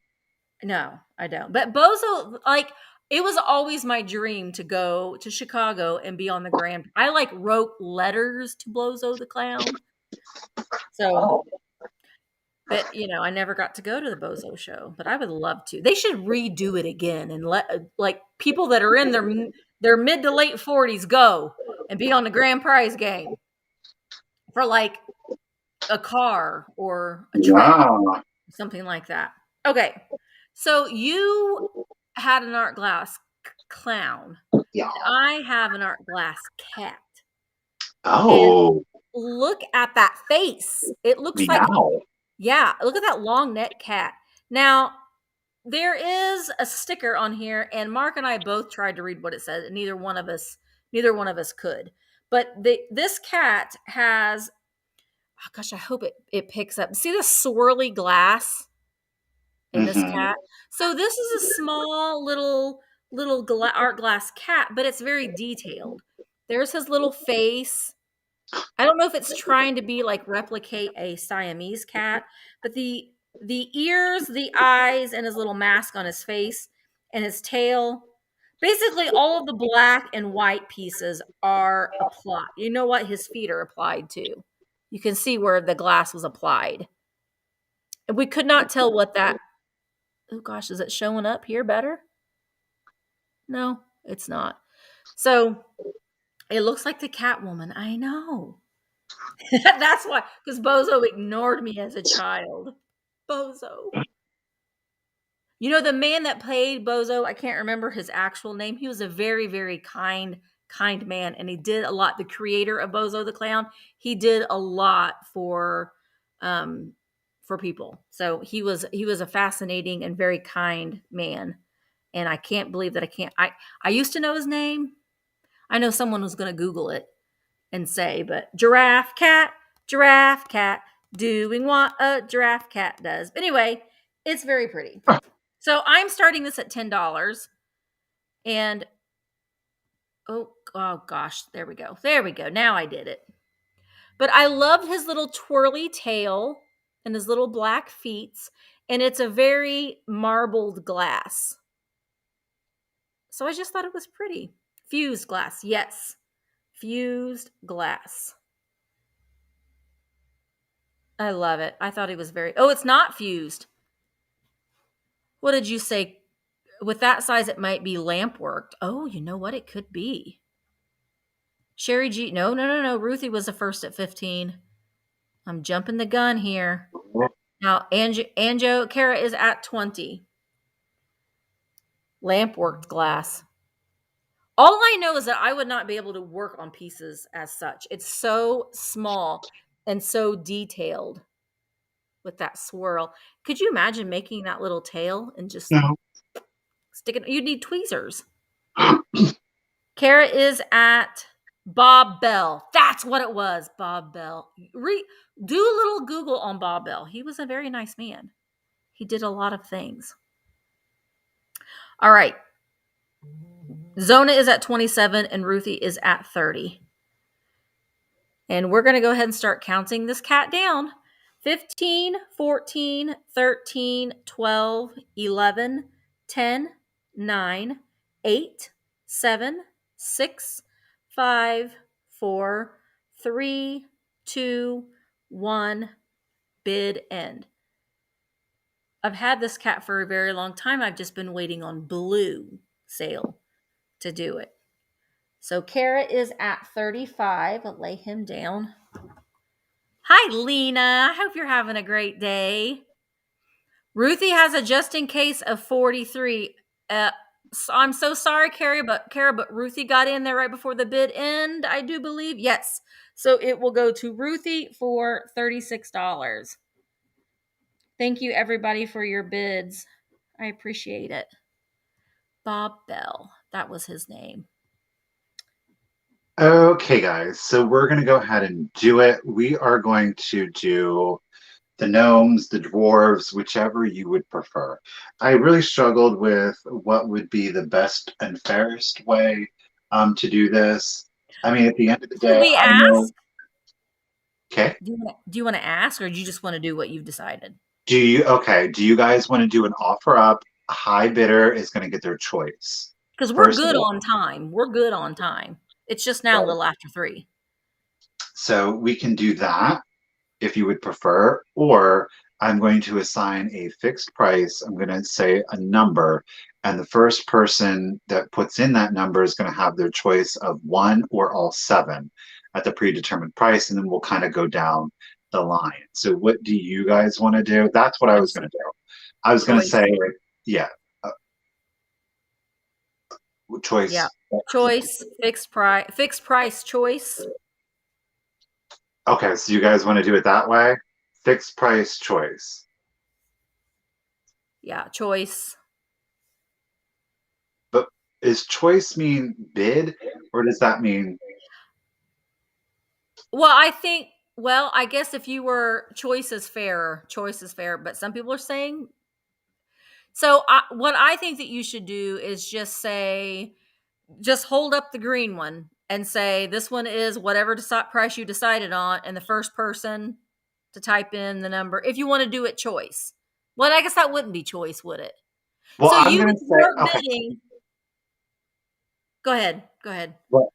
No, I don't. But Bozo, like, it was always my dream to go to Chicago and be on the Grand. I like wrote letters to Bozo the clown. So, but I never got to go to the Bozo show, but I would love to. They should redo it again and let like people that are in their mid to late 40s go and be on the grand prize game for like a car or a trip, Yeah. something like that. Okay. So you had an art glass clown. Yeah. I have an art glass cat. And Oh, look at that face. It looks like, meow. yeah, look at that long neck cat. Now, there is a sticker on here, and Mark and I both tried to read what it says, and neither one of us could. But this cat has, oh gosh, I hope it picks up. See the swirly glass in this Mm-hmm. cat? So this is a small little art glass cat, but it's very detailed. There's his little face. I don't know if it's trying to be like replicate a Siamese cat, but the ears, the eyes, and his little mask on his face and his tail, basically all of the black and white pieces are applied. You know what his feet are applied to. You can see where the glass was applied. And we could not tell what that. Oh gosh, is it showing up here better? No, it's not. So it looks like the Catwoman. I know. That's why, because Bozo ignored me as a child. Bozo. The man that played Bozo, I can't remember his actual name. He was a very, very kind man, and he did a lot. The creator of Bozo the Clown, he did a lot um, for people. So he was a fascinating and very kind man. And I can't believe that I used to know his name. I know someone was going to Google it and say, but giraffe cat, doing what a giraffe cat does. But anyway, it's very pretty. So I'm starting this at $10. And oh gosh, there we go. There we go. Now I did it. But I loved his little twirly tail and his little black feet. And it's a very marbled glass. So I just thought it was pretty. Fused glass. Yes. Fused glass. I love it. I thought he was very. Oh, it's not fused. What did you say? With that size, it might be lamp worked. Oh, you know what? It could be. Sherry G. No, no, no, no. Ruthie was the first at 15. I'm jumping the gun here. Now, Anjo Kara is at 20. Lamp worked glass. All I know is that I would not be able to work on pieces as such. It's so small and so detailed with that swirl. Could you imagine making that little tail and just No. sticking? You'd need tweezers. Kara is at Bob Bell. That's what it was, Bob Bell. Do a little Google on Bob Bell. He was a very nice man. He did a lot of things. All right. Zona is at 27 and Ruthie is at 30. And we're going to go ahead and start counting this cat down. 15, 14, 13, 12, 11, 10, 9, 8, 7, 6, 5, 4, 3, 2, 1, bid end. I've had this cat for a very long time. I've just been waiting on Blue Sale to do it. So Kara is at 35. I'll lay him down. Hi, Lena. I hope you're having a great day. Ruthie has a just in case of 43. I'm so sorry, Kara, but Ruthie got in there right before the bid end, I do believe. Yes. So it will go to Ruthie for $36. Thank you, everybody, for your bids. I appreciate it. Bob Bell. That was his name. Okay, guys, so we're going to go ahead and do it. We are going to do the gnomes, the dwarves, whichever you would prefer. I really struggled with what would be the best and fairest way to do this. I mean, at the end of the Should day, we I know. ask? Okay. Do you want to ask, or do you just want to do what you've decided? Do you guys want to do an offer up? High bidder is going to get their choice. Because we're First of good all, on time. We're good on time. It's just now a right. little after 3. So we can do that if you would prefer, or I'm going to assign a fixed price. I'm going to say a number, and the first person that puts in that number is going to have their choice of one or all seven at the predetermined price, and then we'll kind of go down the line. So, what do you guys want to do? That's what I was going to do. I was going to Choice. say, yeah, uh, Yeah. choice. Choice, fixed price choice. Okay, so you guys want to do it that way? Fixed price choice. Yeah, choice. But is choice mean bid, or does that mean Well, I guess if you were choice is fairer, choice is fair, but some people are saying so. What I think that you should do is just hold up the green one and say, this one is whatever price you decided on, and the first person to type in the number, if you want to do it choice. Well, I guess that wouldn't be choice, would it? well, So I'm you gonna would say start okay. bidding. Go ahead. Go ahead. Well,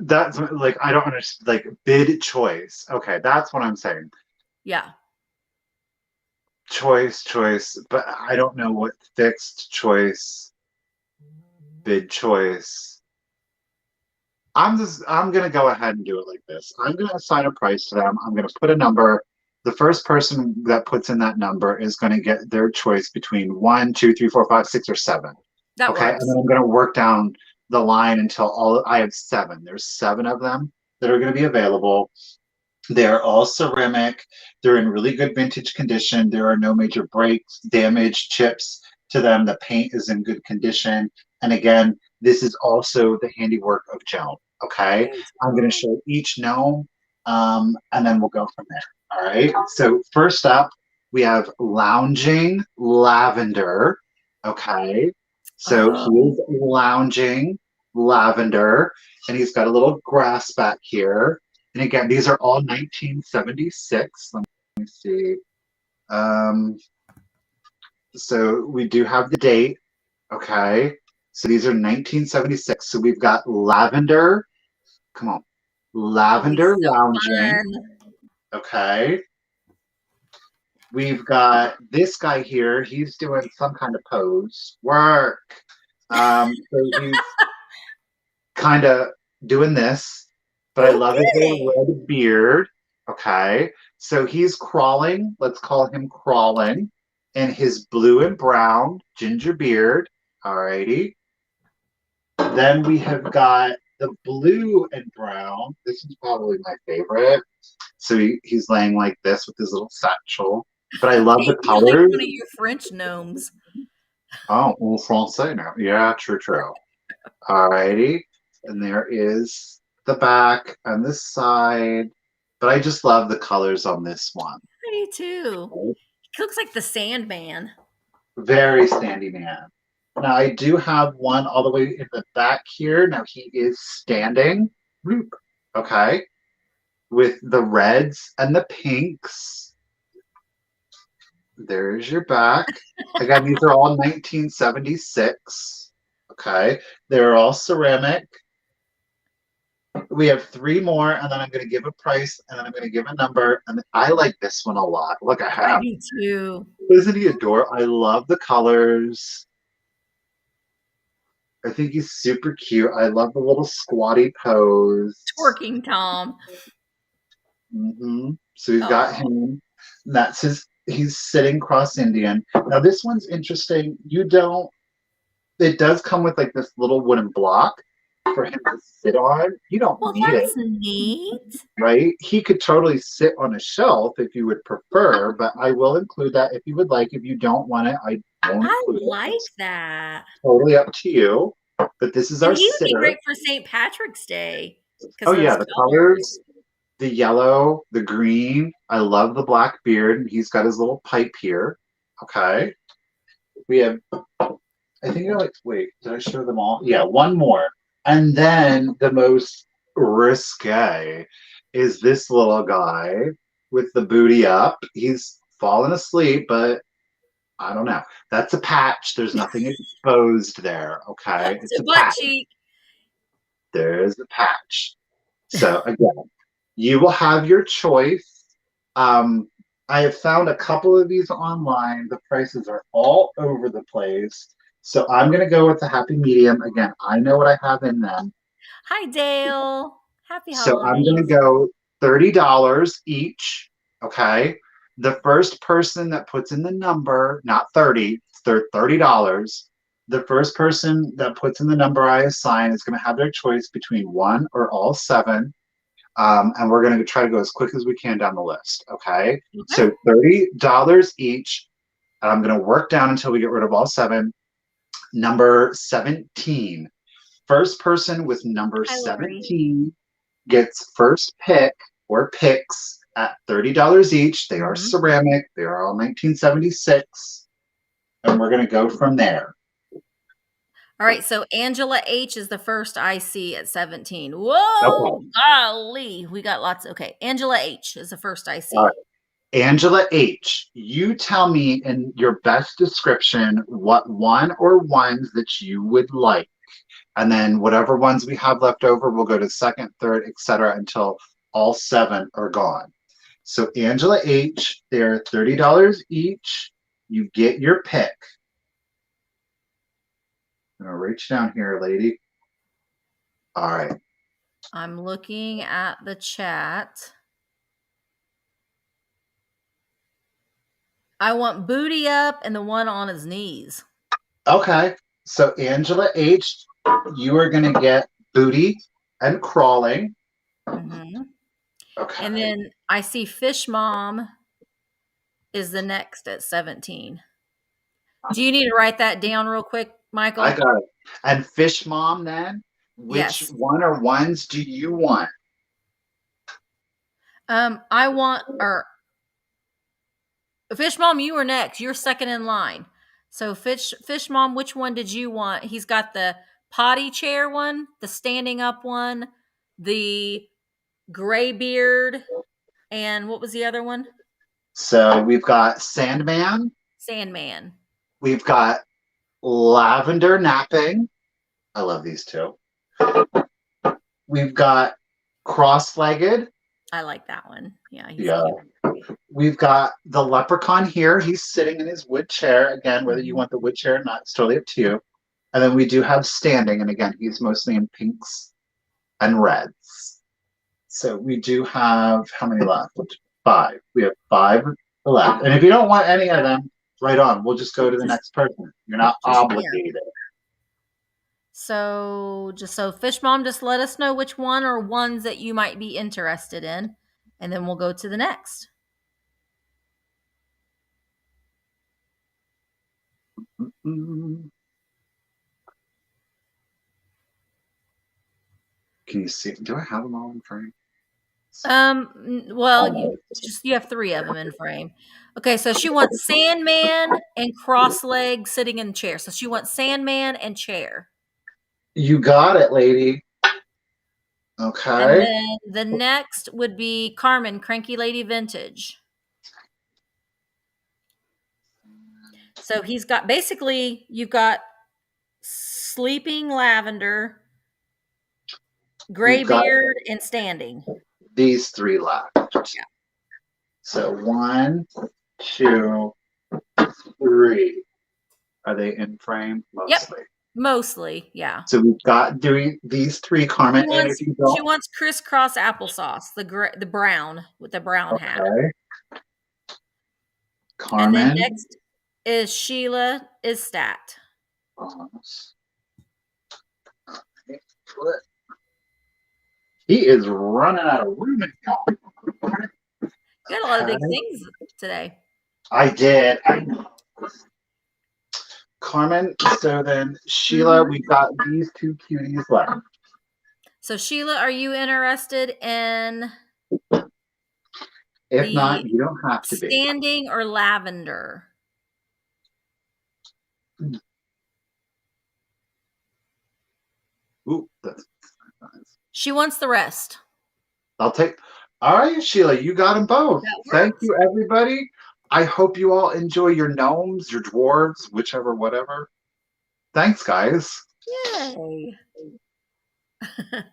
that's like I don't understand. Like bid choice. Okay, that's what I'm saying. Yeah. Choice, but I don't know what fixed choice, bid choice. I'm gonna go ahead and do it like this. I'm gonna assign a price to them. I'm gonna put a number. The first person that puts in that number is going to get their choice between one, two, three, four, five, six, or seven. That Okay, and then works. I'm going to work down the line until all I have seven. There's seven of them that are going to be available. They're all ceramic. They're in really good vintage condition. There are no major breaks, damage, chips to them. The paint is in good condition. And again, this is also the handiwork of Joan. Okay, I'm going to show each gnome, and then we'll go from there. All right. So first up, we have lounging lavender. Okay. So he Oh, is lounging lavender, and he's got a little grass back here. And again, these are all 1976. Let me see. Um, so we do have the date. Okay. So these are 1976. So we've got lavender. Come on. that'll be Lavender so lounging. fun. Okay. We've got this guy here. He's doing some kind of pose. Work. So he's kind of doing this, but I love his little Okay. red beard. Okay. So he's crawling. Let's call him crawling. And his blue and brown ginger beard. Alrighty. Then we have got the blue and brown. This is probably my favorite. So he's laying like this with his little satchel. But I love the You're like colors. one of your French gnomes. Oh, well, français now. Yeah, true. Alrighty. And there is the back and this side. But I just love the colors on this one. I do too. He looks like the Sandman. Very standy man. Now I do have one all the way in the back here. Now he is standing. Bloop. Okay. With the reds and the pinks. There's your back. Again, these are all 1976. Okay. They're all ceramic. We have three more, and then I'm going to give a price, and then I'm going to give a number. And I like this one a lot. Look, I I have. do too. Isn't he adorable? I love the colors. I think he's super cute. I love the little squatty pose. Twerking Tom. So we've got Oh, him. That's his. He's sitting cross Indian. Now this one's interesting. You don't. it does come with like this little wooden block for him to sit on. You don't Well, need it, that's neat. right? He could totally sit on a shelf if you would prefer, but I will include that if you would like. If you don't want it, I won't I include it. like It's that. totally up to you. But this is And our he would be sitter. great for St. Patrick's Day Oh because of yeah, those the colors. colors, the yellow, the green. I love the black beard, and he's got his little pipe here. Okay. We have, I think you're like, wait, did I show them all? Yeah, one more. And then the most risque is this little guy with the booty up. He's fallen asleep, but I don't know. That's a patch. There's nothing exposed there. Okay. It's So a butt patch. cheek. There's a patch. So again, you will have your choice. I have found a couple of these online. The prices are all over the place. So I'm going to go with the happy medium. Again, I know what I have in them. Hi, Dale. Happy So I'm going to holidays. go $30 each. Okay. The first person that puts in the number, not 30, they're $30. The first person that puts in the number I assign is going to have their choice between one or all seven. And we're going to try to go as quick as we can down the list. Okay. Okay. So $30 each. And I'm going to work down until we get rid of all seven. Number 17. First person with number Hi, Lori. 17 gets first pick or picks at $30 each. They are Mhm. ceramic. They are all 1976. And we're going to go from there. All right, so Angela H is the first I see at 17. Okay. Whoa, golly. We got lots. Okay, Angela H is the first I All right. see. Angela H, you tell me in your best description what one or ones that you would like. And then whatever ones we have left over, we'll go to second, third, etc. until all seven are gone. So Angela H, they're $30 each. You get your pick. I'm gonna reach down here, lady. All right. I'm looking at the chat. I want booty up and the one on his knees. Okay. So Angela H, you are gonna get booty and crawling. Hmm. And Okay. then I see Fish Mom is the next at 17. Do you need to write that down real quick, I Michael? got it. And Fish Mom, then, which Yes. one or ones do you want? I want or Fish Mom, you were next. You're second in line. So Fish Mom, which one did you want? He's got the potty chair one, the standing up one, the gray beard, and what was the other one? So we've got Sandman, Sandman. we've got Lavender Napping. I love these two. We've got Cross-Legged. I like that one. Yeah, he's Yeah. cute. We've got the Leprechaun here. He's sitting in his wood chair. Again, whether you Mhm. want the wood chair or not, it's totally up to you. And then we do have Standing, and again, he's mostly in pinks and reds. So we do have how many left? Five. We have five left. And if you don't want any of them, right on. We'll just go to the Just, next person. You're not yeah. obligated. So Fish Mom, just let us know which one or ones that you might be interested in, and then we'll go to the next. Mm. Can you see? Do I have them all in frame? Well, you Almost. just you have three of them in frame. Okay, so she wants Sandman and cross leg sitting in chair. So she wants Sandman and chair. You got it, lady. And Okay. then the next would be Carmen, Cranky Lady Vintage. So he's got basically you've got sleeping lavender, gray We've got beard, and standing. these three left. Yeah. So one, two, three. Are they in frame? Yep. Mostly. Mostly, yeah. So we've got doing these three, Carmen. And if you She don't, wants crisscross applesauce, the brown with the brown hat. okay. And then Carmen. next is Sheila Istat. He is running out of room. You got a lot of big things today. I did. I know. Carmen, so then Sheila, we've got these two cuties left. So Sheila, are you interested in If not, you don't have to be. standing or lavender? Ooh, that's nice. She wants the rest. I'll take. All right, Sheila, you got them both. Thank you, everybody. I hope you all enjoy your gnomes, your dwarves, whichever, whatever. Thanks, guys. Yay. That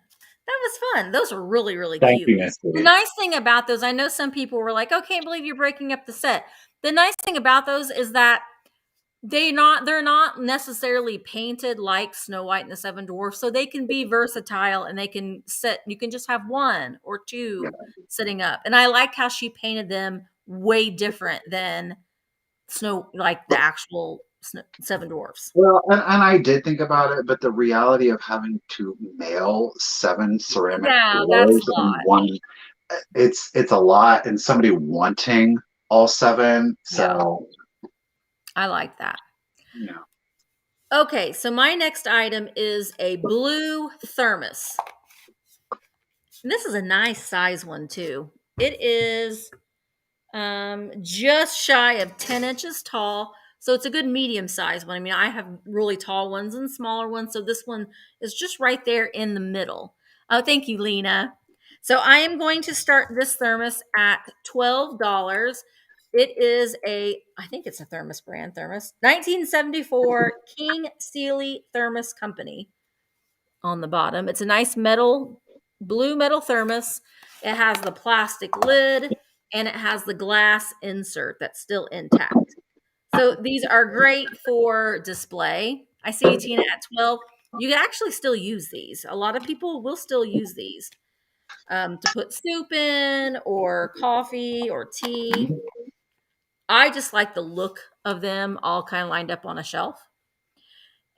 was fun. Those were really, really Thank cute. you, Misty. The nice thing about those, I know some people were like, "Oh, can't believe you're breaking up the set." The nice thing about those is that they're not necessarily painted like Snow White and the Seven Dwarfs, so they can be versatile and they can sit. You can just have one or two sitting up. And I like how she painted them way different than like the actual Seven Dwarfs. Well, and I did think about it, but the reality of having to mail 7 ceramic dwarves in one, it's a lot, and somebody wanting all 7. So I like that. Yeah. Okay, so my next item is a blue thermos. And this is a nice size one too. It is just shy of 10 inches tall. So it's a good medium size one. I mean, I have really tall ones and smaller ones. So this one is just right there in the middle. Oh, thank you, Lena. So I am going to start this thermos at $12. It is I think it's a thermos brand thermos, 1974 King Sealy Thermos Company on the bottom. It's a nice blue metal thermos. It has the plastic lid and it has the glass insert that's still intact. So these are great for display. I see you, Tina, at 12. You can actually still use these. A lot of people will still use these to put soup in or coffee or tea. I just like the look of them all kind of lined up on a shelf.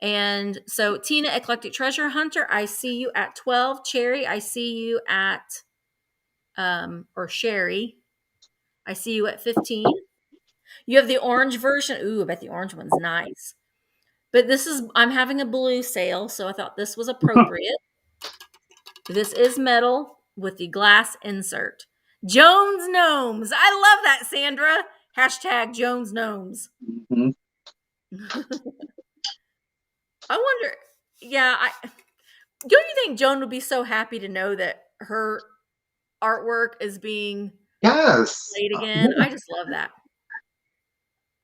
And so, Tina, Eclectic Treasure Hunter, I see you at 12. Cherry, I see you at, or Sherry, I see you at 15. You have the orange version. Ooh, I bet the orange one's nice. But I'm having a blue sale, so I thought this was appropriate. This is metal with the glass insert. Jones Gnomes. I love that, Sandra. Hashtag Jones Gnomes. Mm-hmm. I wonder, don't you think Joan would be so happy to know that her artwork is being played again? I just love that.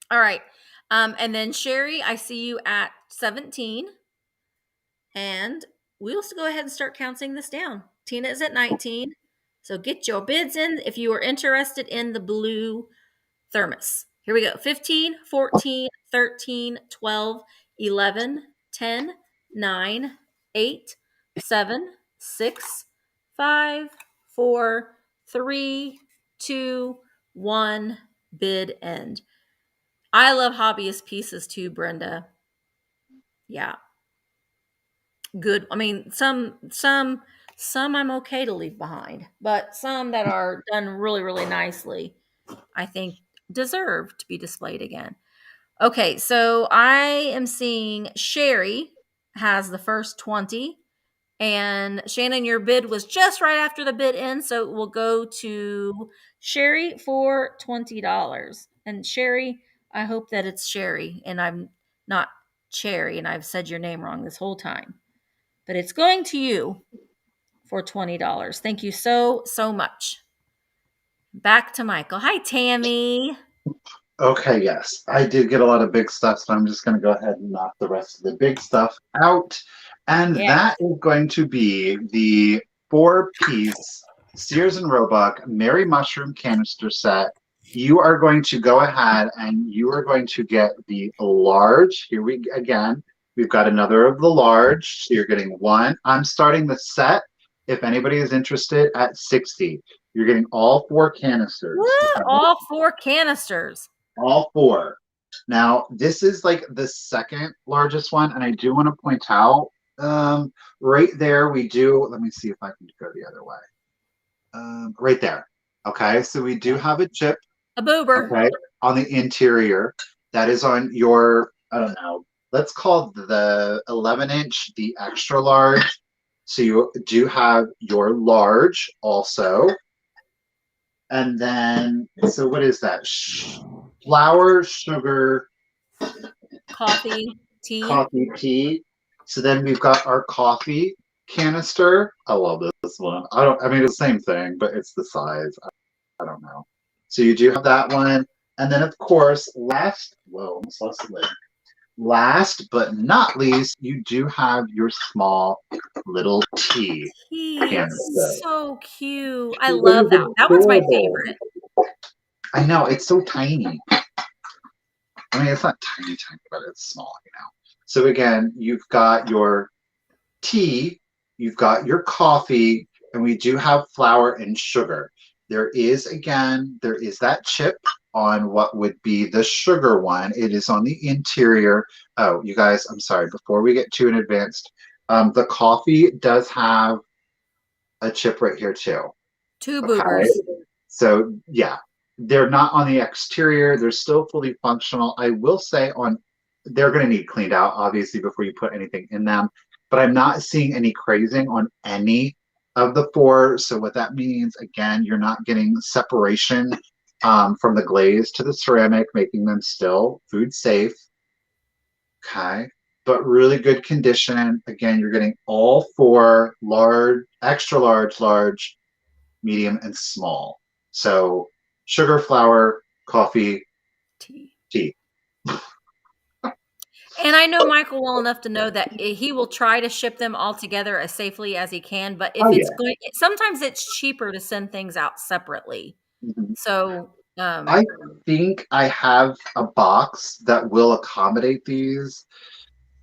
All right. And then Sherry, I see you at 17. And we'll go ahead and start counting this down. Tina is at 19. So get your bids in if you are interested in the blue thermos. Here we go. 15, 14, 13, 12, 11, 10, 9, 8, 7, 6, 5, 4, 3, 2, 1. Bid end. I love hobbyist pieces too, Brenda. Yeah. Good. I mean, some I'm okay to leave behind, but some that are done really, really nicely, I think deserve to be displayed again. Okay, so I am seeing Sherry has the first 20, and Shannon, your bid was just right after the bid end, so it will go to Sherry for $20. And Sherry, I hope that it's Sherry, and I'm not Cherry, and I've said your name wrong this whole time. But it's going to you for $20. Thank you so, so much. Back to Michael. Hi, Tammy. Okay, yes. I did get a lot of big stuff, so I'm just going to go ahead and knock the rest of the big stuff out. And that is going to be the 4-piece Sears and Roebuck Merry Mushroom canister set. You are going to go ahead and you are going to get the large. We've got another of the large. So you're getting one. I'm starting the set, if anybody is interested, at 60. You're getting all 4 canisters. Woo, all 4 canisters. All 4. Now, this is like the second largest one, and I do want to point out right there we do, let me see if I can go the other way. Right there. Okay, so we do have a chip, A boober. okay, on the interior. That is on your, I don't know, let's call the 11-inch the extra large. So you do have your large also. And then, so what is that? Flour, sugar, Coffee, tea. coffee, tea. So then we've got our coffee canister. I love this one. I mean, it's the same thing, but it's the size. I don't know. So you do have that one. And then, of course, almost lost the lid. Last but not least, you do have your small little tea Tea. canister. So cute. I It love is that. That one's my adorable. favorite. I know, it's so tiny. I mean, it's not tiny, tiny, but it's small, you know. So again, you've got your tea, you've got your coffee, and we do have flour and sugar. There is that chip on what would be the sugar one. It is on the interior. Oh, you guys, I'm sorry, before we get too in advanced, the coffee does have a chip right here too. Two Okay. boobers. So yeah, they're not on the exterior. They're still fully functional. I will say they're going to need cleaned out, obviously, before you put anything in them. But I'm not seeing any crazing on any of the four. So what that means, again, you're not getting separation from the glaze to the ceramic, making them still food safe. Okay. But really good condition. Again, you're getting all four large, extra large, large, medium, and small. So sugar, flour, coffee, Tea. tea. And I know Michael well enough to know that he will try to ship them all together as safely as he can. But if Oh it's yeah. going, sometimes it's cheaper to send things out separately. Mhm. So, I think I have a box that will accommodate these,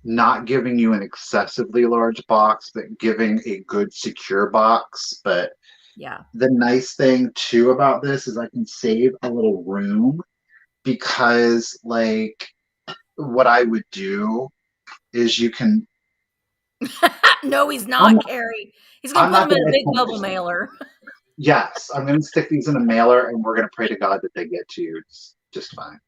not giving you an excessively large box, but giving a good secure box. But yeah. the nice thing too about this is I can save a little room because like what I would do is you can No, he's I'm not, Carrie. He's going to I'm put not them in gonna a make big fun of bubble you. mailer. Yes, I'm gonna stick these in a mailer and we're gonna pray to God that they get to you just fine.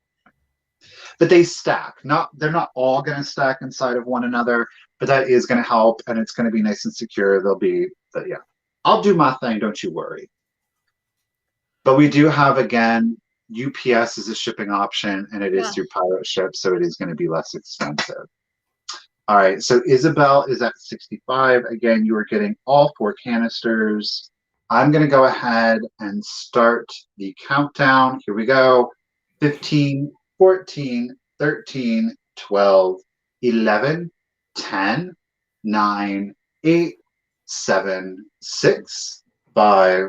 But they stack. They're not all gonna stack inside of one another, but that is gonna help and it's gonna be nice and secure. But yeah. I'll do my thing, don't you worry. But we do have again UPS is a shipping option and it is Yeah. through pirate ship, so it is going to be less expensive. All right, so Isabel is at 65. Again, you are getting all four canisters. I'm going to go ahead and start the countdown. Here we go. 15, 14, 13, 12, 11, 10, 9, 8, 7, 6, 5,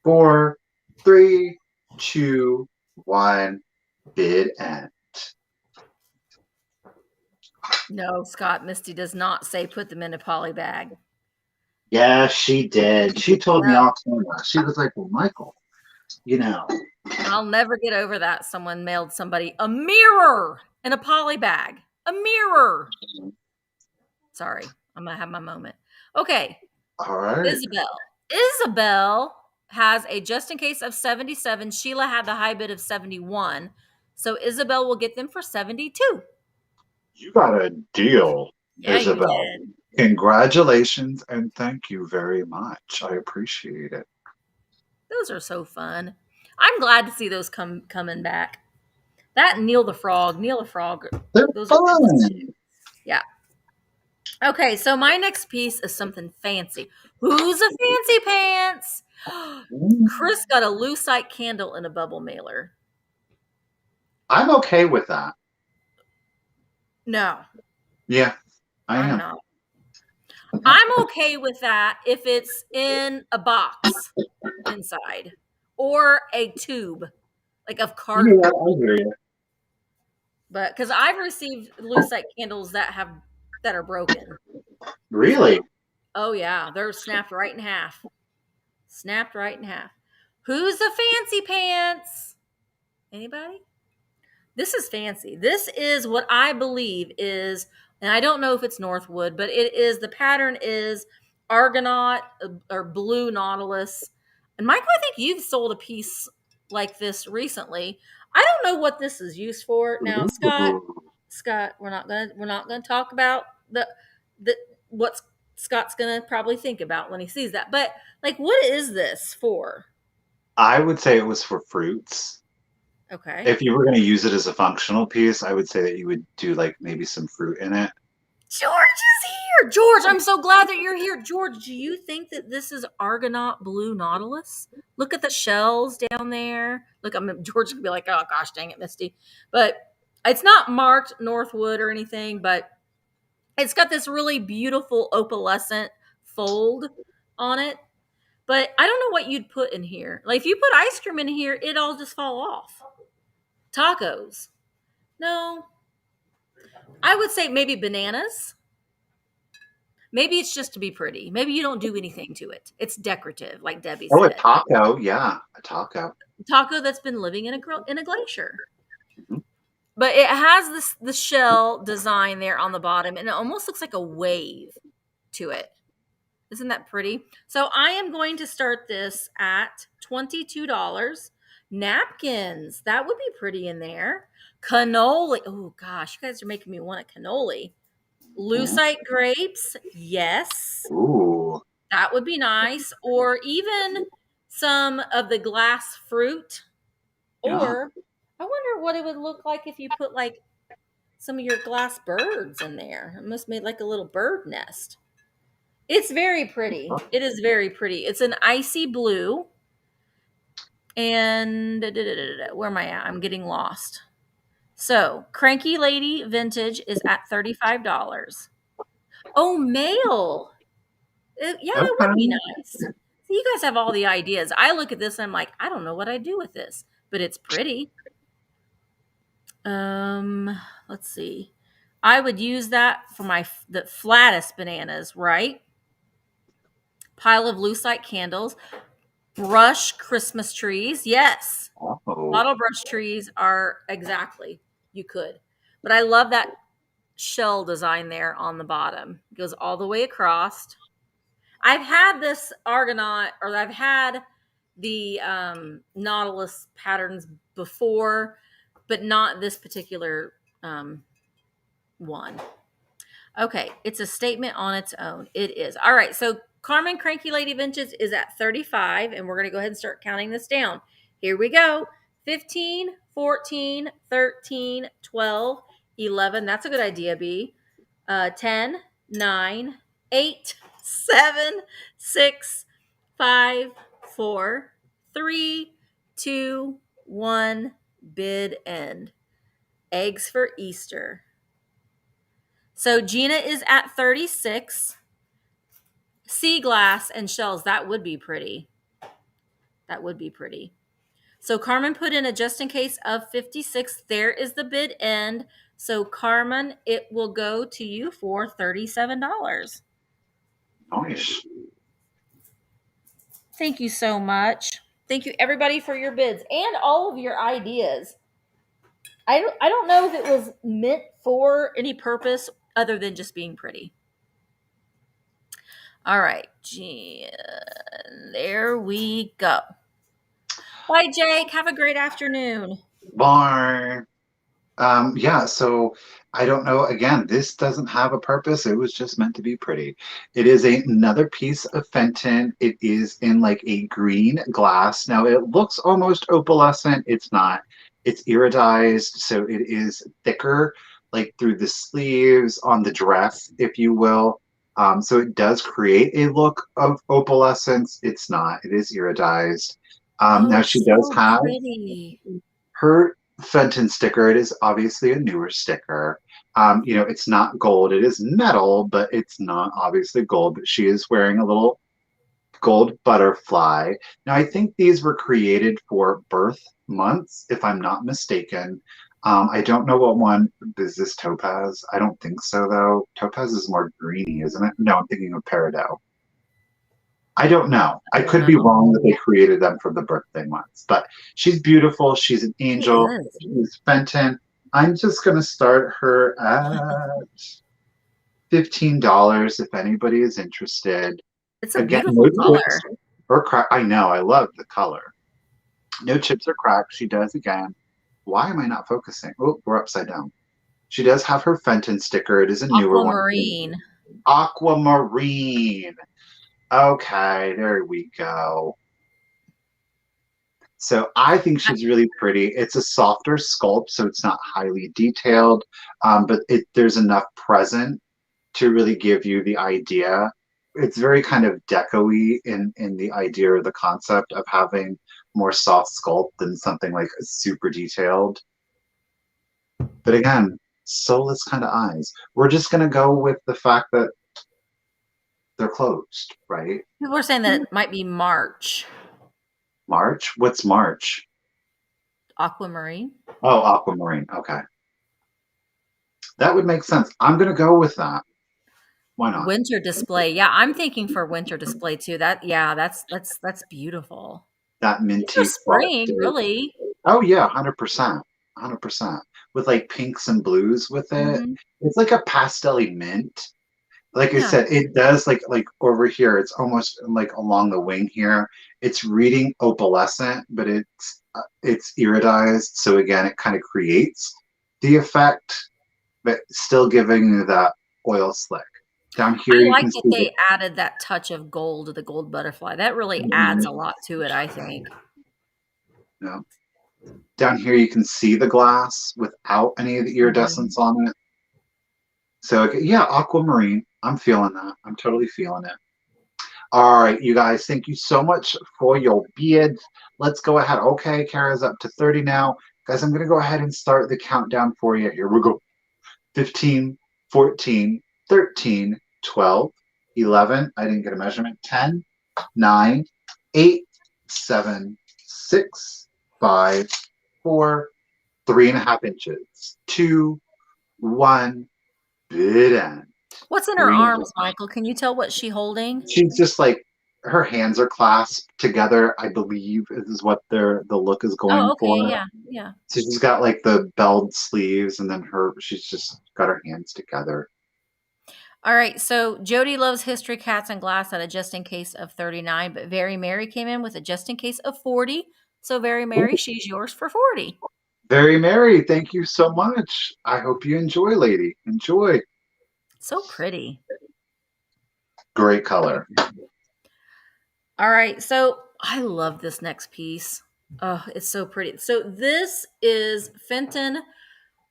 4, 3, 2, 1. Bid end. No, Scott, Misty does not say put them in a poly bag. Yeah, she did. She told me No, off camera. She was like, well, Michael, you know. I'll never get over that. Someone mailed somebody a mirror in a poly bag. A mirror. Sorry, I'm going to have my moment. Okay, All right. Isabel. Isabel has a just in case of 77. Sheila had the high bid of 71. So Isabel will get them for 72. You got a deal, Yeah, you Isabel. did. Congratulations and thank you very much. I appreciate it. Those are so fun. I'm glad to see those coming back. That and Neil the Frog, They're those are good too. fun. Yeah. Okay, so my next piece is something fancy. Who's a fancy pants? Chris got a lucite candle in a bubble mailer. I'm okay with that. No, Yeah, I I'm am. not. I'm okay with that if it's in a box inside or a tube, like of Yeah, cardboard. I hear you. But because I've received lucite candles that are broken. Really? So, oh yeah, they're snapped right in half. Snapped right in half. Who's the fancy pants? Anybody? This is fancy. This is what I believe is, and I don't know if it's Northwood, but it is, the pattern is Argonaut or blue Nautilus. And Michael, I think you've sold a piece like this recently. I don't know what this is used for. Now, Ooh. Scott, we're not gonna talk about the what Scott's gonna probably think about when he sees that. But like, what is this for? I would say it was for fruits. Okay. If you were going to use it as a functional piece, I would say that you would do like maybe some fruit in it. George is here. George, I'm so glad that you're here. George, do you think that this is Argonaut blue Nautilus? Look at the shells down there. Look, George could be like, oh gosh, dang it, Misty. But it's not marked Northwood or anything, but it's got this really beautiful opalescent fold on it. But I don't know what you'd put in here. Like if you put ice cream in here, it'd all just fall off. Tacos. No. I would say maybe bananas. Maybe it's just to be pretty. Maybe you don't do anything to it. It's decorative, like Debbie Oh, a said. taco. Yeah, a taco. Taco that's been living in a glacier. Mhm. But it has the shell design there on the bottom, and it almost looks like a wave to it. Isn't that pretty? So I am going to start this at $22. Napkins, that would be pretty in there. Cannoli. Oh gosh, you guys are making me want a cannoli. Mhm. Lucite grapes, yes. Ooh. That would be nice. Or even some of the glass fruit. Yeah. Or I wonder what it would look like if you put like some of your glass birds in there. It must make like a little bird nest. It's very pretty. It is very pretty. It's an icy blue. And where am I at? I'm getting lost. So, Cranky Lady Vintage is at $35. Oh, mail. Yeah, that would be Okay. nice. So you guys have all the ideas. I look at this and I'm like, I don't know what I do with this, but it's pretty. Um, let's see. I would use that for the flattest bananas, right? Pile of lucite candles, brush Christmas trees. Yes. Oh. Bottle brush trees are exactly you could. But I love that shell design there on the bottom. It goes all the way across. I've had this Argonaut, or I've had the Nautilus patterns before, but not this particular one. Okay, it's a statement on its own. It is. All right, so Carmen Cranky Lady Vintage is at 35, and we're going to go ahead and start counting this down. Here we go. 15, 14, 13, 12, 11. That's a good idea, B. 10, 9, 8, 7, 6, 5, 4, 3, 2, 1. Bid end. Eggs for Easter. So Gina is at 36. Sea glass and shells. That would be pretty. That would be pretty. So Carmen put in a just in case of 56. There is the bid end. So Carmen, it will go to you for $37. Nice. Thank you so much. Thank you everybody for your bids and all of your ideas. I don't know if it was meant for any purpose other than just being pretty. All right, Jen, there we go. Bye, Jake. Have a great afternoon. Barn. Yeah, so I don't know. Again, this doesn't have a purpose. It was just meant to be pretty. It is another piece of Fenton. It is in like a green glass. Now it looks almost opalescent. It's not. It's iridized, so it is thicker, like through the sleeves on the dress, if you will. So it does create a look of opalescence. It's not. It is iridized. Oh, Now she it's does so have pretty. her Fenton sticker. It is obviously a newer sticker. It's not gold. It is metal, but it's not obviously gold. But she is wearing a little gold butterfly. Now, I think these were created for birth months, if I'm not mistaken. I don't know what one is this topaz. I don't think so, though. Topaz is more greeny, isn't it? No, I'm thinking of peridot. I don't know. I I don't could be know. wrong that they created them for the birthday months, but she's beautiful. She's an She angel. is. She's Fenton. I'm just going to start her at $15 if anybody is interested. It's a Again, beautiful no chips color. or crack. I know, I love the color. No chips or cracks. She does again. Why am I not focusing? Oh, we're upside down. She does have her Fenton sticker. It is a newer one. Aquamarine. Aquamarine. Okay, there we go. So I think I, she's really pretty. It's a softer sculpt, so it's not highly detailed, but there's enough present to really give you the idea. It's very kind of deco-y in the idea or the concept of having more soft sculpt than something like super detailed. But again, soulless kind of eyes. We're just gonna go with the fact that they're closed, right? People are saying that it might be March. March? What's March? Aquamarine. Oh, aquamarine. Okay. That would make sense. I'm gonna go with that. Why not? Winter display. Yeah, I'm thinking for winter display too. That's beautiful. That These are minty spring, frosted. really. Oh yeah, 100%. 100%. With like pinks and blues with it. Hmm. It's like a pastel-y mint. Like I Yeah. said, it does like over here, it's almost like along the wing here. It's reading opalescent, but it's iridized. So again, it kind of creates the effect, but still giving you that oil slick. Down I here, you like can that see the they added that touch of gold to the gold butterfly. That really adds a Mhm. lot to it, I think. Yeah. Down here, you can see the glass without any of the Mhm. iridescence on it. So okay, yeah, aquamarine. I'm feeling that. I'm totally feeling it. All right, you guys, thank you so much for your bids. Let's go ahead. Okay, Kara's up to 30 now. Guys, I'm going to go ahead and start the countdown for you. Here we go. 15, 14, 13, 12, 11. I didn't get a measurement. 10, 9, 8, 7, 6, 5, 4, 3.5 inches. 2, 1, bid end. What's in her Three. arms, Michael? Can you tell what she holding? She's just like her hands are clasped together, I believe is what the look is Oh, going okay, for. yeah, yeah. So she's got like the belled sleeves and then she's just got her hands together. All right, so Jody loves history cats and glass at a just in case of 39, but Very Mary came in with a just in case of 40. So Very Mary, Ooh, she's yours for 40. very merry. Thank you so much. I hope you enjoy, lady. Enjoy. So pretty. Great color. All right, so I love this next piece. Oh, it's so pretty. So this is Fenton.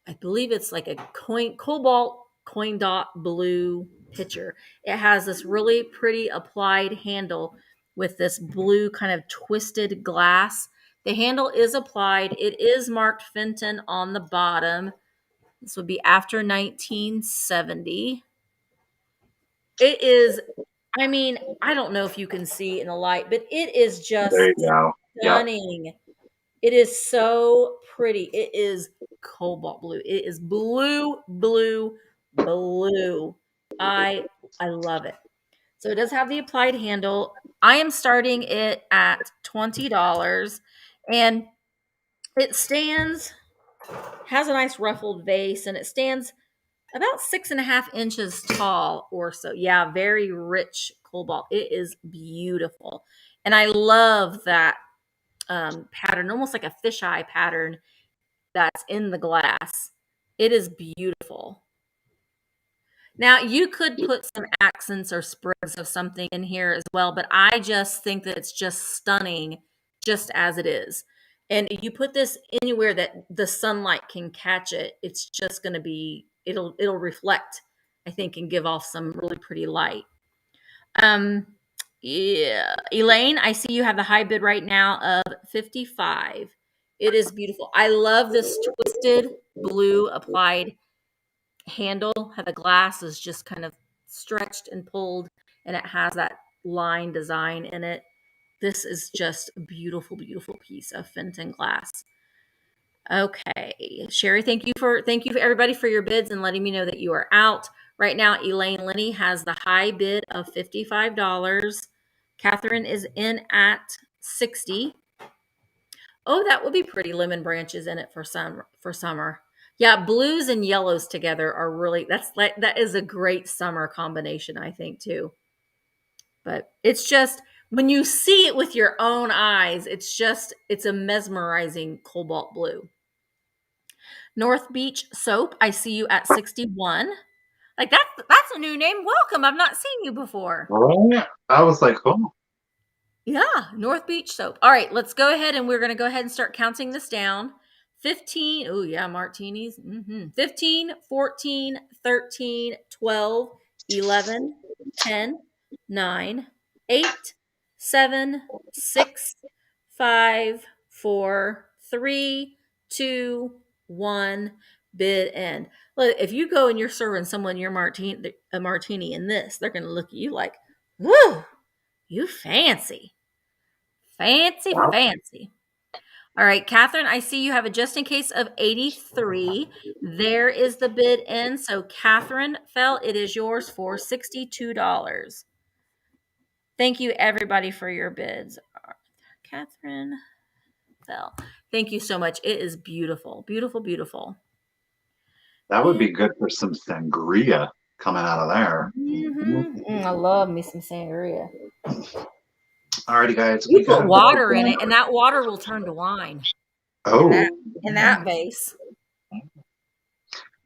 I believe it's like a cobalt coin dot blue pitcher. It has this really pretty applied handle with this blue kind of twisted glass. The handle is applied. It is marked Fenton on the bottom. This would be after 1970. It is, I mean, I don't know if you can see in the light, but it is There just you go. Yep. stunning. It is so pretty. It is cobalt blue. It is blue, blue, blue. I love it. So it does have the applied handle. I am starting it at $20 and it stands, has a nice ruffled vase, and it stands about 6.5 inches tall or so. Yeah, very rich cobalt. It is beautiful. And I love that pattern, almost like a fisheye pattern that's in the glass. It is beautiful. Now, you could put some accents or sprigs of something in here as well, but I just think that it's just stunning just as it is. And if you put this anywhere that the sunlight can catch it, it's just going to be it'll reflect, I think, and give off some really pretty light. Um yeah, Elaine, I see you have the high bid right now of 55. It is beautiful. I love this twisted blue applied handle. How the glass is just kind of stretched and pulled, and it has that line design in it. This is just a beautiful, beautiful piece of Fenton glass. Okay, Sherry, thank you for everybody for your bids and letting me know that you are out. Right now, Elaine Linney has the high bid of $55. Catherine is in at 60. Oh, that would be pretty lemon branches in it for summer. Yeah, blues and yellows together are really that is a great summer combination, I think too. But it's just when you see it with your own eyes, it's a mesmerizing cobalt blue. North Beach Soap, I see you at 61. Like that's a new name. Welcome. I've not seen you before. Right? I was like, oh, Yeah, North Beach Soap. All right, let's go ahead and we're going to go ahead and start counting this down. 15. Oh, yeah, martinis. 15, 14, 13, 12, 11, 10, 9, 8, 7, 6, 5, 4, 3, 2, 1. Bid end. Look, if you go and you're serving someone your a martini in this, they're going to look at you like, whoo, you fancy. Fancy, wow. fancy. All right, Catherine, I see you have a just in case of 83. There is the bid in. So, Catherine Fell, it is yours for $62. Thank you, everybody, for your bids. Catherine Fell. Thank you so much. It is beautiful, beautiful, beautiful. That would And be good for some sangria coming out of there. I love me some sangria. Alrighty, guys, You we got put to go water in again. it, and that water will turn to wine in that Oh, in that vase.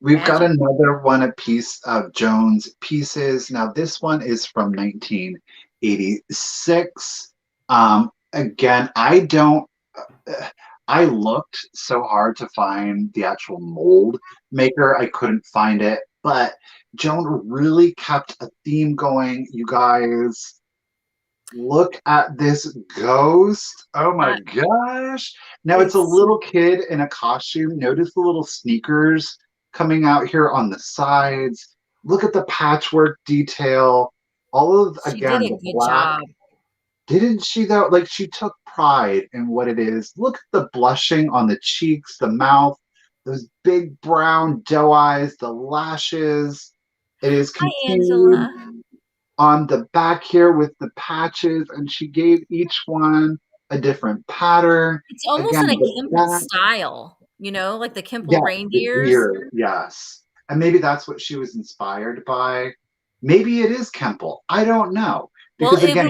we've got Magic. another one, a piece of Joan's pieces. Now, this one is from 1986. Again, I looked so hard to find the actual mold maker. I couldn't find it, but Joan really kept a theme going. You guys, look at this ghost. Oh my Uh, gosh. Now it's a it's little kid in a costume. Notice the little sneakers coming out here on the sides. Look at the patchwork detail. All of, She did again, a the good black. job. Didn't she though? Like she took pride in what it is. Look at the blushing on the cheeks, the mouth, those big brown doe eyes, the lashes. It is Hi, continued Angela. on the back here with the patches, and she gave each one a different pattern. It's almost Again, in a the Kemple back, style, like the Kemple yes, the reindeers. deer, yes. And maybe that's what she was inspired by. Maybe it is Kemple. I don't know. Well, Because again,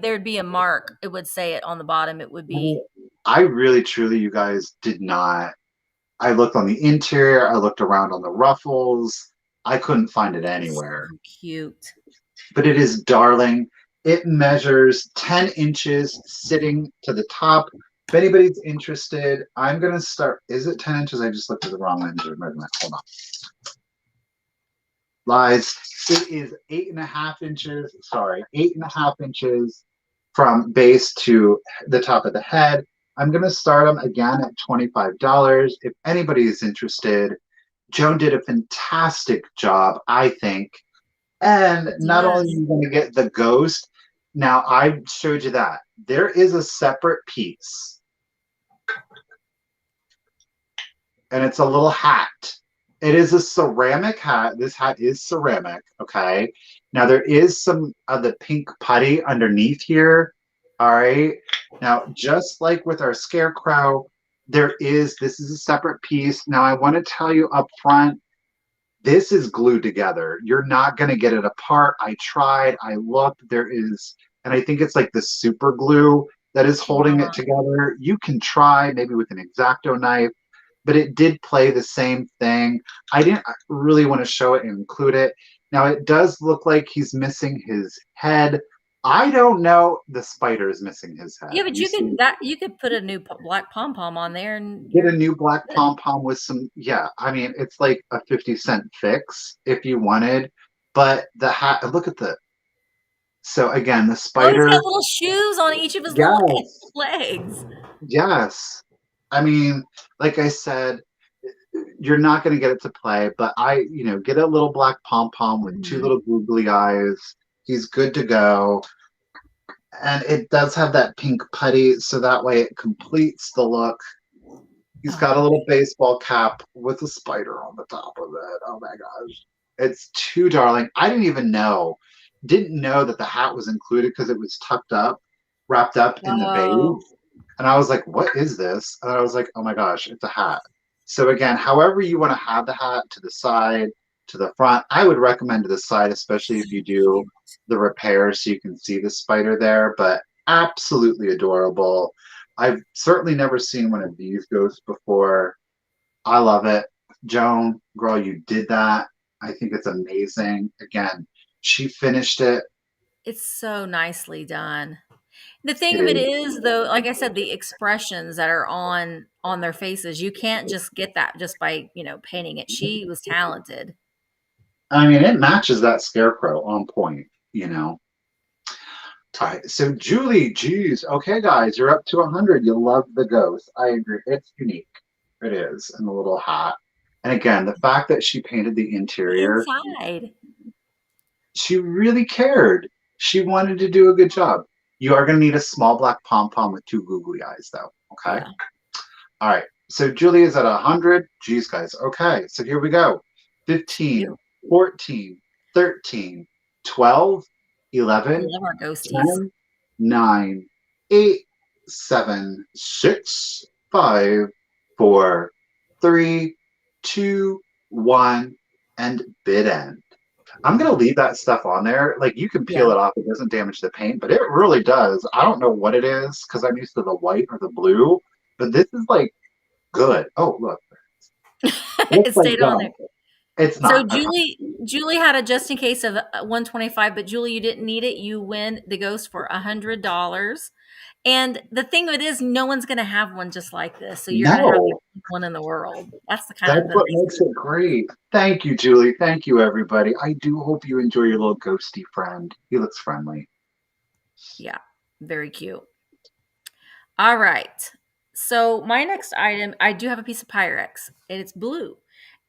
there'd be a mark. It would say it on the bottom. It would be I really truly, you guys did not. I looked on the interior, I looked around on the ruffles. I couldn't find it anywhere. so cute. But it is darling. It measures 10 inches sitting to the top. If anybody's interested, I'm going to start. Is it 10 inches? I just looked at the wrong measurement. Hold on. Lies. It is 8.5 inches. Sorry, 8.5 inches from base to the top of the head. I'm going to start them again at $25. If anybody is interested, Joan did a fantastic job, I think. And It not only are does. you going to get the ghost, now I showed you that. There is a separate piece, and it's a little hat. It is a ceramic hat. This hat is ceramic, okay? Now there is some of the pink putty underneath here, all right? Now, just like with our scarecrow, this is a separate piece. Now, I want to tell you up front, this is glued together. You're not going to get it apart. I tried, I looked, and I think it's like the super glue that is holding it together. You can try maybe with an X-Acto knife, but it did play the same thing. I didn't really want to show it and include it. Now it does look like he's missing his head. I don't know. The spider is missing his head. Yeah, but You see, you could put a new black pom pom on there, and get a you're new black good. pom pom with some, yeah, I mean, it's like a 50-cent fix if you wanted. But the hat, look at the, so again, the Oh, he's spider, got little shoes on each of his little yes, legs. yes. I mean, like I said, you're not going to get it to play, but get a little black pom pom with two Mhm. little googly eyes. He's good to go. And it does have that pink putty, so that way it completes the look. He's got a Oh, little baseball cap with a spider on the top of it. Oh my gosh. It's too darling. I didn't know that the hat was included because it was tucked up, wrapped up in the oh, base. And I was like, what is this? And I was like, oh my gosh, it's a hat. So again, however you want to have the hat, to the side, to the front, I would recommend to the side, especially if So you do cute. the repair so you can see the spider there, but absolutely adorable. I've certainly never seen one of these ghosts before. I love it. Joan, girl, you did that. I think it's amazing. Again, she finished it. It's so nicely done. The thing It of it is. is, though, like I said, the expressions that are on their faces, you can't just get that just by, painting it. She was talented. I mean, it matches that scarecrow on point, you know. Tight. So Julie, geez, okay, guys, you're up to 100. You love the ghost. I agree. It's unique. It is, and the little hat. And again, the fact that she painted the The interior, inside. she really cared. She wanted to do a good job. You are going to need a small black pom pom with two googly eyes, though. Okay. Yeah. All right. So Julie is at 100. Geez, guys. Okay. So here we go. Cute. 15, 14, 13, 12, I 11, love our ghosties. 10, 9, 8, 7, 6, 5, 4, 3, 2, 1, and bid end. I'm gonna leave that stuff on there. Like you can Yeah. peel it off, it doesn't damage the paint, but it really does. I don't know what it is because I'm used to the white or the blue, but this is like good. Oh, look, it's It like stayed on there. gum. It's So not. I Julie had a just in case of 125, but Julie, you didn't need it. You win the ghost for $100. And the thing of it is, no one's going to have one just like this. So you're going to have the no. only one in the world. That's the kind That's of the what nice makes thing. it great. Thank you, Julie. Thank you, everybody. I do hope you enjoy your little ghosty friend. He looks friendly. Yeah, very cute. All right. So my next item, I do have a piece of Pyrex, and it's blue.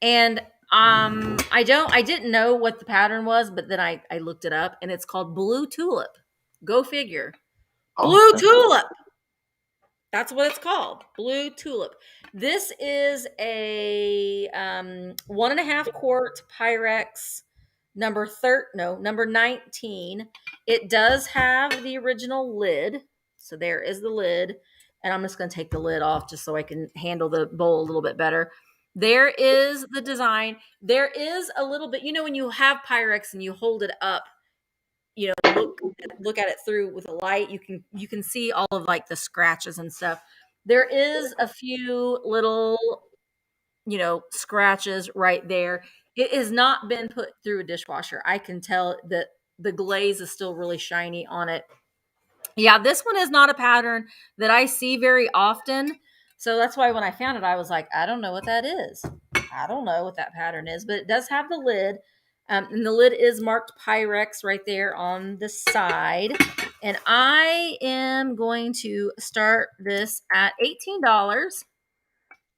And I didn't know what the pattern was, but then I looked it up, and it's called Blue Tulip. Go figure. Oh, Blue that's Tulip. That's what it's called, Blue Tulip. This is a 1.5 quart Pyrex number 19. It does have the original lid, so there is the lid, and I'm just going to take the lid off just so I can handle the bowl a little bit better. There is the design. There is a little bit, when you have Pyrex and you hold it up, look at it through with a light, you can see all of like the scratches and stuff. There is a few little scratches right there. It has not been put through a dishwasher. I can tell that the glaze is still really shiny on it. Yeah, this one is not a pattern that I see very often. So that's why when I found it, I was like, I don't know what that is. I don't know what that pattern is, but it does have the lid. And the lid is marked Pyrex right there on the side. And I am going to start this at $18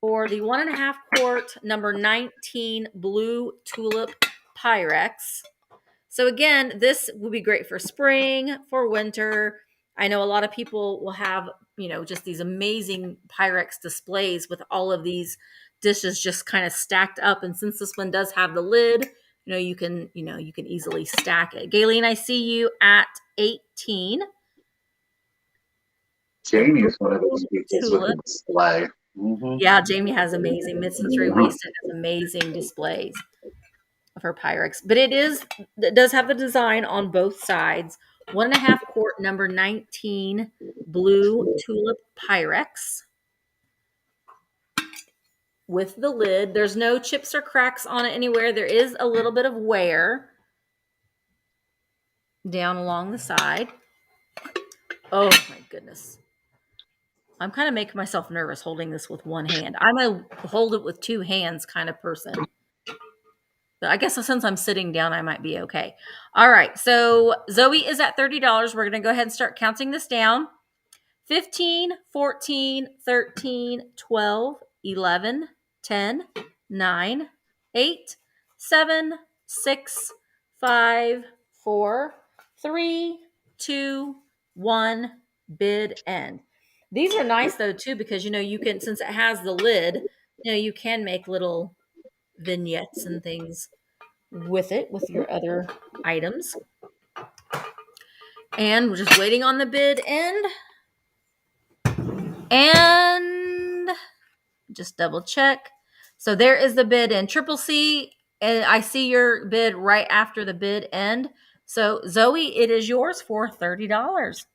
for the 1.5 quart number 19 blue tulip Pyrex. So again, this will be great for spring, for winter. I know a lot of people will have, just these amazing Pyrex displays with all of these dishes just kind of stacked up. And since this one does have the lid, you can easily stack it. Gayleen, I see you at 18. So Jamie blue is one of those people with a tulip. display. Hmm. Yeah, Jamie has amazing mid-century wasted has amazing displays of her Pyrex. But it does have the design on both sides. 1.5 quart number 19 blue tulip Pyrex with the lid. There's no chips or cracks on it anywhere. There is a little bit of wear down along the side. Oh my goodness. I'm kind of making myself nervous holding this with one hand. I'm a hold it with two hands kind of person. But I guess since I'm sitting down, I might be okay. All right. So Zoe is at $30. We're going to go ahead and start counting this down. 15, 14, 13, 12, 11, 10, 9, 8, 7, 6, 5, 4, 3, 2, 1, bid end. These are nice though too because you can, since it has the lid, you can make little vignettes and things with it with your other items. And we're just waiting on the bid end. And just double check. So there is the bid in Triple C, and I see your bid right after the bid end. So Zoe, it is yours for $30.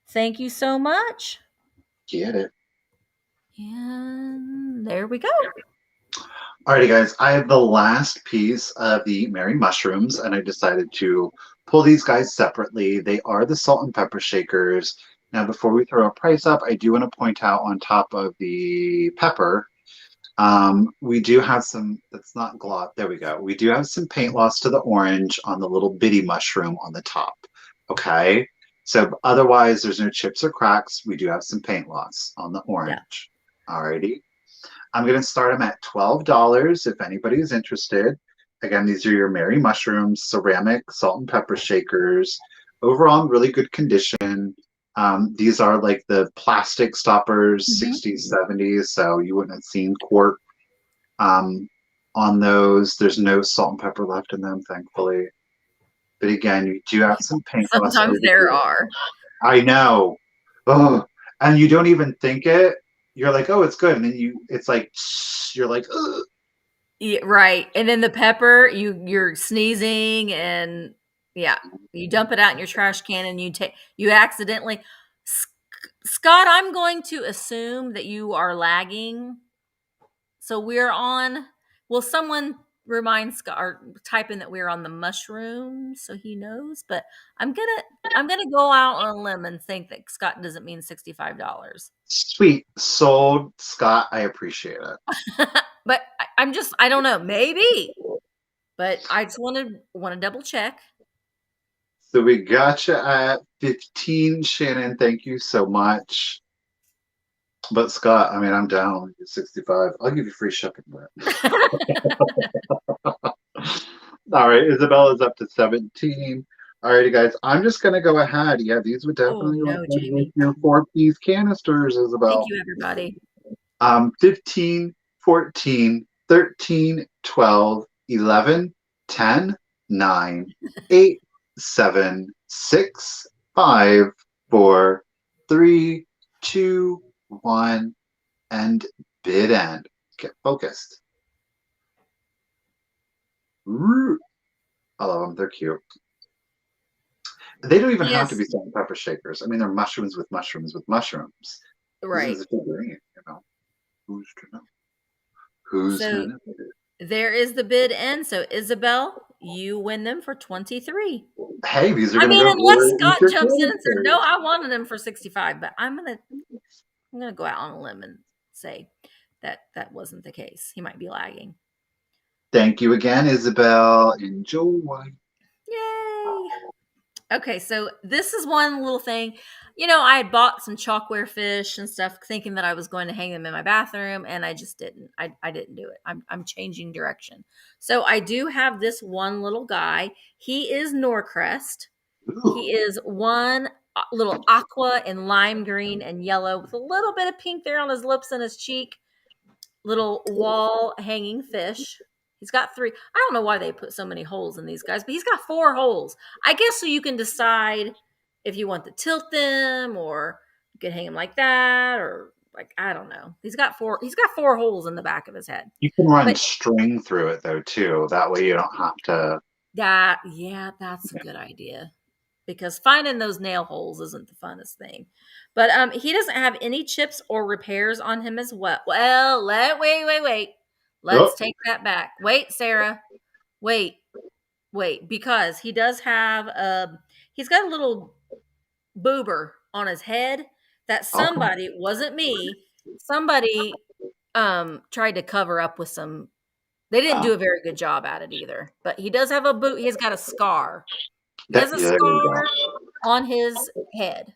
Thank you so much. Get it. And there we go. Alrighty, guys, I have the last piece of the Merry Mushrooms, and I decided to pull these guys separately. They are the salt and pepper shakers. Now, before we throw a price up, I do want to point out on top of the pepper, we do have some, that's not gloss, there we go. We do have some paint loss to the orange on the little bitty mushroom on the top, okay? So otherwise, there's no chips or cracks. We do have some paint loss on the orange. Yeah. Alrighty. I'm going to start them at $12 if anybody is interested. Again, these are your Merry Mushrooms, ceramic salt and pepper shakers. Overall, in really good condition. These are like the plastic stoppers, 60s, 70s, so you wouldn't have seen cork on those. There's no salt and pepper left in them, thankfully. But again, you do have some paint loss. Sometimes there are. I know. Oh, and you don't even think it. You're like, oh, it's good, and then it's like, you're like, ugh. Yeah, right. And then the pepper, you're sneezing, and yeah, you dump it out in your trash can, and you accidentally. Scott, I'm going to assume that you are lagging. So we're on. Will someone remind Scott or type in that we're on the mushroom so he knows? But I'm gonna go out on a limb and think that Scott doesn't mean $65. Sweet, sold, Scott. I appreciate it. But I don't know, maybe. But I just want to double check. So we got you at 15, Shannon. Thank you so much. But Scott, I mean, I'm down. You're 65. I'll give you free shipping. All right, Isabella's up to 17. All righty, guys. I'm just gonna go ahead. Yeah, these would definitely look good with your 4-piece canisters, Isabel. Thank you, everybody. 15, 14, 13, 12, 11, 10, 9, 8, 7, 6, 5, 4, 3, 2, 1, and bid end. Get focused. I love them. They're cute. They don't even have to be salt and pepper shakers. I mean, they're mushrooms with mushrooms with mushrooms. Right. This is a figurine, you know. Who's to know? Who's to know? There is the bid end. So Isabel, you win them for 23. Hey, these are going to go. I mean, unless Scott jumps in and says, "No, I wanted them for 65," but I'm gonna go out on a limb and say that wasn't the case. He might be lagging. Thank you again, Isabel. Enjoy. Yay! Okay, so this is one little thing. You know, I had bought some chalkware fish and stuff thinking that I was going to hang them in my bathroom, and I just didn't. I didn't do it. I'm changing direction. So I do have this one little guy. He is Norcrest. Ooh. He is one little aqua and lime green and yellow with a little bit of pink there on his lips and his cheek. Little wall hanging fish. He's got 3. I don't know why they put so many holes in these guys, but he's got 4 holes. I guess so you can decide if you want to tilt them, or you could hang them like that, or like, I don't know. He's got 4 holes in the back of his head. You can run string through it though too. That way you don't have to. That's a good idea. Because finding those nail holes isn't the funnest thing. But he doesn't have any chips or repairs on him as well. Well, wait. Let's take that back. Wait, Sarah. Wait. Because he does have he's got a little boober on his head that somebody, wasn't me, somebody tried to cover up with some. They didn't do a very good job at it either. But he does have a boot. He's got a scar. He has a scar on his head.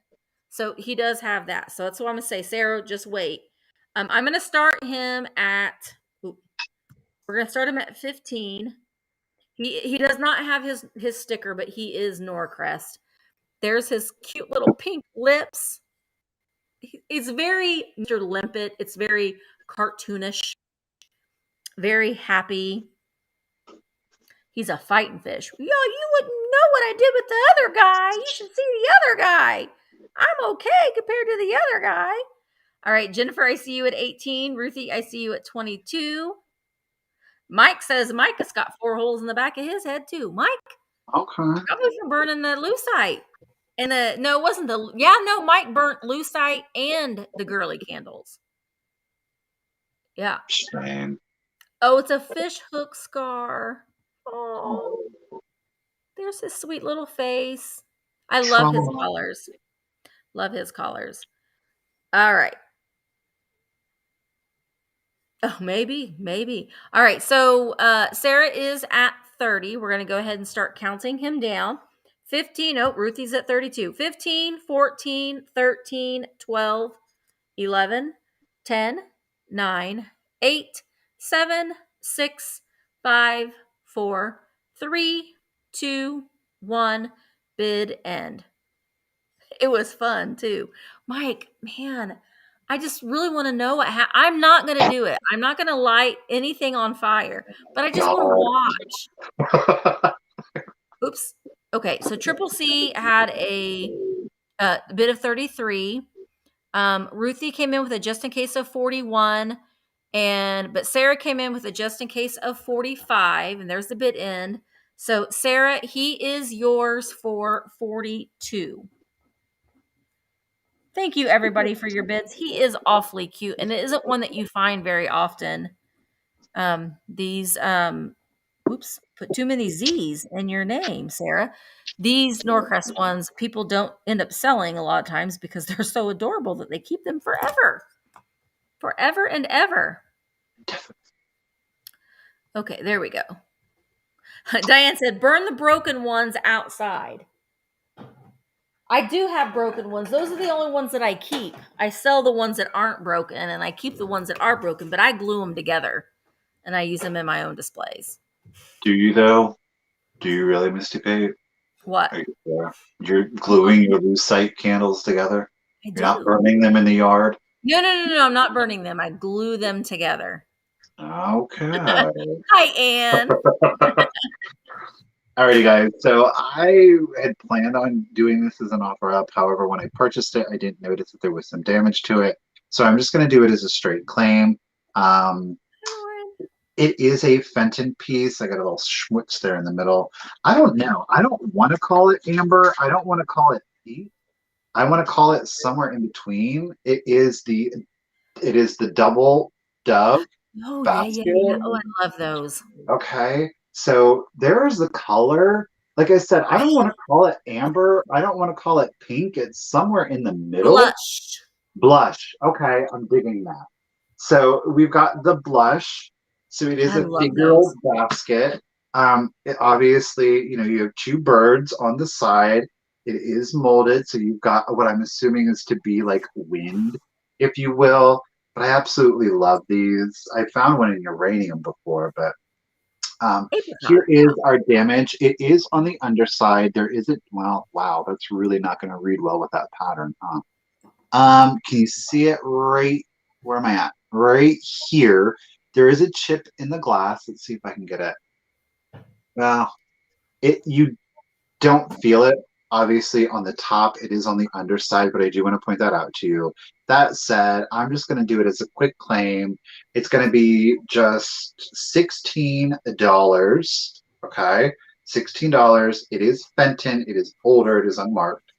So he does have that. So that's what I'm going to say. Sarah, just wait. I'm going to start him at, we're going to start him at 15. He does not have his sticker, but he is Norcrest. There's his cute little pink lips. It's very Mr. Limpet. It's very cartoonish. Very happy. He's a fighting fish. Yo, you wouldn't know what I did with the other guy. You should see the other guy. I'm okay compared to the other guy. All right, Jennifer, I see you at 18. Ruthie, I see you at 22. Mike says Mike has got 4 holes in the back of his head too. Mike, Okay. probably from burning the lucite. And no, it wasn't Mike burnt lucite and the girly candles. Yeah. Shame. Oh, it's a fish hook scar. Oh, there's his sweet little face. I love his Trauma. colors. Love his colors. All right. Oh, maybe. All right. So Sarah is at 30. We're going to go ahead and start counting him down. 15. Oh, Ruthie's at 32. 15, 14, 13, 12, 11, 10, 9, 8, 7, 6, 5, 4, 3, 2, 1. Bid end. It was fun too. Mike, man, I just really want to know I'm not going to do it. I'm not going to light anything on fire, but I just want to No. watch. Oops. Okay, so Triple C had a bid of 33. Ruthie came in with a just in case of 41, but Sarah came in with a just in case of 45, and there's the bid end. So Sarah, he is yours for 42. Thank you, everybody, for your bids. He is awfully cute, and it isn't one that you find very often. These, oops, put too many Z's in your name, Sarah. These Norcrest ones, people don't end up selling a lot of times because they're so adorable that they keep them forever. Forever and ever. Okay, there we go. Diane said, burn the broken ones outside. I do have broken ones. Those are the only ones that I keep. I sell the ones that aren't broken, and I keep the ones that are broken, but I glue them together, and I use them in my own displays. Do you though? Do you really, Misty Pate? What? Are you sure? You're gluing your lucite candles together? I You're not do. burning them in the yard? No. I'm not burning them. I glue them together. Okay. Hi, Anne. Alrighty, guys. So I had planned on doing this as an offer up. However, when I purchased it, I didn't notice that there was some damage to it. So I'm just going to do it as a straight claim. Um, it is a Fenton piece. I got a little schmutz there in the middle. I don't know. I don't want to call it amber. I don't want to call it pink. I want to call it somewhere in between. It is the double dove Oh, basket. yeah. Oh, I love those. Okay. So there's the color. Like I said, I don't want to call it amber. I don't want to call it pink. It's somewhere in the middle. Blush. Blush. Okay, I'm digging that. So we've got the blush. So it is I a love figural those. basket. It obviously, you have 2 birds on the side. It is molded, so you've got what I'm assuming is to be like wind, if you will. But I absolutely love these. I found one in uranium before, but Apricot. here is our damage. It is on the underside. There isn't, well, wow, that's really not going to read well with that pattern, huh? Can you see it right? Where am I at? Right here. There is a chip in the glass. Let's see if I can get it. Well, you don't feel it. Obviously, on the top, it is on the underside, but I do want to point that out to you. That said, I'm just going to do it as a quick claim. It's going to be just $16. Okay, $16. It is Fenton. It is older. It is unmarked.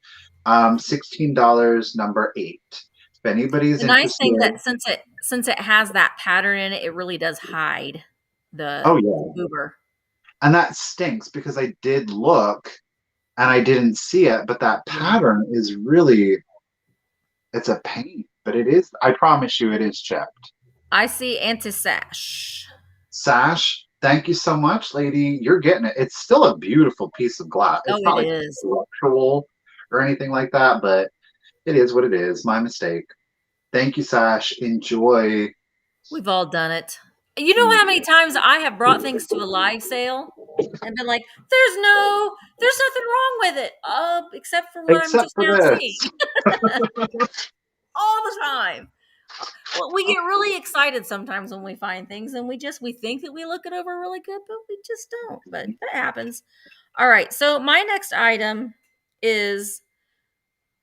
$16, number 8. If anybody's The nice thing interested, that since it has that pattern in it, it really does hide oh the yeah, goober. and that stinks because I did look and I didn't see it, but that Yeah. pattern is really, it's a pain, but it is, I promise you, it is checked. I see anti-sash. Sash, thank you so much, lady. You're getting it. It's still a beautiful piece of glass. Oh, It's not it like is. structural or anything like that, but it is what it is. My mistake. Thank you, Sash. Enjoy. We've all done it. You know how many times I have brought things to a live sale and been like, there's nothing wrong with it. Except for what I'm Except just for now seeing. this. All the time. Well, we get really excited sometimes when we find things and we think that we look it over really good, but we just don't. But that happens. All right. So my next item is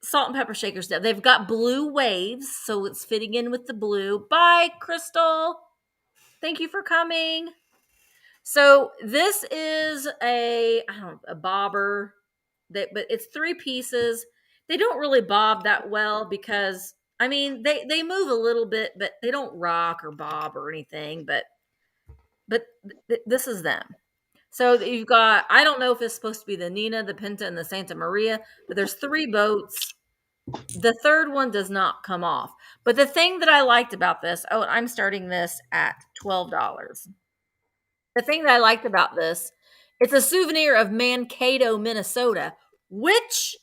salt and pepper shakers. They've got blue waves, so it's fitting in with the blue. Bye, Crystal. Thank you for coming. So this is a bobber, but it's 3 pieces. They don't really bob that well because I mean they move a little bit, but they don't rock or bob or anything. But this is them. So you've got, I don't know if it's supposed to be the Nina, the Pinta, and the Santa Maria, but there's 3 boats. The third one does not come off. But the thing that I liked about this, oh, I'm starting this at $12. The thing that I liked about this, it's a souvenir of Mankato, Minnesota, which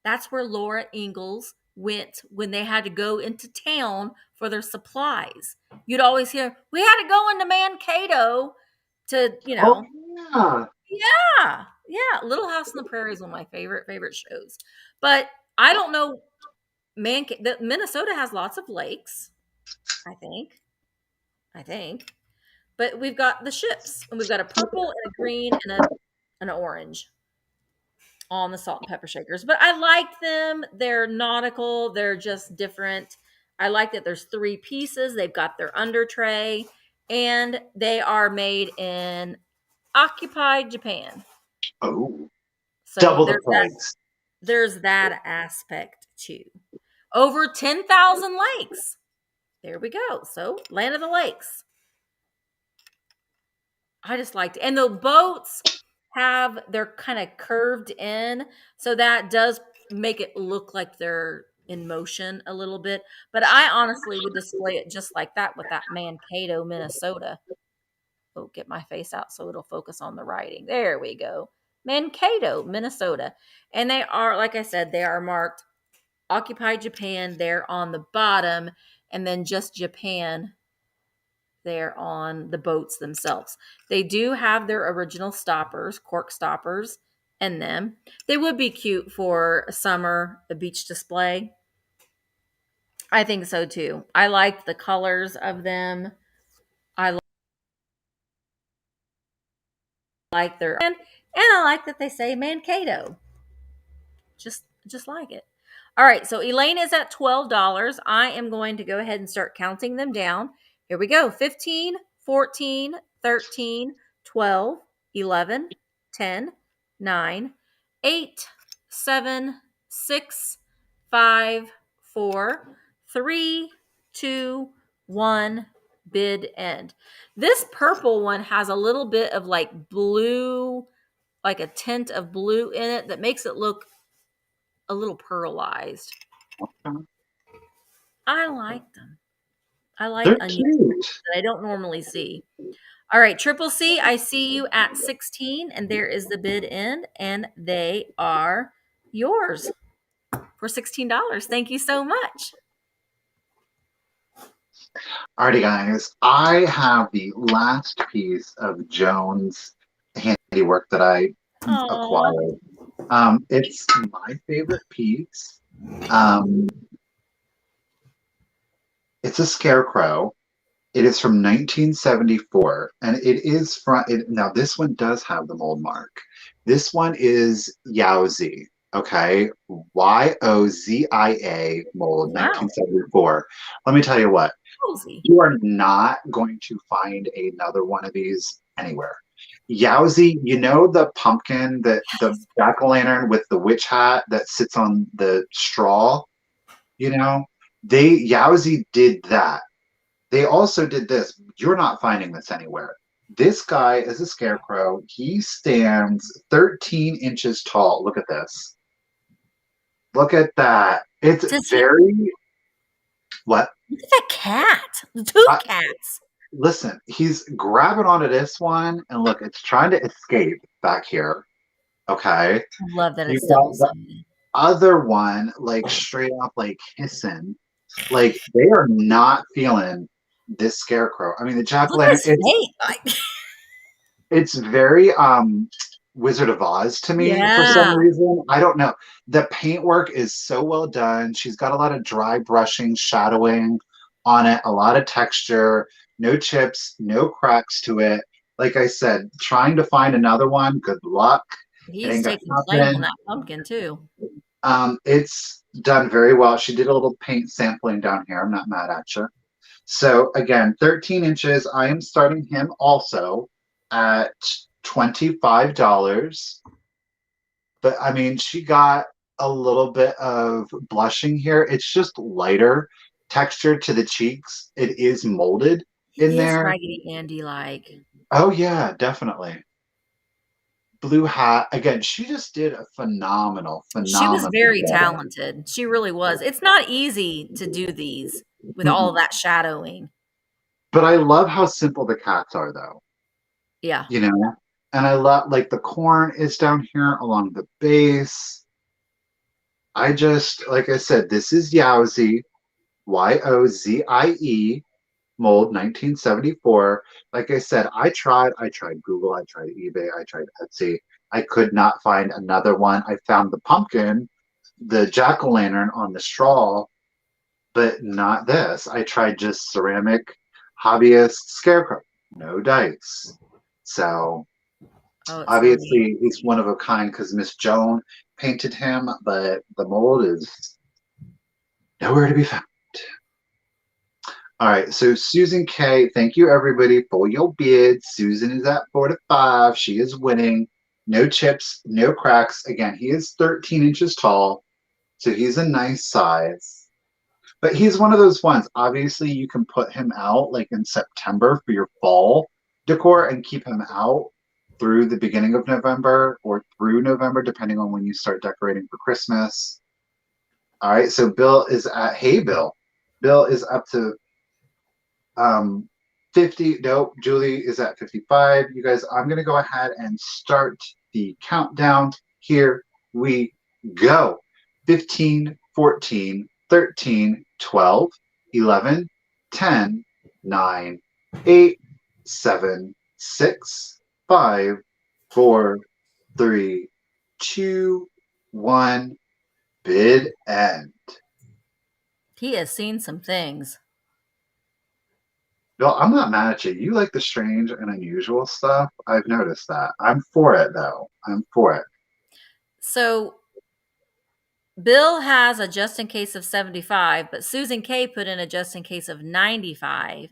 that's where Laura Ingalls went when they had to go into town for their supplies. You'd always hear, we had to go into Mankato to, Oh yeah. yeah. Little House on the Prairie is one of my favorite shows. But I don't know, Minnesota has lots of lakes, I think. But we've got the ships, and we've got a purple and a green and an orange on the salt and pepper shakers. But I like them. They're nautical. They're just different. I like that there's 3 pieces. They've got their under tray, and they are made in occupied Japan. Oh, So double the price. there's that aspect too. Over 10,000 lakes. There we go. So land of the lakes. I just liked it. And the boats they're kind of curved in. So that does make it look like they're in motion a little bit. But I honestly would display it just like that with that Mankato, Minnesota. Oh, get my face out so it'll focus on the writing. There we go. Mankato, Minnesota. And they are, like I said, they are marked Occupied Japan there on the bottom, and then just Japan there on the boats themselves. They do have their original stoppers, cork stoppers, in them. They would be cute for a beach display. I think so too. I like the colors of them. I like and I like that they say Mankato. Just like it. All right, so Elaine is at $12. I am going to go ahead and start counting them down. Here we go. 15, 14, 13, 12, 11, 10, 9, 8, 7, 6, 5, 4, 3, 2, 1, bid end. This purple one has a little bit of like blue, like a tint of blue in it that makes it look a little pearlized. I like them. I like They're onions cute. that I don't normally see. All right, Triple C, I see you at 16, and there is the bid end, and they are yours for $16. Thank you so much. Alrighty, guys. I have the last piece of Joan's handiwork that I Aww. acquired. It's my favorite piece. It's a scarecrow. It is from 1974, and it is from. Now, this one does have the mold mark. This one is Yowzie. Okay, Yozia mold, Wow. 1974. Let me tell you what. Cozy. You are not going to find another one of these anywhere. Yowzie, you know the pumpkin, the jack-o'-lantern with the witch hat that sits on the straw, you know? Yowzie did that. They also did this. You're not finding this anywhere. This guy is a scarecrow. He stands 13 inches tall. Look at this. Look at that. It's Does he very what? look at that cat? The 2 Uh, cats. Listen, he's grabbing onto this one, and look, it's trying to escape back here. Okay. I love that You it's double got the sided. other one, like straight up, like hissing. Like they are not feeling this scarecrow. I mean, the jack o' Look at lantern. his face. Like, It's very Wizard of Oz to me for some yeah. reason. I don't know. The paintwork is so well done. She's got a lot of dry brushing, shadowing on it, a lot of texture, no chips, no cracks to it. Like I said, trying to find another one, good luck. It He's ain't got taking claim on nothing. that pumpkin too. It's done very well. She did a little paint sampling down here. I'm not mad at you. So again, 13 inches. I am starting him also at $25. But I mean, she got a little bit of blushing here. It's just lighter texture to the cheeks. It is molded in He is there. Raggedy Andy like. Oh yeah, definitely. Blue hat. Again, she just did a phenomenal, She was phenomenal very job. talented. She really was. It's not easy to do these with all of Mm-mm. that shadowing. But I love how simple the cats are, though. Yeah. You know, and I love like the corn is down here along the base. I just, like I said, this is Yowzie, Yozie, mold 1974. Like I said, I tried Google, I tried eBay, I tried Etsy. I could not find another one. I found the pumpkin, the jack-o'-lantern on the straw, but not this. I tried just ceramic hobbyist scarecrow, no dice. So Oh, it's so neat. obviously he's one of a kind because Miss Joan painted him, but the mold is nowhere to be found. All right, so Susan K, thank you everybody for your bid. Susan is at 4 to 5. She is winning. No chips, no cracks. Again, he is 13 inches tall, so he's a nice size. But he's one of those ones. Obviously, you can put him out like in September for your fall decor and keep him out through the beginning of November or through November, depending on when you start decorating for Christmas. All right, so Bill is at, hey, Bill. Bill is up to 50. Nope, Julie is at 55. You guys, I'm going to go ahead and start the countdown. Here we go. 15, 14, 13, 12, 11, 10, 9, 8, 7, 6, 5, 4, 3, 2, 1. Bid end. He has seen some things. No, I'm not mad at you. You like the strange and unusual stuff. I've noticed that. I'm for it, though. I'm for it. So Bill has a just in case of 75, but Susan K put in a just in case of 95.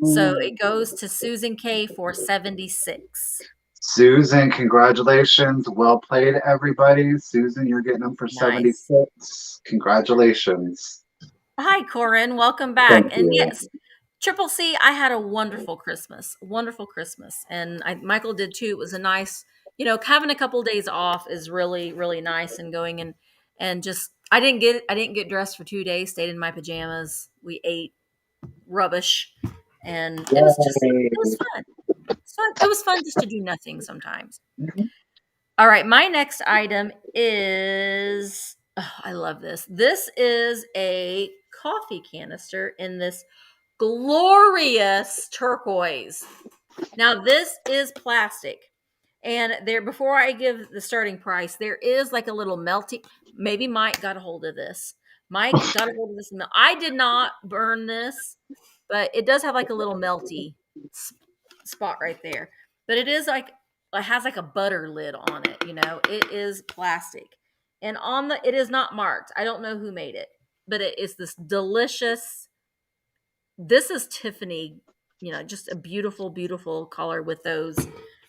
So it goes to Susan K for 76. Susan, congratulations. Well played, everybody. Susan, you're getting them for Nice. 76. Congratulations. Hi, Corin. Welcome back. Thank And you. yes, Triple C, I had a wonderful Christmas. And Michael did too. It was a nice, having a couple days off is really, really nice and going and just, I didn't get dressed for 2 days, stayed in my pajamas. We ate rubbish and it was Yay. fun. It's fun. It was fun just to do nothing sometimes. Mhm. All right, my next item is I love this. This is a coffee canister in this glorious turquoise. Now this is plastic. And there before I give the starting price, there is like a little melty. Maybe Mike got a hold of this. Mike got a hold of this. I did not burn this, but it does have like a little melty spot right there. But it is like it has like a butter lid on it, It is plastic. And on it is not marked. I don't know who made it, but it is this delicious. This is Tiffany, just a beautiful, beautiful color with those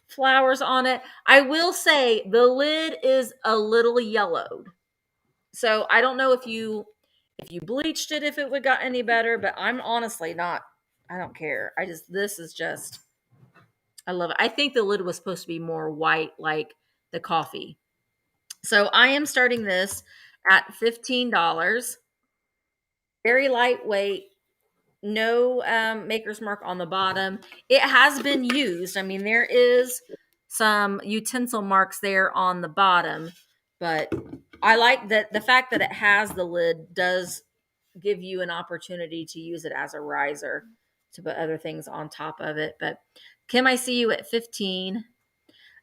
flowers on it. I will say the lid is a little yellowed. So I don't know if you bleached it, if it would got any better, but I'm honestly not. I don't care. This is just I love it. I think the lid was supposed to be more white like the coffee. So I am starting this at $15. Very lightweight, no maker's mark on the bottom. It has been used. I mean, there is some utensil marks there on the bottom, but I like that the fact that it has the lid does give you an opportunity to use it as a riser to put other things on top of it. But Kim, I see you at 15.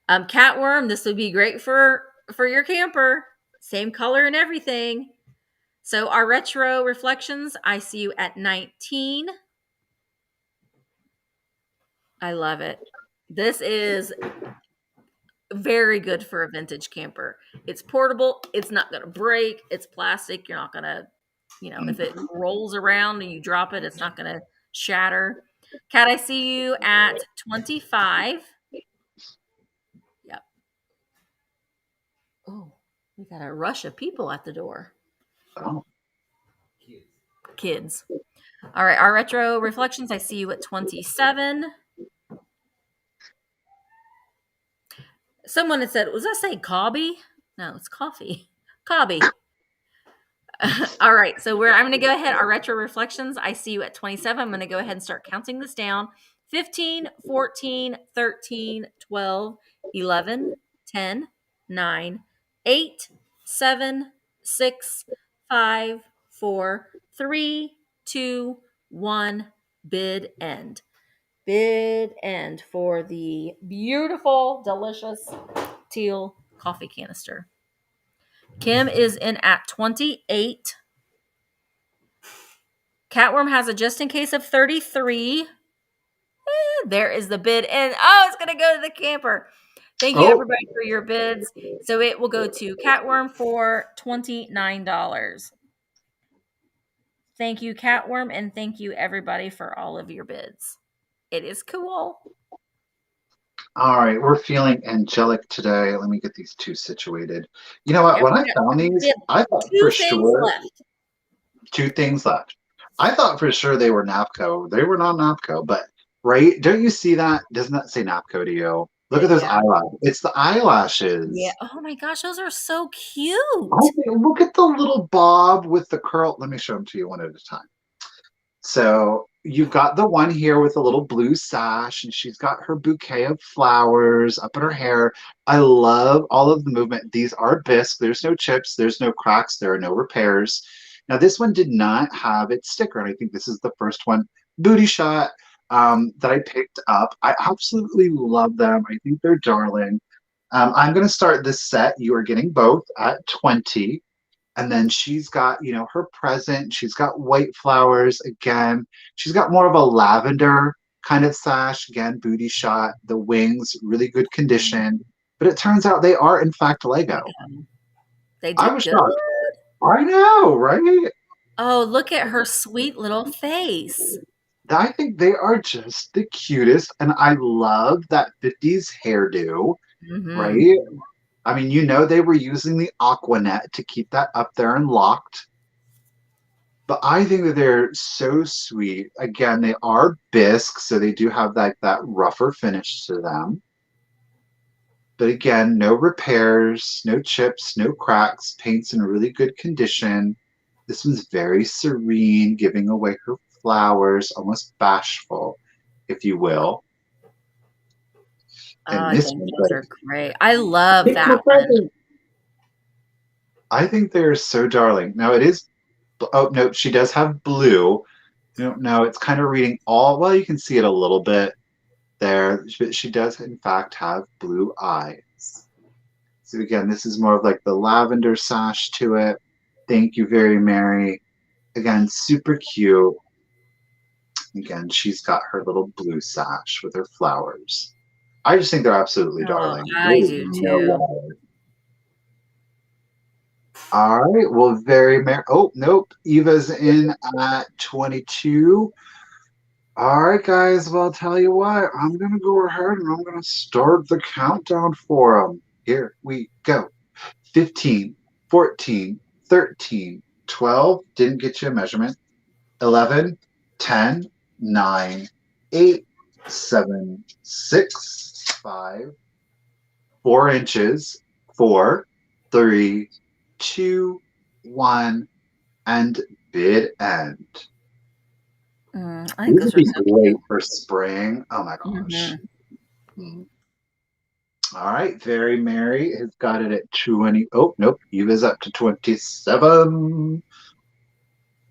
Catworm, this would be great for your camper. Same color and everything. So our retro reflections, I see you at 19. I love it. This is Very good for a vintage camper. It's portable. It's not going to break. It's plastic. You're not going to, if it Mhm. rolls around and you drop it, it's not going to shatter. Kat, I see you at 25. Yep. Oh, we got a rush of people at the door. Oh, Kids. All right. Our retro reflections, I see you at 27. Someone had said, was that say cobby? No, it's coffee. Cobby. All right. So I'm going to go ahead. Our retro reflections, I see you at 27. I'm going to go ahead and start counting this down. 15, 14, 13, 12, 11, 10, 9, 8, 7, 6, 5, 4, 3, 2, 1. Bid end. Bid end for the beautiful, delicious teal coffee canister. Kim is in at 28. Catworm has a just in case of 33. There is the bid. And it's going to go to the camper. Thank you, oh, everybody, for your bids. So it will go to Catworm for $29. Thank you, Catworm. And thank you, everybody, for all of your bids. It is cool. all right. We're feeling angelic today. Let me get these two situated. You know what? Yep, When I found we these, have I thought for two things sure left. two things left. I thought for sure they were Napco. They were not Napco, but right? Don't you see that? Doesn't that say Napco to you? Look at those Yeah. eyelashes. It's the Yeah. eyelashes. Oh my gosh, those are so Oh, cute. look at the little bob with the curl. Let me show them to you one at a time. So you've got the one here with a little blue sash, and she's got her bouquet of flowers up in her hair. I love all of the movement. These are bisque. There's no chips, there's no cracks, there are no repairs. Now, this one did not have its sticker, and I think this is the first one, booty shot, that I picked up. I absolutely love them. I think they're darling. I'm going to start this set. You are getting both at 20. And then she's got, her present. She's got white flowers again. She's got more of a lavender kind of sash. Again, booty shot. The wings, really good condition. But it turns out they are, in fact, Lego. They I did was good. shocked. I know, right? Oh, look at her sweet little face. I think they are just the cutest. And I love that 50s hairdo, Mm-hmm. right? I mean, they were using the Aquanet to keep that up there and locked. But I think that they're so sweet. Again, they are bisque, so they do have that rougher finish to them. But again, no repairs, no chips, no cracks. Paint's in really good condition. This one's very serene, giving away her flowers, almost bashful, if you will. Oh, And I this think one's those like, are great. I love "Pick my that one. present." I think they're so darling. Now it is. Oh no, she does have blue. No, it's kind of reading all. Well, you can see it a little bit there. She does, in fact, have blue eyes. So again, this is more of like the lavender sash to it. Thank you, very Mary. Again, super cute. Again, she's got her little blue sash with her flowers. I just think they're absolutely Oh, darling. I There is do no too. lie. All right. Well, very Mary. Oh, nope. Eva's in at 22. All right, guys. Well, I'll tell you what. I'm going to go ahead and I'm going to start the countdown for them. Here we go. 15, 14, 13, 12. Didn't get you a measurement. 11, 10, 9, 8, 7, 6, 5, 4 inches, 4, 3, 2, 1, and bid end. I think These those would are be so great cute. for spring. Oh my gosh. Mm-hmm. Mm. All right, Very Mary has got it at 20. Oh, nope. Eva's up to 27.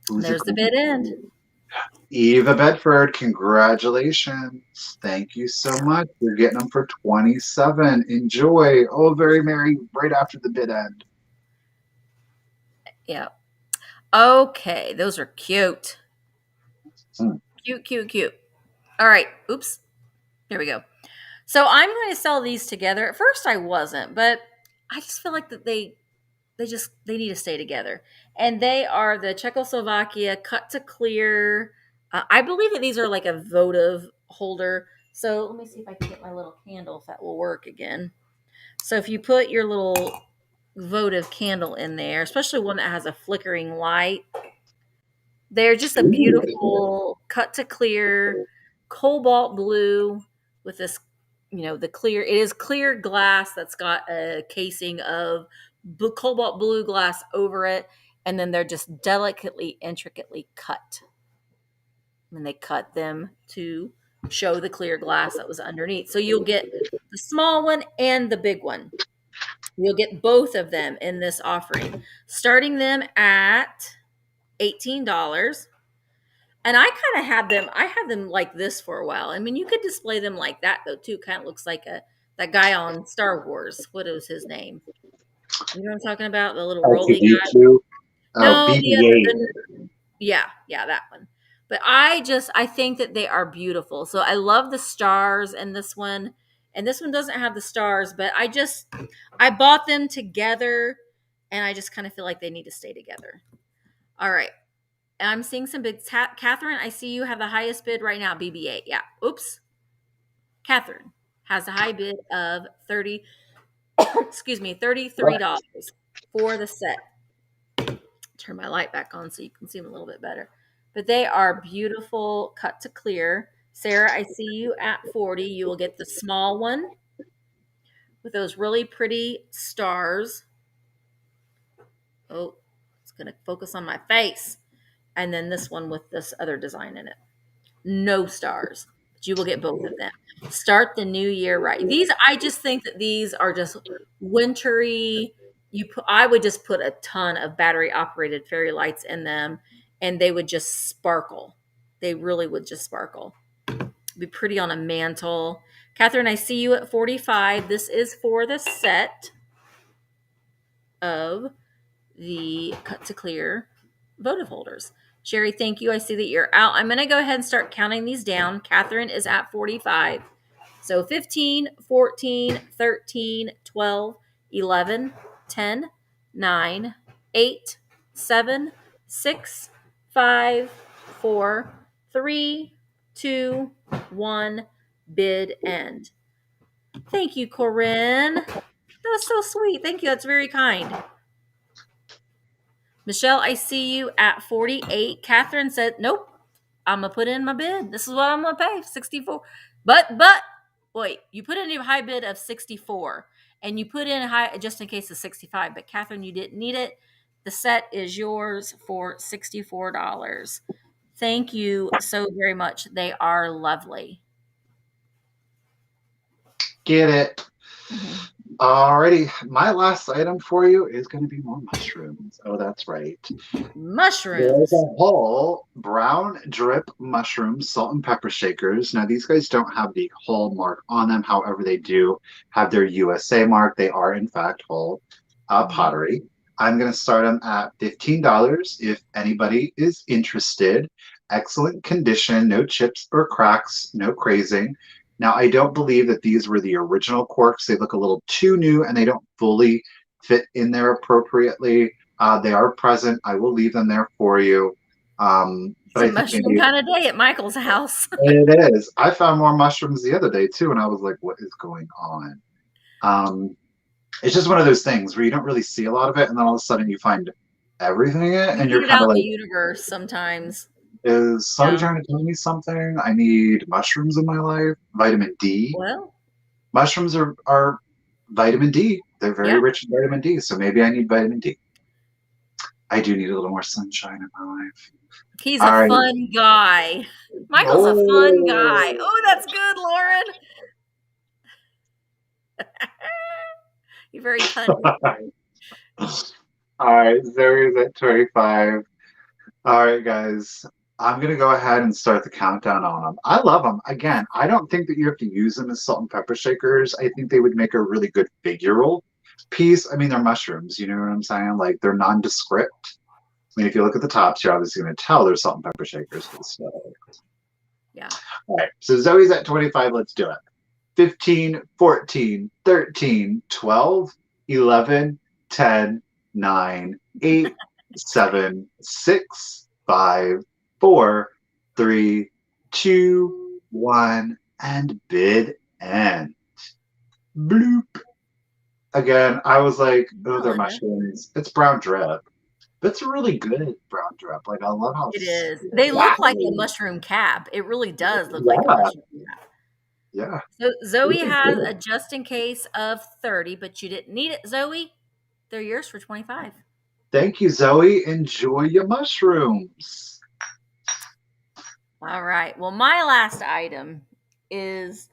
Who's it There's the going to bid end. be? Eva Bedford, congratulations. Thank you so much. You're getting them for 27. Enjoy. Oh, Very Mary, right after the bid end. Yeah. Okay, those are cute. Hmm. Cute, cute, cute. All right. Oops. There we go. So I'm going to sell these together. At first I wasn't, but I just feel like that they need to stay together. And they are the Czechoslovakia cut to clear. I believe that these are like a votive holder. So let me see if I can get my little candle if that will work again. So if you put your little votive candle in there, especially one that has a flickering light, they're just a beautiful cut to clear cobalt blue with this, the clear. It is clear glass that's got a casing of cobalt blue glass over it, and then they're just delicately, intricately cut. And they cut them to show the clear glass that was underneath. So you'll get the small one and the big one. You'll get both of them in this offering, starting them at $18. And I kind of had them like this for a while. I mean, you could display them like that though too. Kind of looks like that guy on Star Wars. What was his name? You know what I'm talking about? The little roly guy. R2D2. Oh, No, BB-8. yeah, that one. But I think that they are beautiful. So I love the stars in this one. And this one doesn't have the stars, but I bought them together and I just kind of feel like they need to stay together. All right. I'm seeing some bids. Catherine, I see you have the highest bid right now, BB-8. Yeah. Oops. Catherine has a high bid of 30, excuse me, $33 for the set. Turn my light back on so you can see them a little bit better. But they are beautiful, cut to clear. Sarah, I see you at 40. You will get the small one with those really pretty stars. Oh, it's going to focus on my face. And then this one with this other design in it. No stars, but you will get both of them. Start the new year right. I just think that these are just wintry. I would just put a ton of battery operated fairy lights in them and they would just sparkle. They really would just sparkle. Be pretty on a mantle. Catherine, I see you at 45. This is for the set of the cut to clear votive holders. Sherry, thank you. I see that you're out. I'm going to go ahead and start counting these down. Catherine is at 45. So 15, 14, 13, 12, 11, 10, 9, 8, 7, 6, 5, 4, 3, 2, 1. Bid end. Thank you, Corinne. That was so sweet. Thank you. That's very kind. Michelle, I see you at 48. Catherine said, nope, I'm going to put in my bid. This is what I'm going to pay, 64. But, wait, you put in a high bid of 64 and you put in a high, just in case of 65. But Catherine, you didn't need it. The set is yours for $64. Thank you so very much. They are lovely. Get it. Mm-hmm. Alrighty, my last item for you is going to be more mushrooms. Oh, that's right. Mushrooms. There's a whole brown drip mushrooms, salt and pepper shakers. Now, these guys don't have the Hull mark on them. However, they do have their USA mark. They are, in fact, Hull pottery. I'm going to start them at $15 if anybody is interested. Excellent condition, no chips or cracks, no crazing. Now, I don't believe that these were the original corks. They look a little too new and they don't fully fit in there appropriately. They are present. I will leave them there for you. It's a mushroom kind of day at Michael's house. It is. I found more mushrooms the other day too, and I was like, what is going on? It's just one of those things where you don't really see a lot of it, and then all of a sudden you find everything in it, and you're kind of like, the universe sometimes. Is somebody trying to tell me something? I need mushrooms in my life. Vitamin D. Well, mushrooms are vitamin D. They're very rich in vitamin D, so maybe I need vitamin D. I do need a little more sunshine in my life. He's a fun guy. Michael's a fun guy. Oh, that's good, Lauren. You're very funny. All right, Zoe's at 25. All right, guys. I'm going to go ahead and start the countdown on them. I love them. Again, I don't think that you have to use them as salt and pepper shakers. I think they would make a really good figural piece. I mean, they're mushrooms. You know what I'm saying? Like, they're nondescript. I mean, if you look at the tops, you're obviously going to tell they're salt and pepper shakers. Yeah. All right. So Zoe's at 25. Let's do it. 15, 14, 13, 12, 11, 10, 9, 8, 7, 6, 5, 4, 3, 2, 1, and bid end. Bloop. Again, I was like, oh, they're Fun. mushrooms. It's brown drip. But it's a really good brown drip. Like, I love how It is. They look like a flattering. mushroom cap. It really does look like a Yeah, mushroom cap. yeah. So Zoe Really has good. a just in case of 30, but you didn't need it, Zoe. They're yours for 25. Thank you, Zoe. Enjoy your mushrooms. All right. Well, my last item is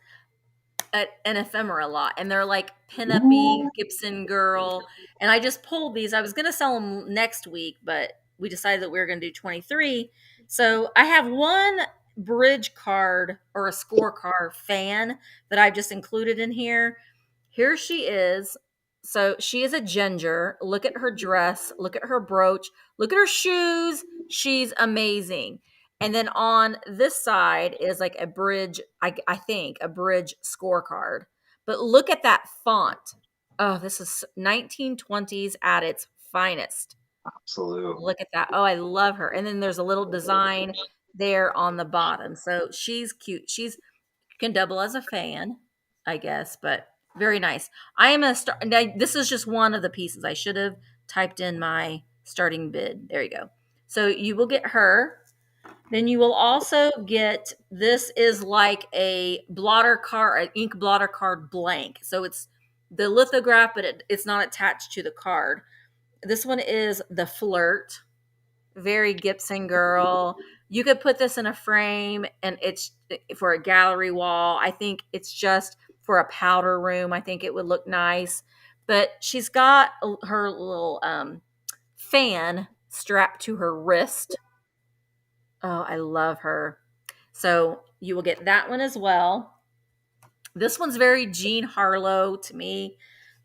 an ephemera lot, and they're like pinup-y, Ooh, Gibson Girl. And I just pulled these. I was going to sell them next week, but we decided that we were going to do 23. So I have one bridge card or a scorecard fan that I've just included in here. Here she is. So she is a ginger. Look at her dress. Look at her brooch. Look at her shoes. She's amazing. And then on this side is like a bridge, I think, a bridge scorecard. But look at that font. Oh, this is 1920s at its finest. absolute. Look at that. Oh, I love her. And then there's a little design there on the bottom. So she's cute. She's can double as a fan, I guess, but very nice. I am a start. This is just one of the pieces. I should have typed in my starting bid. There you go. So you will get her. Then you will also get, this is like a blotter card, an ink blotter card blank. So it's the lithograph, but it's not attached to the card. This one is the flirt, very Gibson Girl. You could put this in a frame and it's for a gallery wall. I think it's just for a powder room. I think it would look nice. But she's got her little fan strapped to her wrist. Oh, I love her. So you will get that one as well. This one's very Jean Harlow to me.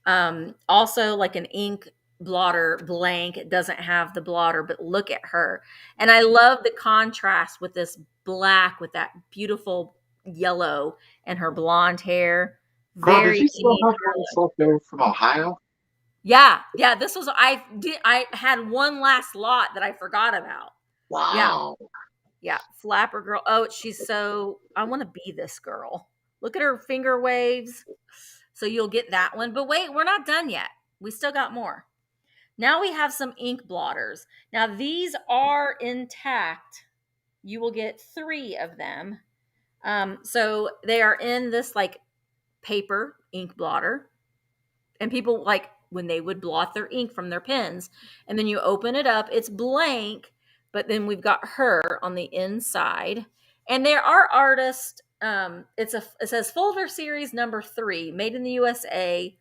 Also, like an ink blotter blank. It doesn't have the blotter, but look at her. And I love the contrast with this black with that beautiful yellow and her blonde hair. Girl, did Very you still Jean have one Harlow. left over from Ohio? Yeah, yeah. This was I had one last lot that I forgot about. Yeah, Wow. yeah. Flapper girl. Oh, she's so I want to be this girl. Look at her finger waves. So you'll get that one. But wait, we're not done yet. We still got more. Now we have some ink blotters. Now these are intact. You will get 3 of them. So they are in this like paper ink blotter. And people like when they would blot their ink from their pens. And then you open it up, it's blank, but then we've got her on the inside. And there are artists. It says folder series number 3, made in the USA.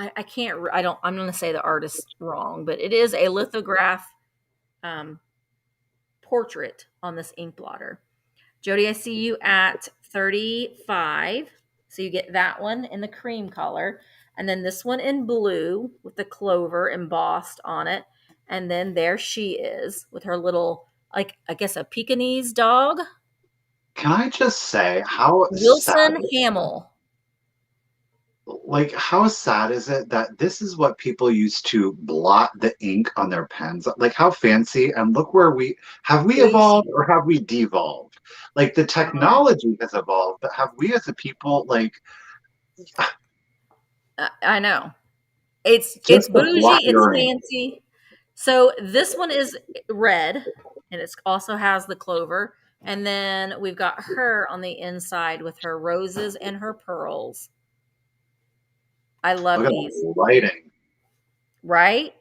I can't. I don't. I'm going to say the artist wrong, but it is a lithograph um, portrait on this ink blotter. Jody, I see you at 35, so you get that one in the cream color, and then this one in blue with the clover embossed on it, and then there she is with her little, like I guess a Pekingese dog, Can I just say how sad, Wilson Hamill. like how sad is it that this is what people use to blot the ink on their pens? Like how fancy, and look where we evolved or have we devolved? Like the technology has evolved, but have we as a people like I know. It's just to blot bougie, it's your ink? fancy. So this one is red, and it also has the clover. And then we've got her on the inside with her roses and her pearls. I Look love at these, that lighting. right?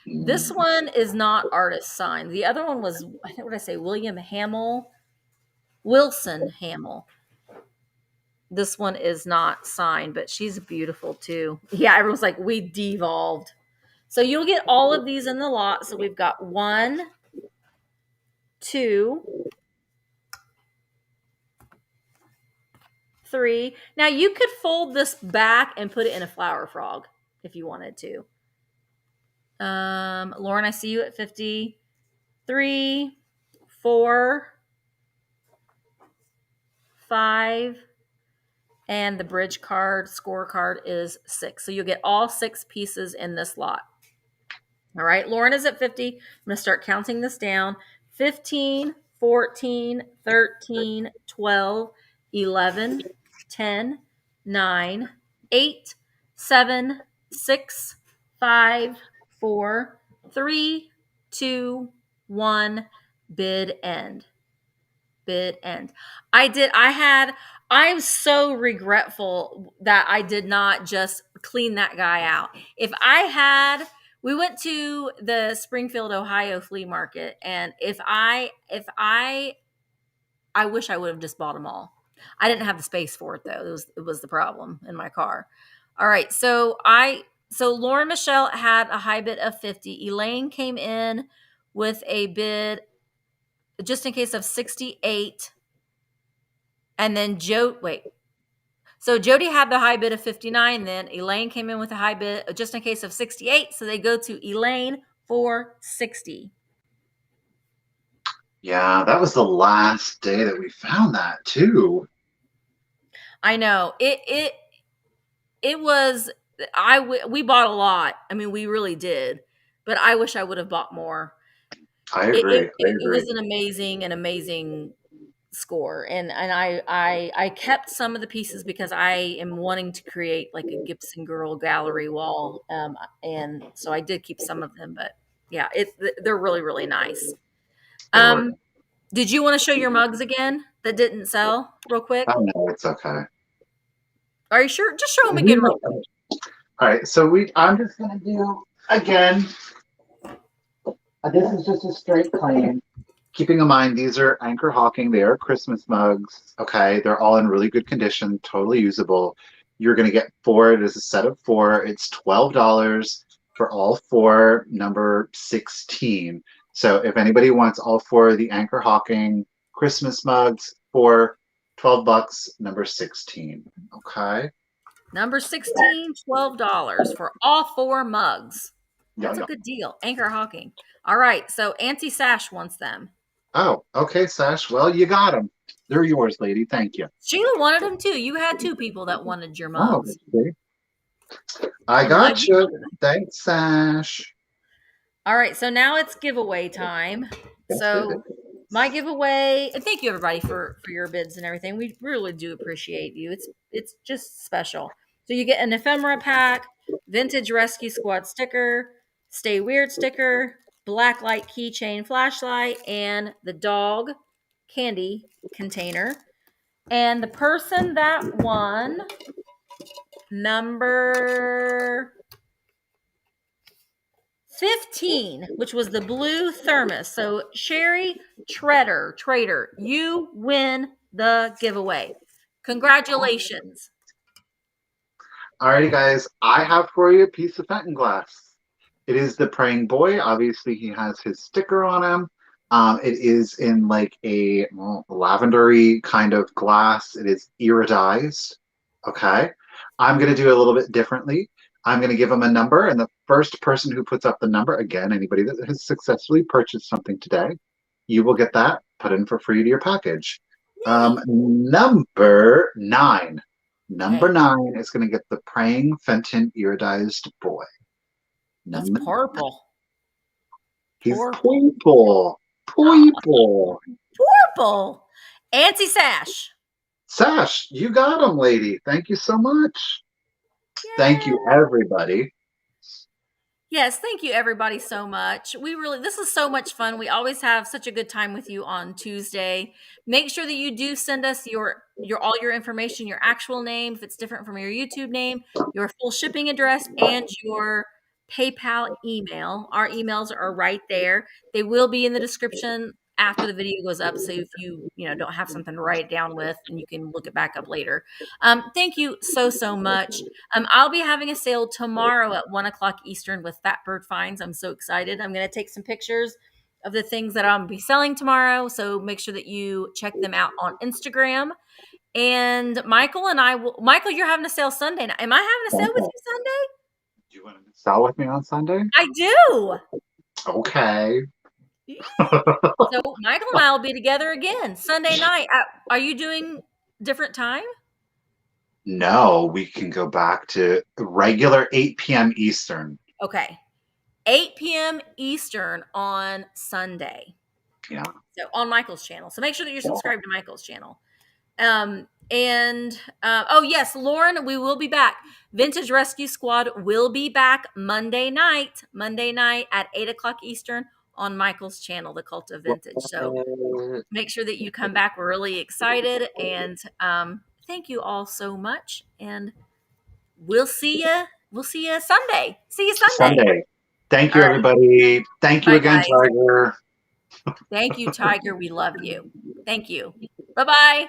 This Mm. one is not artist signed. The other one was, I think, what did I say, William Hamill, Wilson Hamill. This one is not signed, but she's beautiful too. Yeah, everyone's like, we devolved. So you'll get all of these in the lot. So we've got 1, 2, 3. Now you could fold this back and put it in a flower frog if you wanted to. Lauren, I see you at 53, 4, 5, and the bridge card scorecard is 6. So you'll get all 6 pieces in this lot. All right, Lauren is at 50. I'm going to start counting this down. 15, 14, 13, 12, 11, 10, 9, 8, 7, 6, 5, 4, 3, 2, 1. Bid end. Bid end. I'm so regretful that I did not just clean that guy out. If I had, we went to the Springfield, Ohio flea market, and I wish I would have just bought them all. I didn't have the space for it though. It was the problem in my car. All right, so Lauren Michelle had a high bid of 50. Elaine came in with a bid just in case of 68. And then so Jody had the high bid of 59. Then Elaine came in with a high bid just in case of 68. So they go to Elaine for 60. Yeah, that was the last day that we found that too. I know it was, we bought a lot. I mean, we really did, but I wish I would have bought more. I It, it, agree. I it agree. was an amazing score, and I kept some of the pieces because I am wanting to create like a Gibson Girl gallery wall, and so I did keep some of them. But yeah, they're really really nice. They were. Um, did you want to show your mugs again that didn't sell real quick? Oh no, it's okay. Are you sure? Just show them We again real will. quick. All right, so I'm just gonna do again. This is just a straight claim. Keeping in mind, these are Anchor Hawking. They are Christmas mugs. Okay, they're all in really good condition, totally usable. You're going to get 4. It is a set of 4. It's $12 for all 4, number 16. So if anybody wants all 4 of the Anchor Hawking Christmas mugs for $12, number 16. Okay. Number 16, $12 for all 4 mugs. Yeah, That's a yeah. good deal. Anchor Hawking. All right, so Auntie Sash wants them. Oh, okay, Sash. Well, you got them. They're yours, lady. Thank you. Sheila wanted them too. You had 2 people that wanted your Oh, mugs. okay. I I'm glad got you you. wanted them. Thanks, Sash. All right, so now it's giveaway time. Yes, it So is. my giveaway, and thank you everybody for your bids and everything. We really do appreciate you. It's just special. So you get an ephemera pack, vintage rescue squad sticker, stay weird sticker, black light keychain flashlight, and the dog candy container. And the person that won number 15, which was the blue thermos. So Sherry Trader, you win the giveaway. Congratulations. Alrighty, guys. I have for you a piece of Fenton glass. It is the praying boy. Obviously, he has his sticker on him. It is in like a lavendery kind of glass. It is iridized. Okay. I'm going to do it a little bit differently. I'm going to give him a number, and the first person who puts up the number, again, anybody that has successfully purchased something today, you will get that put in for free to your package. Yay. Number 9. Number Okay. 9 is going to get the praying Fenton iridized boy. He's Number purple. He's Purple. purple. Oh, Purple. purple. Auntie Sash. Sash, you got him, lady. Thank you so much. Thank you, Yay. everybody. Yes, thank you everybody so much. This is so much fun. We always have such a good time with you on Tuesday. Make sure that you do send us your all your information, your actual name if it's different from your YouTube name, your full shipping address and your PayPal email. Our emails are right there. They will be in the description after the video goes up, so if you don't have something to write it down with, and you can look it back up later. Thank you so much. I'll be having a sale tomorrow at 1 o'clock Eastern with Fatbird Finds. I'm so excited. I'm going to take some pictures of the things that I'll be selling tomorrow. So make sure that you check them out on Instagram. And Michael, you're having a sale Sunday. Am I having a sale with Do you Sunday? you want to sell with me on Sunday? I do. Okay. So Michael and I will be together again Sunday night. Are you doing different time? No, we can go back to regular 8 p.m. Eastern. Okay. 8 p.m. Eastern on Sunday. Yeah. So on Michael's channel. So make sure that you're subscribed to Michael's channel. Oh yes, Lauren, we will be back. Vintage Rescue Squad will be back Monday night at 8 o'clock Eastern on Michael's channel, The Cult of Vintage. So make sure that you come back. We're really excited, and thank you all so much. And we'll see you. We'll see you Sunday. See you Sunday. Sunday. Thank All you, right. everybody. Thank you Bye, again, guys. Tiger. Thank you, Tiger. We love you. Thank you. Bye bye.